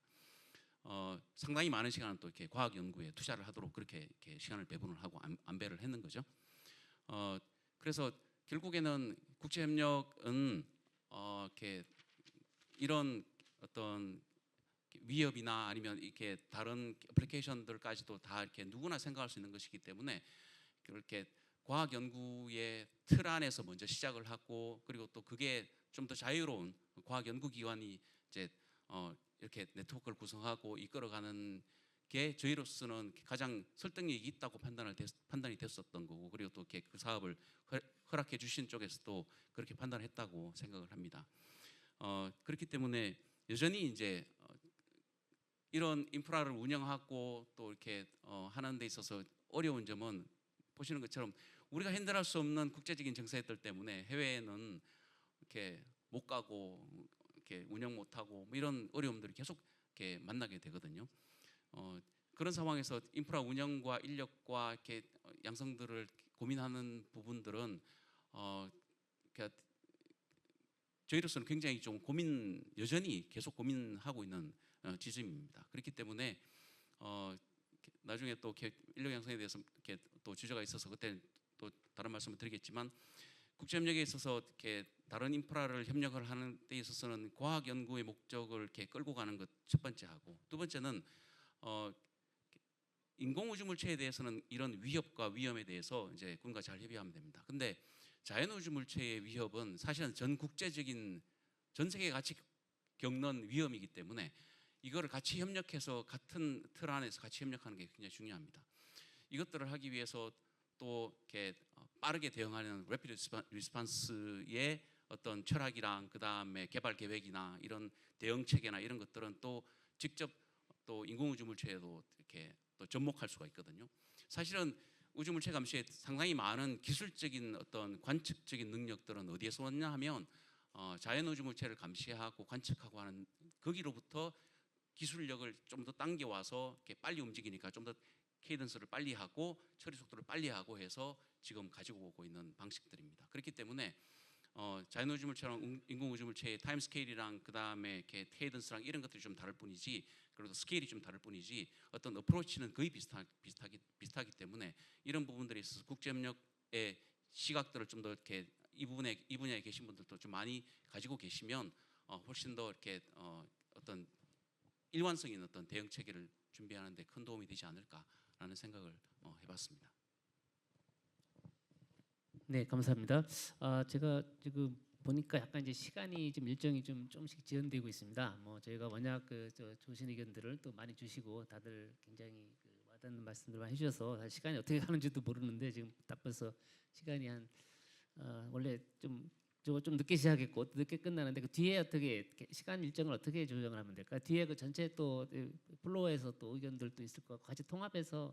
I: 상당히 많은 시간을 또 이렇게 과학 연구에 투자를 하도록 그렇게 이렇게 시간을 배분을 하고 안배를 했는 거죠. 그래서 결국에는 국제협력은 이렇게 이런 어떤 위협이나 아니면 이렇게 다른 애플리케이션들까지도 다 이렇게 누구나 생각할 수 있는 것이기 때문에 그렇게 과학 연구의 틀 안에서 먼저 시작을 하고 그리고 또 그게 좀 더 자유로운 과학 연구 기관이 이제 이렇게 네트워크를 구성하고 이끌어가는 게 저희로서는 가장 설득력이 있다고 판단이 됐었던 거고 그리고 또 이렇게 그 사업을 허락해 주신 쪽에서도 그렇게 판단했다고 생각을 합니다. 그렇기 때문에 여전히 이제 이런 인프라를 운영하고 또 이렇게 하는 데 있어서 어려운 점은 보시는 것처럼 우리가 핸들할 수 없는 국제적인 정세들 때문에 해외에는 이렇게 못 가고 이렇게 운영 못 하고 뭐 이런 어려움들이 계속 이렇게 만나게 되거든요. 그런 상황에서 인프라 운영과 인력과 이렇게 양성들을 고민하는 부분들은 그러니까 저희로서는 굉장히 좀 여전히 계속 고민하고 있는 지점입니다. 그렇기 때문에 나중에 또 인력 양성에 대해서 이렇게 또 주제가 있어서 그때 또 다른 말씀을 드리겠지만 국제협력에 있어서 이렇게 다른 인프라를 협력을 하는 데 있어서는 과학 연구의 목적을 이렇게 끌고 가는 것 첫 번째 하고 두 번째는 인공우주물체에 대해서는 이런 위협과 위험에 대해서 이제 군과 잘 협의하면 됩니다. 근데 자연우주물체의 위협은 사실은 전 세계가 같이 겪는 위험이기 때문에 이거를 같이 협력해서 같은 틀 안에서 같이 협력하는 게 굉장히 중요합니다. 이것들을 하기 위해서 또 이렇게 빠르게 대응하는 Rapid Response의 어떤 철학이랑 그 다음에 개발 계획이나 이런 대응 체계나 이런 것들은 또 직접 또 인공우주물체에도 이렇게 또 접목할 수가 있거든요. 사실은 우주물체 감시에 상당히 많은 기술적인 어떤 관측적인 능력들은 어디에서 왔냐 하면 자연우주물체를 감시하고 관측하고 하는 거기로부터 기술력을 좀 더 당겨와서 이렇게 빨리 움직이니까 좀 더 케이던스를 빨리 하고 처리 속도를 빨리 하고 해서 지금 가지고 오고 있는 방식들입니다. 그렇기 때문에 자연우주물체랑 인공우주물체의 타임 스케일이랑 그 다음에 이렇게 케이던스랑 이런 것들이 좀 다를 뿐이지 그리고 스케일이 좀 다를 뿐이지 어떤 어프로치는 거의 비슷하기 때문에 이런 부분들에 있어서 국제협력의 시각들을 좀 더 이렇게 이 분야에 계신 분들도 좀 많이 가지고 계시면 훨씬 더 이렇게 어떤 일관성 있는 어떤 대응 체계를 준비하는 데 큰 도움이 되지 않을까라는 생각을 해봤습니다.
G: 네, 감사합니다. 제가 지금 보니까 약간 이제 시간이 좀 일정이 조금씩 지연되고 있습니다. 뭐 저희가 워낙 좋으신 의견들을 또 많이 주시고 다들 굉장히 와닿는 말씀들 많이 해주셔서 사실 시간이 어떻게 가는지도 모르는데 지금 딱 벌써 시간이 원래 좀 늦게 시작했고 늦게 끝나는데 그 뒤에 어떻게 시간 일정을 어떻게 조정을 하면 될까? 뒤에 그 전체 또 플로어에서 또 의견들도 있을 것 같고 같이 통합해서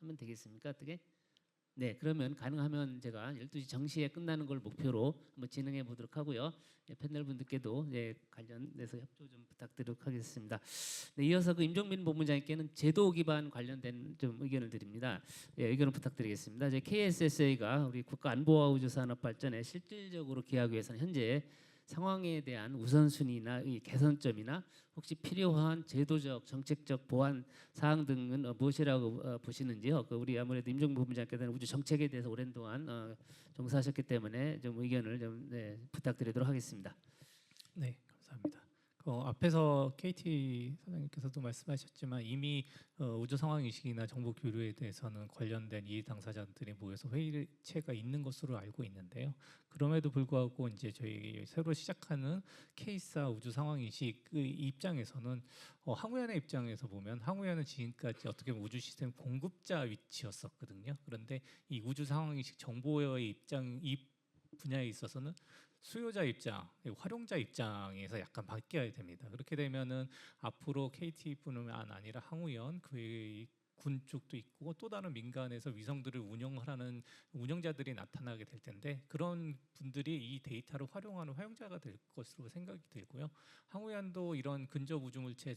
G: 하면 되겠습니까? 어떻게? 네, 그러면 가능하면 제가 12시 정시에 끝나는 걸 목표로 한번 진행해 보도록 하고요. 패널 분들께도 관련돼서 협조 좀 부탁드리도록 하겠습니다. 네, 이어서 그 임종민 본부장님께는 제도 기반 관련된 좀 의견을 드립니다. 의견을 부탁드리겠습니다. KSSA가 우리 국가 안보와 우주 산업 발전에 실질적으로 기하기 위해서는 현재 상황에 대한 우선순위나 개선점이나 혹시 필요한 제도적, 정책적 보완 사항 등은 무엇이라고 보시는지요? 우리 아무래도 임종부 본부장께서는 우주 정책에 대해서 오랜 동안 종사하셨기 때문에 좀 의견을 좀 부탁드리도록 하겠습니다.
J: 네, 감사합니다. 앞에서 KT 사장님께서도 말씀하셨지만 이미 우주 상황 인식이나 정보 교류에 대해서는 관련된 이해 당사자들이 모여서 회의체가 있는 것으로 알고 있는데요. 그럼에도 불구하고 이제 저희 새로 시작하는 K사 우주 상황 인식의 입장에서는 항우연의 입장에서 보면 항우연은 지금까지 어떻게 보면 우주 시스템 공급자 위치였었거든요. 그런데 이 우주 상황 인식 정보의 이 분야에 있어서는 수요자 입장, 활용자 입장에서 약간 바뀌어야 됩니다. 그렇게 되면은 앞으로 KT뿐만 아니라 항우연 그의 군 쪽도 있고 또 다른 민간에서 위성들을 운영하는 운영자들이 나타나게 될 텐데 그런 분들이 이 데이터를 활용하는 활용자가 될 것으로 생각이 들고요. 항우연도 이런 근접 우주물체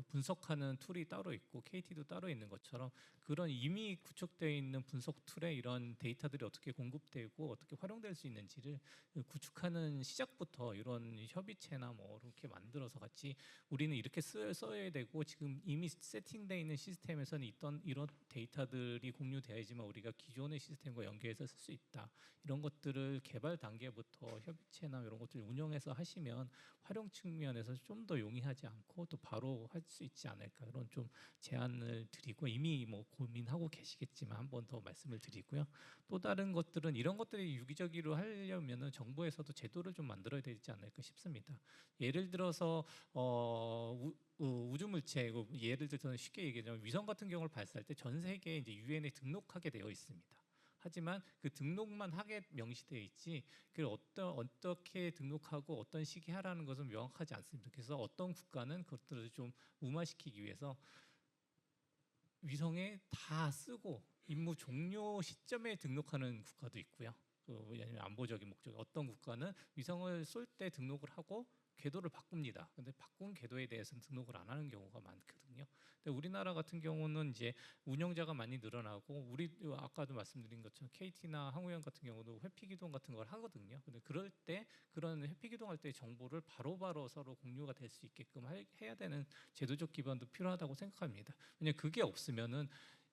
J: 분석하는 툴이 따로 있고 KT도 따로 있는 것처럼 그런 이미 구축되어 있는 분석 툴에 이런 데이터들이 어떻게 공급되고 어떻게 활용될 수 있는지를 구축하는 시작부터 이런 협의체나 뭐 이렇게 만들어서 같이 우리는 이렇게 써야 되고 지금 이미 세팅되어 있는 시스템에서는 있던 이런 데이터들이 공유되어야지만 우리가 기존의 시스템과 연계해서 쓸 수 있다. 이런 것들을 개발 단계부터 협의체나 이런 것들 운영해서 하시면 활용 측면에서 좀 더 용이하지 않고 또 바로 할 수 있지 않을까 그런 좀 제안을 드리고 이미 뭐 고민하고 계시겠지만 한 번 더 말씀을 드리고요. 또 다른 것들은 이런 것들이 유기적으로 하려면은 정부에서도 제도를 좀 만들어야 되지 않을까 싶습니다. 예를 들어서 우주물체 예를 들어서 쉽게 얘기하자면 위성 같은 경우를 발사할 때 전 세계에 이제 유엔에 등록하게 되어 있습니다. 하지만 그 등록만 하게 명시되어 있지 그걸 어떻게 등록하고 어떤 시기에 하라는 것은 명확하지 않습니다. 그래서 어떤 국가는 그것들을 좀 무마시키기 위해서 위성에 다 쓰고 임무 종료 시점에 등록하는 국가도 있고요. 왜냐하면 안보적인 목적. 어떤 국가는 위성을 쏠 때 등록을 하고 궤도를 바꿉니다. 근데 바꾼 궤도에 대해서는 등록을 안 하는 경우가 많거든요. 근데 우리나라 같은 경우는 이제 운영자가 많이 늘어나고 우리 아까도 말씀드린 것처럼 KT나 항우연 같은 경우도 회피 기동 같은 걸 하거든요. 근데 그럴 때 그런 회피 기동할 때 정보를 바로바로 서로 공유가 될 수 있게끔 해야 되는 제도적 기반도 필요하다고 생각합니다. 왜냐하면 그게 없으면은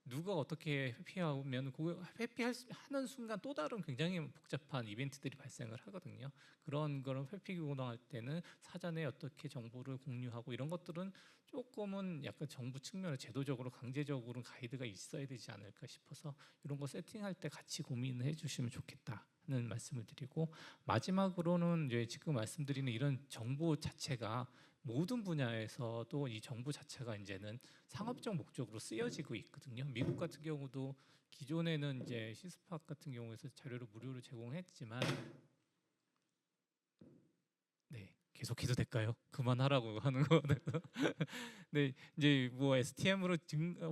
J: 누가 어떻게 회피하면 그 회피하는 순간 또 다른 굉장히 복잡한 이벤트들이 발생을 하거든요. 그런 거를 회피 기동할 때는 사전에 어떻게 정보를 공유하고 이런 것들은 조금은 약간 정부 측면에 제도적으로 강제적으로 가이드가 있어야 되지 않을까 싶어서 이런 거 세팅할 때 같이 고민해 주시면 좋겠다는 말씀을 드리고 마지막으로는 이제 지금 말씀드리는 이런 정보 자체가 모든 분야에서도 이 정보 자체가 이제는 상업적 목적으로 쓰여지고 있거든요. 미국 같은 경우도 기존에는 이제 시스팍 같은 경우에서 자료를 무료로 제공했지만 네. 계속해도 될까요? 그만하라고 하는 거는. 네, 이제 뭐 STM으로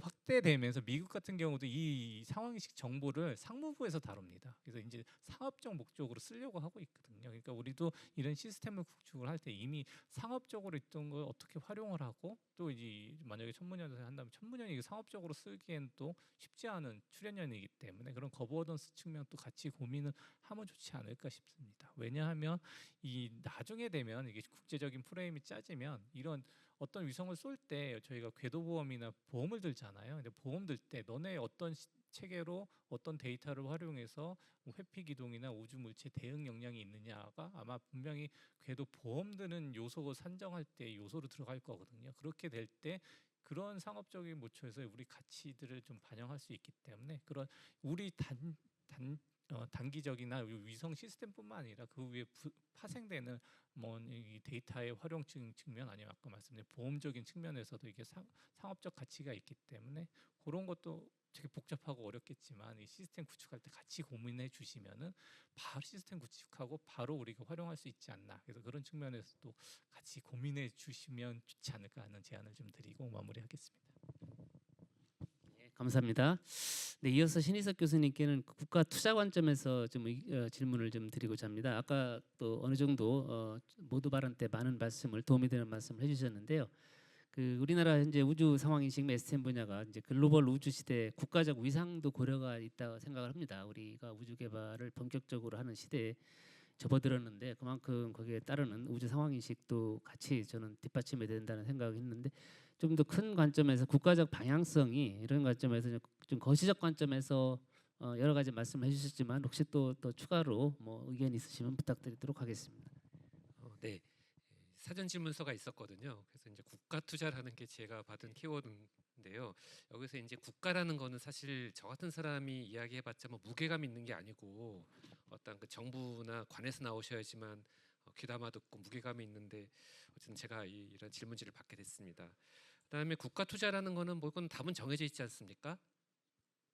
J: 확대되면서 미국 같은 경우도 이 상황인식 정보를 상무부에서 다룹니다. 그래서 이제 상업적 목적으로 쓰려고 하고 있거든요. 그러니까 우리도 이런 시스템을 구축을 할 때 이미 상업적으로 있던 걸 어떻게 활용을 하고 또 이제 만약에 천문연을 한다면 천문연이 이거 상업적으로 쓰기엔 또 쉽지 않은 출연연이기 때문에 그런 거버넌스 측면도 같이 고민을 하면 좋지 않을까 싶습니다. 왜냐하면 이 나중에 되면 이게 국제적인 프레임이 짜지면 이런 어떤 위성을 쏠 때 저희가 궤도보험이나 보험을 들잖아요. 근데 보험 들 때 너네 어떤 체계로 어떤 데이터를 활용해서 회피 기동이나 우주 물체 대응 역량이 있느냐가 아마 분명히 궤도 보험 드는 요소 산정할 때 요소로 들어갈 거거든요. 그렇게 될 때 그런 상업적인 모처에서 우리 가치들을 좀 반영할 수 있기 때문에 그런 우리 단기적이나 위성 시스템뿐만 아니라 그 위에 파생되는 뭐 이 데이터의 활용 측면 아니면 아까 말씀드린 보험적인 측면에서도 이게 상업적 가치가 있기 때문에 그런 것도 되게 복잡하고 어렵겠지만 이 시스템 구축할 때 같이 고민해 주시면은 바로 시스템 구축하고 바로 우리가 활용할 수 있지 않나. 그래서 그런 측면에서도 같이 고민해 주시면 좋지 않을까 하는 제안을 좀 드리고 마무리하겠습니다.
G: 감사합니다. 네, 이어서 신희석 교수님께는 국가 투자 관점에서 좀 질문을 좀 드리고자 합니다. 아까 또 어느 정도 모두 발언 때 많은 말씀을 도움이 되는 말씀을 해주셨는데요. 그 우리나라 현재 우주 상황인식 STM 분야가 이제 글로벌 우주 시대 국가적 위상도 고려가 있다고 생각을 합니다. 우리가 우주 개발을 본격적으로 하는 시대에 접어들었는데 그만큼 거기에 따르는 우주 상황인식도 같이 저는 뒷받침이 된다는 생각을 했는데 좀 더 큰 관점에서 국가적 방향성이 이런 관점에서 좀 거시적 관점에서 여러 가지 말씀을 해주셨지만 혹시 또 추가로 뭐 의견 있으시면 부탁드리도록 하겠습니다.
K: 네, 사전 질문서가 있었거든요. 그래서 이제 국가 투자라는 게 제가 받은 키워드인데요. 여기서 이제 국가라는 거는 사실 저 같은 사람이 이야기해봤자 뭐 무게감 있는 게 아니고 어떤 그 정부나 관에서 나오셔야지만 귀담아 듣고 무게감이 있는데 어쨌든 제가 이런 질문지를 받게 됐습니다. 그다음에 국가 투자라는 거는 뭐 그건 답은 정해져 있지 않습니까?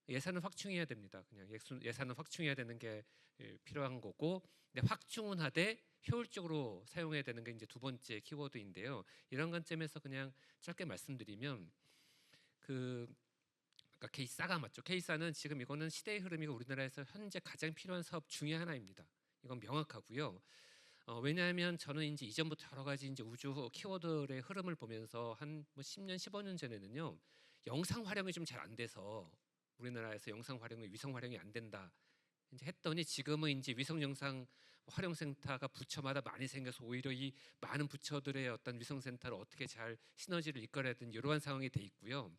K: 예산을 확충해야 됩니다. 그냥 예산을 확충해야 되는 게 필요한 거고, 근데 확충은 하되 효율적으로 사용해야 되는 게 이제 두 번째 키워드인데요. 이런 관점에서 그냥 짧게 말씀드리면 그 그러니까 K사가 맞죠. K사는 지금 이거는 시대의 흐름이고 우리나라에서 현재 가장 필요한 사업 중에 하나입니다. 이건 명확하고요. 왜냐하면 저는 이제 이전부터 여러 가지 이제 우주 키워드의 흐름을 보면서 한 뭐 10년, 15년 전에는요, 영상 활용이 좀 잘 안 돼서 우리나라에서 영상 활용이 위성 활용이 안 된다 이제 했더니 지금은 이제 위성 영상 활용 센터가 부처마다 많이 생겨서 오히려 이 많은 부처들의 어떤 위성 센터를 어떻게 잘 시너지를 이끌어야 되는 이러한 상황이 돼 있고요.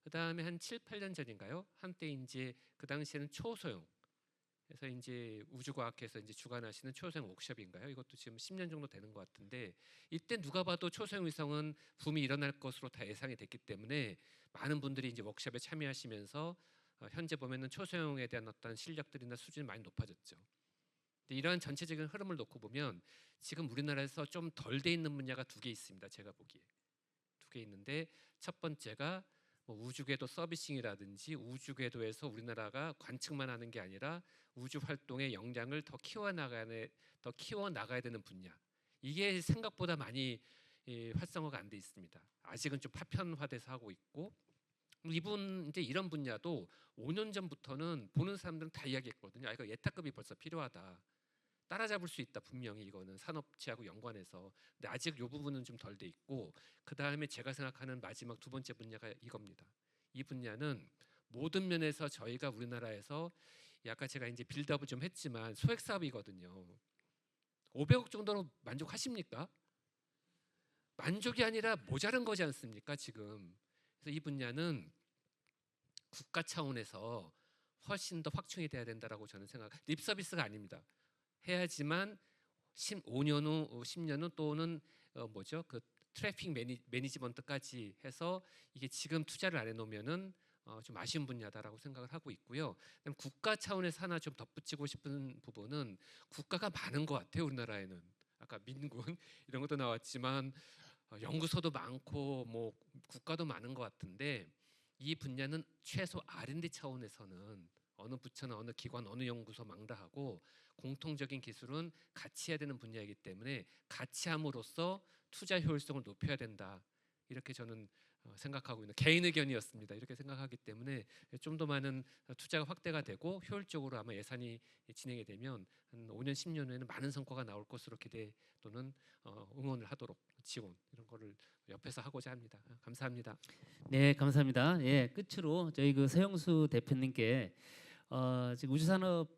K: 그 다음에 한 7, 8년 전인가요? 한때 이제 그 당시에는 초소형 그래서 이제 우주과학회에서 이제 주관하시는 초소형 워크숍인가요? 이것도 지금 10년 정도 되는 것 같은데 이때 누가 봐도 초소형 위성은 붐이 일어날 것으로 다 예상이 됐기 때문에 많은 분들이 이제 워크숍에 참여하시면서 현재 보면은 초소형에 대한 어떤 실력들이나 수준이 많이 높아졌죠. 근데 이러한 전체적인 흐름을 놓고 보면 지금 우리나라에서 좀 덜 돼 있는 분야가 두 개 있습니다. 제가 보기에 두 개 있는데 첫 번째가 뭐 우주궤도 서비싱이라든지 우주궤도에서 우리나라가 관측만 하는 게 아니라 우주 활동의 역량을 더 키워나가야 되는 분야. 이게 생각보다 많이 활성화가 안 돼 있습니다. 아직은 좀 파편화돼서 하고 있고 이제 이런 분야도 5년 전부터는 보는 사람들은 다 이야기했거든요. 이거 예탁급이 벌써 필요하다. 따라잡을 수 있다. 분명히 이거는 산업체하고 연관해서. 근데 아직 이 부분은 좀 덜 돼 있고 그 다음에 제가 생각하는 마지막 두 번째 분야가 이겁니다. 이 분야는 모든 면에서 저희가 우리나라에서 아까 제가 이제 빌드업을 좀 했지만 소액 사업이거든요. 500억 정도로 만족하십니까? 만족이 아니라 모자른 거지 않습니까 지금. 그래서 이 분야는 국가 차원에서 훨씬 더 확충이 돼야 된다라고 저는 립 서비스가 아닙니다. 해야지만 5년 후, 10년 후 또는 그 트래픽 매니지먼트까지 해서 이게 지금 투자를 안 해놓으면은 좀 아쉬운 분야다라고 생각을 하고 있고요. 그다음 국가 차원에서 하나 좀 덧붙이고 싶은 부분은 국가가 많은 것 같아요. 우리나라에는 아까 민군 이런 것도 나왔지만 연구소도 많고 뭐 국가도 많은 것 같은데 이 분야는 최소 R&D 차원에서는 어느 부처나 어느 기관 어느 연구소 망라하고 공통적인 기술은 같이 해야 되는 분야이기 때문에 같이 함으로써 투자 효율성을 높여야 된다. 이렇게 저는 생각하고 있는 개인 의견이었습니다. 이렇게 생각하기 때문에 좀 더 많은 투자가 확대가 되고 효율적으로 아마 예산이 진행이 되면 한 5년, 10년 후에는 많은 성과가 나올 것으로 기대 또는 응원을 하도록 지원 이런 거를 옆에서 하고자 합니다. 감사합니다.
G: 네, 감사합니다. 예, 끝으로 저희 그 서영수 대표님께 지금 우주산업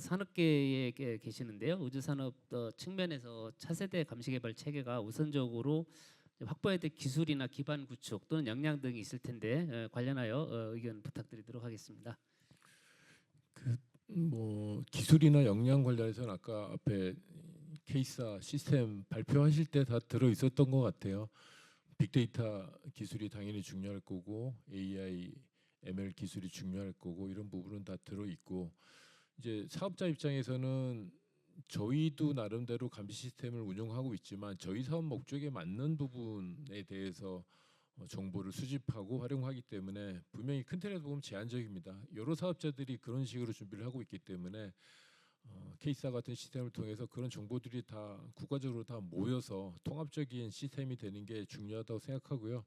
G: 산업계에 계시는데요. 우주산업 측면에서 차세대 감시개발 체계가 우선적으로 확보해야 될 기술이나 기반 구축 또는 역량 등이 있을 텐데 관련하여 의견 부탁드리도록 하겠습니다.
L: 뭐 기술이나 역량 관련해서는 아까 앞에 K사 시스템 발표하실 때 다 들어 있었던 것 같아요. 빅데이터 기술이 당연히 중요할 거고 AI, ML 기술이 중요할 거고 이런 부분은 다 들어 있고 이제 사업자 입장에서는 저희도 나름대로 감시 시스템을 운영하고 있지만 저희 사업 목적에 맞는 부분에 대해서 정보를 수집하고 활용하기 때문에 분명히 큰 틀에서 보면 제한적입니다. 여러 사업자들이 그런 식으로 준비를 하고 있기 때문에 K사 같은 시스템을 통해서 그런 정보들이 다 국가적으로 다 모여서 통합적인 시스템이 되는 게 중요하다고 생각하고요.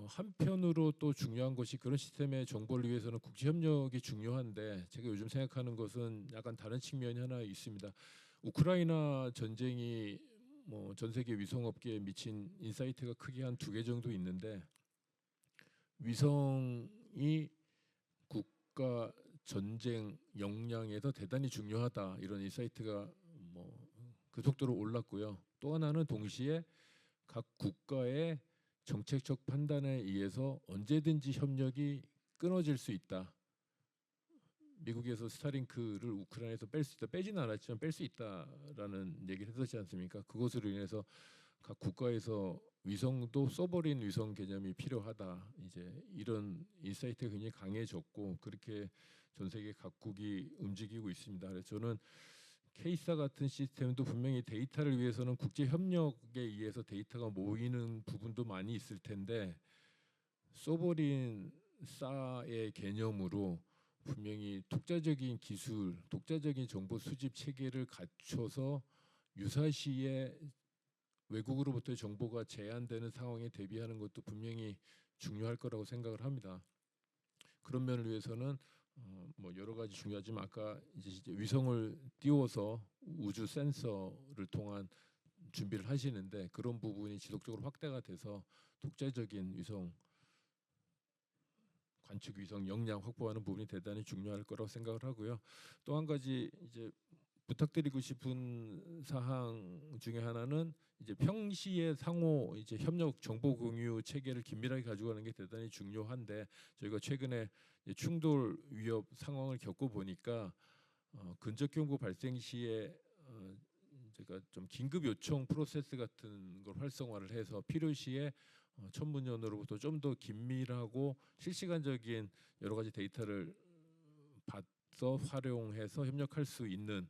L: 한편으로 또 중요한 것이 그런 시스템의 정보를 위해서는 국제 협력이 중요한데 제가 요즘 생각하는 것은 약간 다른 측면이 하나 있습니다. 우크라이나 전쟁이 뭐 전 세계 위성업계에 미친 인사이트가 크게 한 2개 정도 있는데 위성이 국가 전쟁 역량에서 대단히 중요하다 이런 인사이트가 뭐 그 속도로 올랐고요. 또 하나는 동시에 각 국가의 정책적 판단에 의해서 언제든지 협력이 끊어질 수 있다. 미국에서 스타링크를 우크라이나에서 뺄 수 있다. 빼지는 않았지만 뺄 수 있다라는 얘기를 했었지 않습니까? 그것으로 인해서 각 국가에서 위성도 써버린 위성 개념이 필요하다. 이제 이런 인사이트가 굉장히 강해졌고 그렇게 전 세계 각국이 움직이고 있습니다. 그래서 저는 K사 같은 시스템도 분명히 데이터를 위해서는 국제 협력에 의해서 데이터가 모이는 부분도 많이 있을 텐데 써버린 싸의 개념으로 분명히 독자적인 기술, 독자적인 정보 수집 체계를 갖춰서 유사시에 외국으로부터의 정보가 제한되는 상황에 대비하는 것도 분명히 중요할 거라고 생각을 합니다. 그런 면을 위해서는 뭐 여러 가지 중요하지만 아까 이제 위성을 띄워서 우주 센서를 통한 준비를 하시는데 그런 부분이 지속적으로 확대가 돼서 독자적인 위성 관측 위성 역량 확보하는 부분이 대단히 중요할 거라고 생각을 하고요. 또 한 가지 이제 부탁드리고 싶은 사항 중에 하나는 이제 평시에 상호 이제 협력 정보 공유 체계를 긴밀하게 가져가는 게 대단히 중요한데 저희가 최근에 충돌 위협 상황을 겪고 보니까 근접 경보 발생 시에 제가 좀 긴급 요청 프로세스 같은 걸 활성화를 해서 필요시에 천문연으로부터 좀 더 긴밀하고 실시간적인 여러 가지 데이터를 받아서 활용해서 협력할 수 있는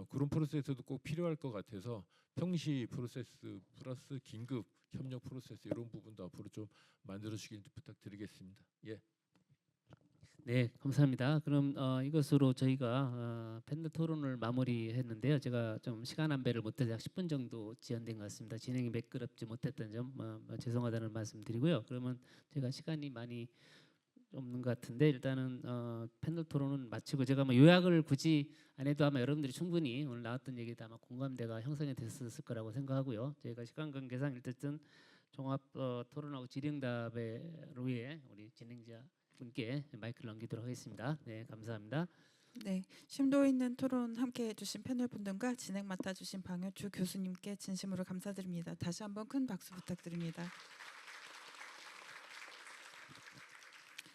L: 그런 프로세스도 꼭 필요할 것 같아서 평시 프로세스 플러스 긴급 협력 프로세스 이런 부분도 앞으로 좀 만들어 주길 부탁드리겠습니다. 예.
G: 네, 감사합니다. 그럼 이것으로 저희가 패널 토론을 마무리했는데요. 제가 좀 시간 안배를 못해서 약 10분 정도 지연된 것 같습니다. 진행이 매끄럽지 못했던 점 죄송하다는 말씀드리고요. 그러면 제가 시간이 많이 없는 것 같은데 일단은 패널 토론은 마치고 제가 뭐 요약을 굳이 안 해도 아마 여러분들이 충분히 오늘 나왔던 얘기도 아마 공감대가 형성이 됐을 거라고 생각하고요. 저희가 시간 관계상 일단 종합 토론하고 질의응답을 위해 우리 진행자 분께 마이크를 넘기도록 하겠습니다. 네, 감사합니다.
A: 네, 심도 있는 토론 함께해 주신 패널 분들과 진행 맡아주신 방효주 교수님께 진심으로 감사드립니다. 다시 한번 큰 박수 부탁드립니다.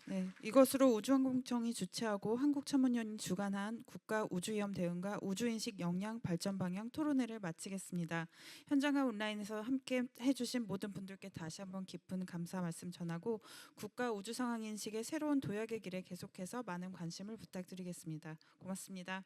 A: 네, 이것으로 우주항공청이 주최하고 한국천문연이 주관한 국가우주위험 대응과 우주인식 역량 발전 방향 토론회를 마치겠습니다. 현장과 온라인에서 함께 해주신 모든 분들께 다시 한번 깊은 감사 말씀 전하고 국가우주상황인식의 새로운 도약의 길에 계속해서 많은 관심을 부탁드리겠습니다. 고맙습니다.